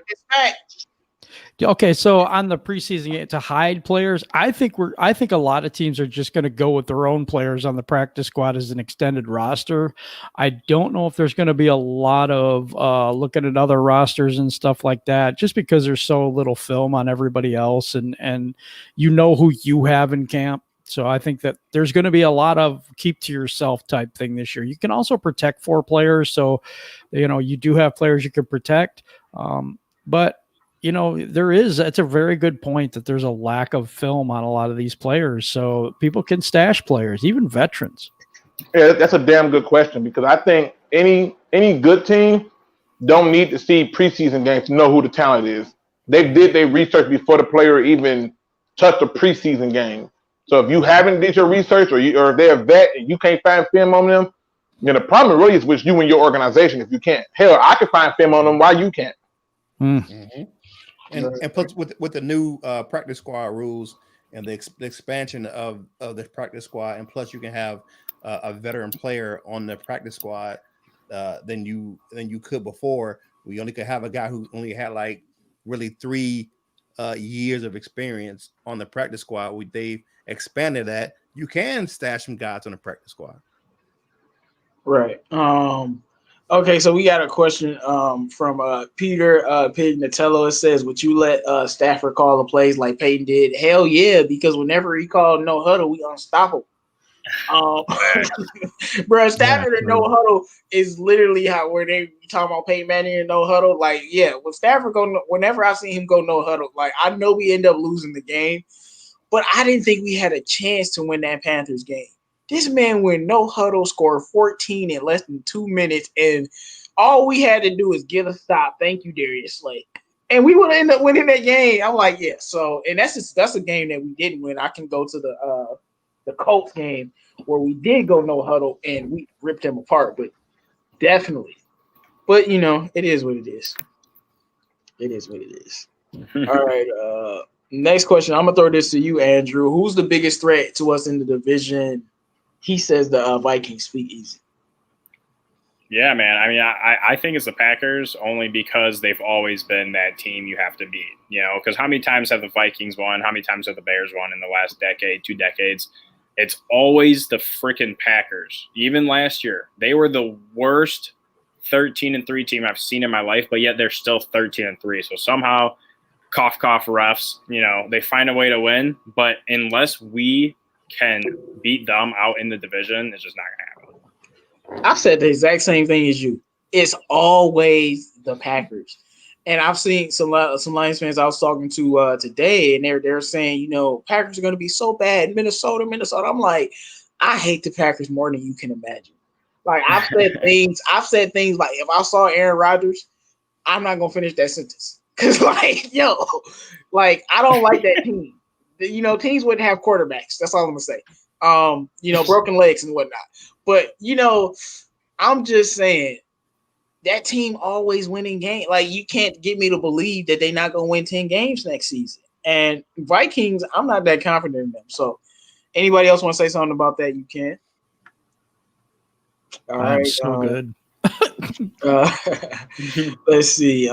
Okay, so on the preseason game to hide players, I think a lot of teams are just going to go with their own players on the practice squad as an extended roster. I don't know if there's going to be a lot of looking at other rosters and stuff like that, just because there's so little film on everybody else, and you know who you have in camp. So I think that there's going to be a lot of keep to yourself type thing this year. You can also protect 4 players, so you do have players you can protect, but. It's a very good point that there's a lack of film on a lot of these players. So people can stash players, even veterans. Yeah, that's a damn good question because I think any good team don't need to see preseason games to know who the talent is. They did their research before the player even touched a preseason game. So if you haven't did your research or if they're a vet and you can't find film on them, then the problem really is with you and your organization if you can't. Hell, I can find film on them. Why you can't? Mm-hmm. And plus with the new practice squad rules and the expansion of the practice squad, and plus you can have a veteran player on the practice squad than you could before. We only could have a guy who only had like really 3 years of experience on the practice squad. They've expanded that. You can stash some guys on the practice squad. Right. Okay, so we got a question from Peter Pignatello. It says, would you let Stafford call the plays like Peyton did? Hell yeah, because whenever he called no huddle, we unstoppable. Bro, Stafford and no huddle is literally where they talking about Peyton Manning and no huddle. Like, yeah, when Stafford whenever I see him go no huddle, like I know we end up losing the game, but I didn't think we had a chance to win that Panthers game. This man went no huddle, scored 14 in less than 2 minutes, and all we had to do is get a stop. Thank you, Darius Slay. And we would end up winning that game. I'm like, yeah. So, and that's a game that we didn't win. I can go to the Colts game where we did go no huddle and we ripped them apart, but definitely. But it is what it is. It is what it is. All right. Next question. I'm gonna throw this to you, Andrew. Who's the biggest threat to us in the division? He says the Vikings. Speak easy. Yeah, man. I mean, I think it's the Packers only because they've always been that team you have to beat. Because how many times have the Vikings won? How many times have the Bears won in the last decade, 2 decades? It's always the freaking Packers. Even last year, they were the worst 13-3 team I've seen in my life, but yet they're still 13-3. So somehow, cough, cough, refs, they find a way to win. But unless we can beat them out in the division, it's just not going to happen. I said the exact same thing as you. It's always the Packers. And I've seen some Lions fans I was talking to today, and they're saying, Packers are going to be so bad. Minnesota. I'm like, I hate the Packers more than you can imagine. Like I've said things like if I saw Aaron Rodgers, I'm not going to finish that sentence. Because I don't like that team. Teams wouldn't have quarterbacks. That's all I'm gonna say. Broken legs and whatnot. But I'm just saying that team always winning games. Like you can't get me to believe that they're not gonna win 10 games next season. And Vikings, I'm not that confident in them. So, anybody else want to say something about that? You can. All right. So good. Let's see.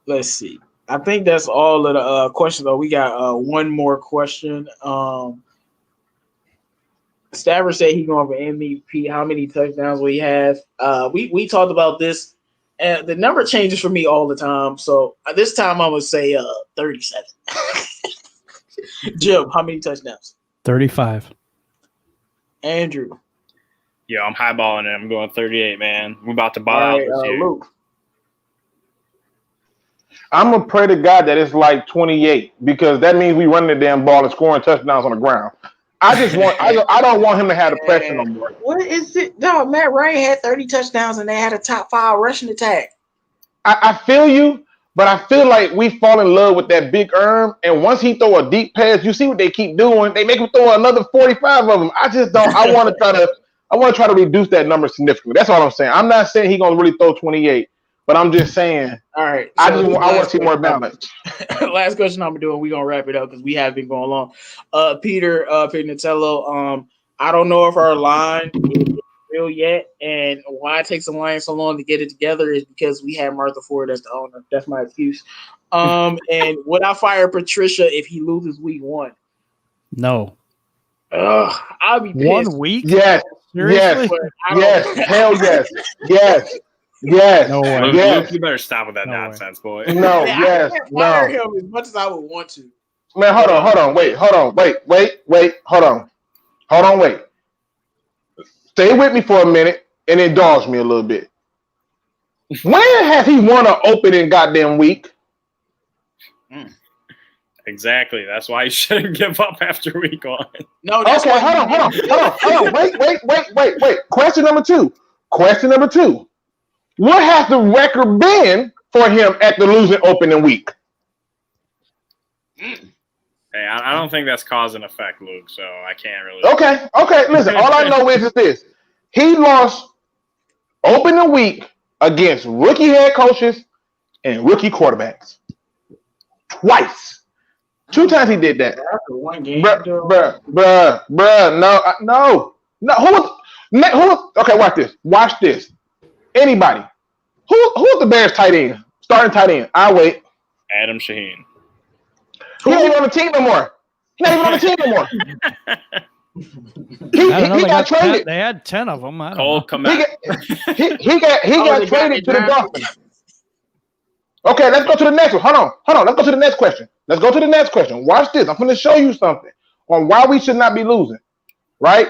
Let's see. I think that's all of the questions. Though we got one more question. Stafford said he's going for MVP. How many touchdowns will he have? We talked about this, and the number changes for me all the time. So this time I'm gonna say 37. Jim, how many touchdowns? 35. Andrew. Yo, I'm highballing it. I'm going 38, man. We're about to ball out this year. Luke. I'm gonna pray to God that it's like 28 because that means we running the damn ball and scoring touchdowns on the ground. I don't want him to have the pressure no more. What is it? No, Matt Ryan had 30 touchdowns and they had a top 5 rushing attack. I feel you, but I feel like we fall in love with that big arm. And once he throw a deep pass, you see what they keep doing. They make him throw another 45 of them. I just don't. I want to try to reduce that number significantly. That's all I'm saying. I'm not saying he's gonna really throw 28, but I'm just saying. All right. So I want to see more balance. Last question I'm gonna do, and we're gonna wrap it up because we have been going long. Peter Natello. I don't know if our line is real yet, and why it takes the Lions so long to get it together is because we have Martha Ford as the owner. That's my excuse. And would I fire Patricia if he loses week 1? No. I'll be pissed. 1 week? Yes. Seriously? Yes. Hell yes. Yes. No way. Luke, you better stop with that nonsense, boy. No. I Yes. can't fire No. him as much as I would want to. Man, hold on. Wait. Hold on. Wait. Stay with me for a minute and indulge me a little bit. When has he won an opening goddamn week? Exactly. That's why you shouldn't give up after week 1. No, that's Okay, hold on. Wait. Question number two. What has the record been for him at the losing opening week? Hey, I don't think that's cause and effect, Luke, so I can't really. Okay. Listen, all I know is this. He lost opening week against rookie head coaches and rookie quarterbacks. Twice. 2 times he did that. After 1 game. Bruh. No. Who? Okay, watch this. Anybody. Who's the Bears tight end? Starting tight end. I'll wait. Adam Shaheen. He ain't even on the team no more. He got traded. They had 10 of them. I don't Cole know. Kmet. He got traded to the Dolphins. Okay, let's go to the next one. Hold on. Let's go to the next question. Watch this. I'm going to show you something on why we should not be losing. Right?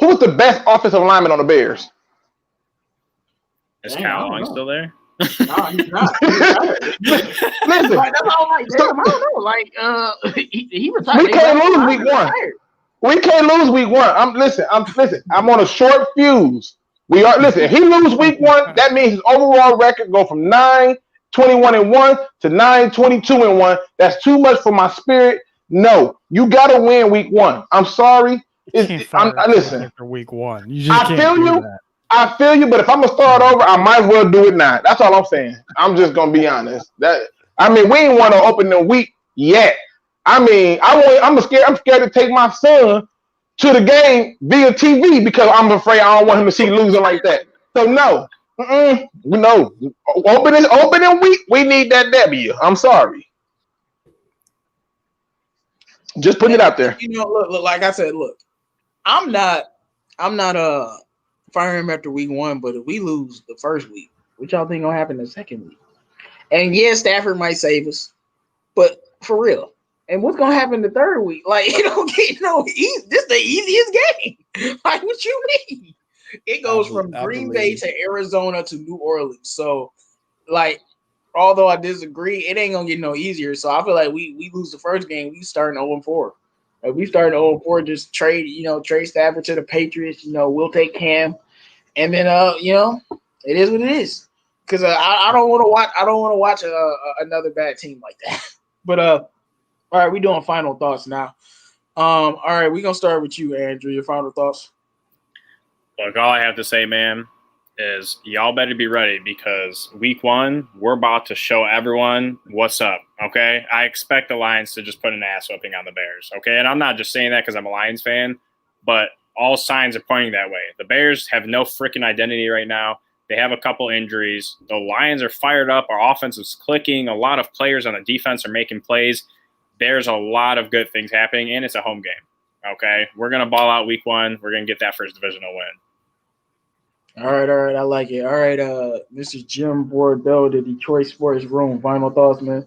Who's the best offensive lineman on the Bears? Is Kyle Long still there? No, he's not. Listen, Like, that's all like, damn, I don't know. Like, he retired. we can't lose week 1. We can't lose week 1. I'm on a short fuse. If he loses week 1, that means his overall record go from 9-21-1 to 9-22-1. That's too much for my spirit. No, you gotta win week 1. I'm sorry. Listen. For week 1, you just can't do that. I feel you, but if I'm gonna start over, I might as well do it now. That's all I'm saying. I'm just gonna be honest. We ain't want to open the week yet. I'm scared to take my son to the game via TV because I'm afraid I don't want him to see losing like that. So no, no. Opening week, we need that W. I'm sorry. Just putting it out there. Look, like I said, I'm not firing him after week 1, but if we lose the first week, what y'all think gonna happen the second week? And yeah, Stafford might save us, but for real. And what's gonna happen the third week? Like, it don't get this is the easiest game. Like, what you mean? It goes from Green Bay to Arizona to New Orleans. So, like, although I disagree, it ain't gonna get no easier. So I feel like we lose the first game, we starting 0-4. Like, we starting 0-4, just trade Stafford to the Patriots. We'll take Cam, and then it is what it is. Because I don't want to watch another bad team like that. But all right, we doing final thoughts now. All right, we're gonna start with you, Andrew. Your final thoughts. Look, all I have to say, man, is y'all better be ready because week 1, we're about to show everyone what's up, okay? I expect the Lions to just put an ass whipping on the Bears, okay? And I'm not just saying that because I'm a Lions fan, but all signs are pointing that way. The Bears have no freaking identity right now. They have a couple injuries. The Lions are fired up. Our offense is clicking. A lot of players on the defense are making plays. There's a lot of good things happening, and it's a home game, okay? We're going to ball out week 1. We're going to get that first divisional win. All right, I like it. All right, Mr. Jim Bordeaux, the Detroit Sports Room. Final thoughts, man.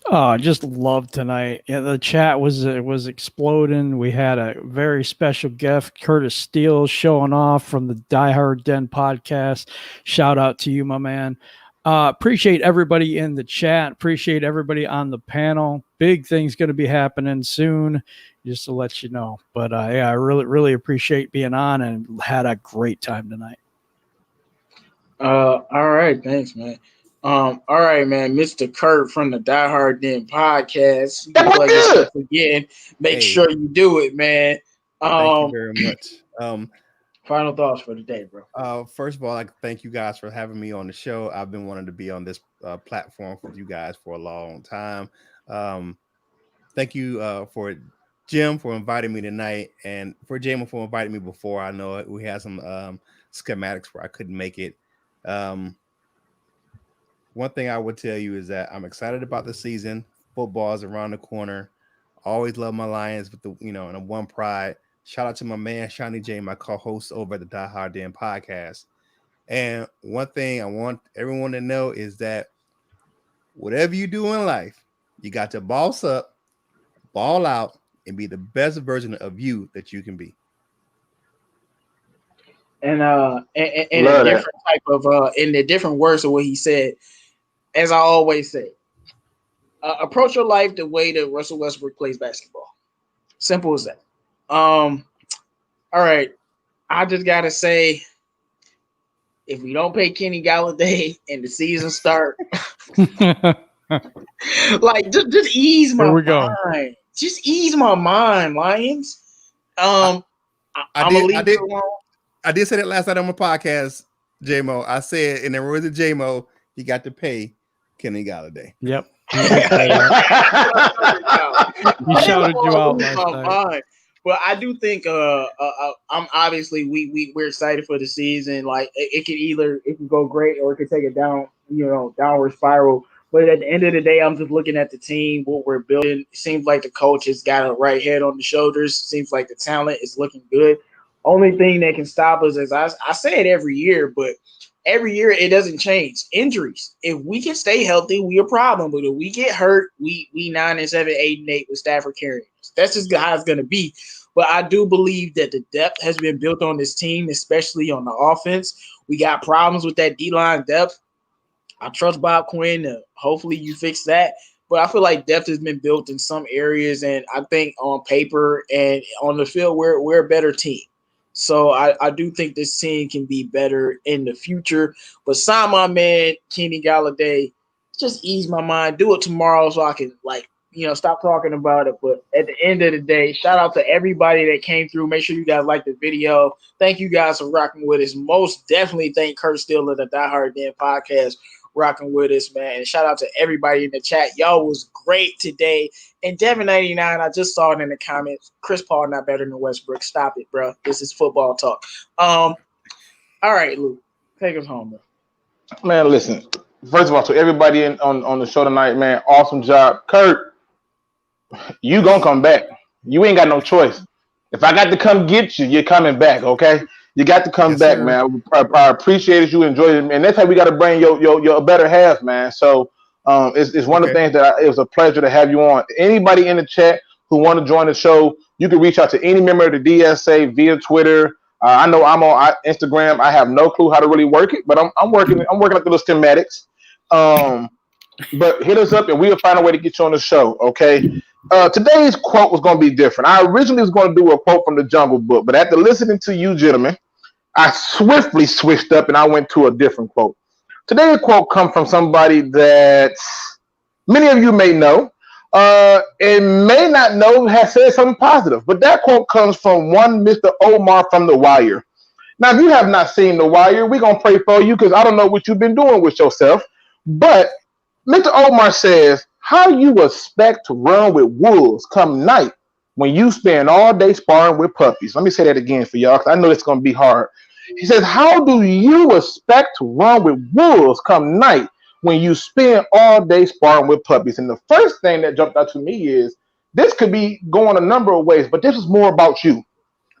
Oh, I just love tonight. Yeah, the chat was exploding. We had a very special guest, Curtis Steele, showing off from the Die Hard Den podcast. Shout out to you, my man. Appreciate everybody in the chat. Appreciate everybody on the panel. Big things going to be happening soon. just to let you know. But yeah, I really appreciate being on and had a great time tonight. All right, thanks, man. All right, man. Mr. Kurt from the Die Hard Den podcast. You That was plug good. yourself again. Make sure you do it, man. Thank you very much. Final thoughts for the day, bro. First of all, I thank you guys for having me on the show. I've been wanting to be on this platform with you guys for a long time. Thank you for Jim for inviting me tonight, and for Jim for inviting me before. I know we had some schematics where I couldn't make it. One thing I would tell you is that I'm excited about the season. Football is around the corner. Always love my Lions with the and a one pride. Shout out to my man Shawnee J, my co-host over at the Die Hard Den podcast. And one thing I want everyone to know is that whatever you do in life, you got to boss up, ball out, and be the best version of you that you can be. And in a different type of in the different words of what he said, as I always say, approach your life the way that Russell Westbrook plays basketball. Simple as that. All right. I just gotta say, if we don't pay Kenny Galladay and the season start, like just ease my mind. Just ease my mind, Lions. I did say that last night on my podcast, J-Mo. I said in the words of J-Mo, you got to pay Kenny Galladay. Yep. He shouted you out last night. But I do think I'm obviously we're excited for the season. Like it can go great or it can take a downward spiral. But at the end of the day, I'm just looking at the team, what we're building. It seems like the coach has got a right head on the shoulders. Seems like the talent is looking good. Only thing that can stop us is I say it every year, but every year it doesn't change. Injuries. If we can stay healthy, we a problem. But if we get hurt, we 9-7, 8-8 with Stafford carrying us. That's just how it's gonna be. But I do believe that the depth has been built on this team, especially on the offense. We got problems with that D-line depth. I trust Bob Quinn. Hopefully you fix that. But I feel like depth has been built in some areas, and I think on paper and on the field, we're a better team. So I do think this team can be better in the future. But sign my man, Kenny Galladay. Just ease my mind. Do it tomorrow so I can, stop talking about it. But at the end of the day, shout out to everybody that came through. Make sure you guys like the video. Thank you guys for rocking with us. Most definitely thank Kurt Steele of the Die Hard Den podcast rocking with us, man. And shout out to everybody in the chat. Y'all was great today. And Devin89, I just saw it in the comments. Chris Paul not better than Westbrook. Stop it, bro. This is football talk. All right, Luke, take us home, bro. Man, listen. First of all, to everybody on the show tonight, man, awesome job. Kurt, you gonna come back. You ain't got no choice. If I got to come get you, you're coming back, okay? You got to come back, sir. Man. I appreciate you, enjoyed it, and that's how we got to bring your better half, man. So it's one of the things that it was a pleasure to have you on. Anybody in the chat who want to join the show, you can reach out to any member of the DSA via Twitter. I know I'm on Instagram. I have no clue how to really work it, but I'm working up the little schematics. But hit us up and we'll find a way to get you on the show, okay? Today's quote was going to be different. I originally was going to do a quote from the Jungle Book, but after listening to you gentlemen, I swiftly switched up and I went to a different quote. Today's quote comes from somebody that many of you may know and may not know has said something positive, but that quote comes from one Mr. Omar from The Wire. Now, if you have not seen The Wire, we're going to pray for you because I don't know what you've been doing with yourself, but Mr. Omar says, how you expect to run with wolves come night when you spend all day sparring with puppies? Let me say that again for y'all because I know it's going to be hard. He says, how do you expect to run with wolves come night when you spend all day sparring with puppies? And the first thing that jumped out to me is this could be going a number of ways, but this is more about you.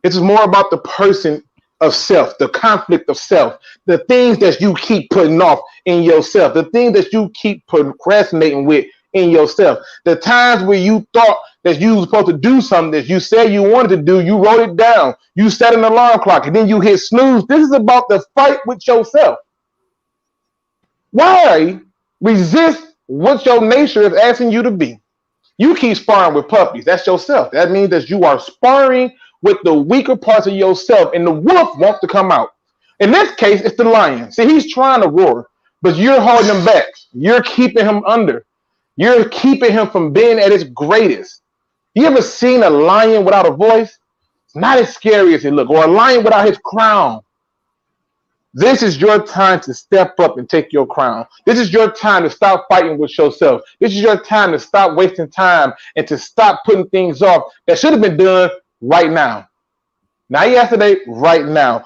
This is more about the person of self, the conflict of self, the things that you keep putting off in yourself, the things that you keep procrastinating with in yourself, the times where you thought that you were supposed to do something that you said you wanted to do, you wrote it down, you set an alarm clock, and then you hit snooze. This is about the fight with yourself. Why resist what your nature is asking you to be? You keep sparring with puppies. That's yourself. That means that you are sparring with the weaker parts of yourself, and the wolf wants to come out. In this case, it's the lion. See, he's trying to roar, but you're holding him back. You're keeping him under. You're keeping him from being at his greatest. You ever seen a lion without a voice? It's not as scary as it looks. Or a lion without his crown. This is your time to step up and take your crown. This is your time to stop fighting with yourself. This is your time to stop wasting time and to stop putting things off that should have been done right now. Not yesterday, right now.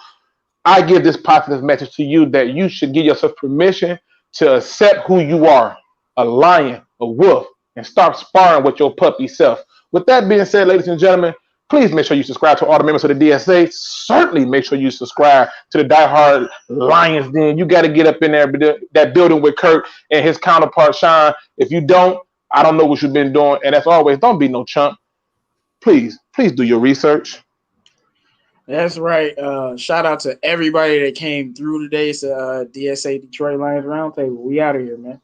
I give this positive message to you that you should give yourself permission to accept who you are, a lion, a wolf, and start sparring with your puppy self. With that being said, ladies and gentlemen, please make sure you subscribe to all the members of the DSA. Certainly make sure you subscribe to the Die Hard Lions Den. You got to get up in there, that building with Kurt and his counterpart, Sean. If you don't, I don't know what you've been doing. And as always, don't be no chump. Please do your research. That's right. Shout out to everybody that came through today. It's DSA Detroit Lions Roundtable. We out of here, man.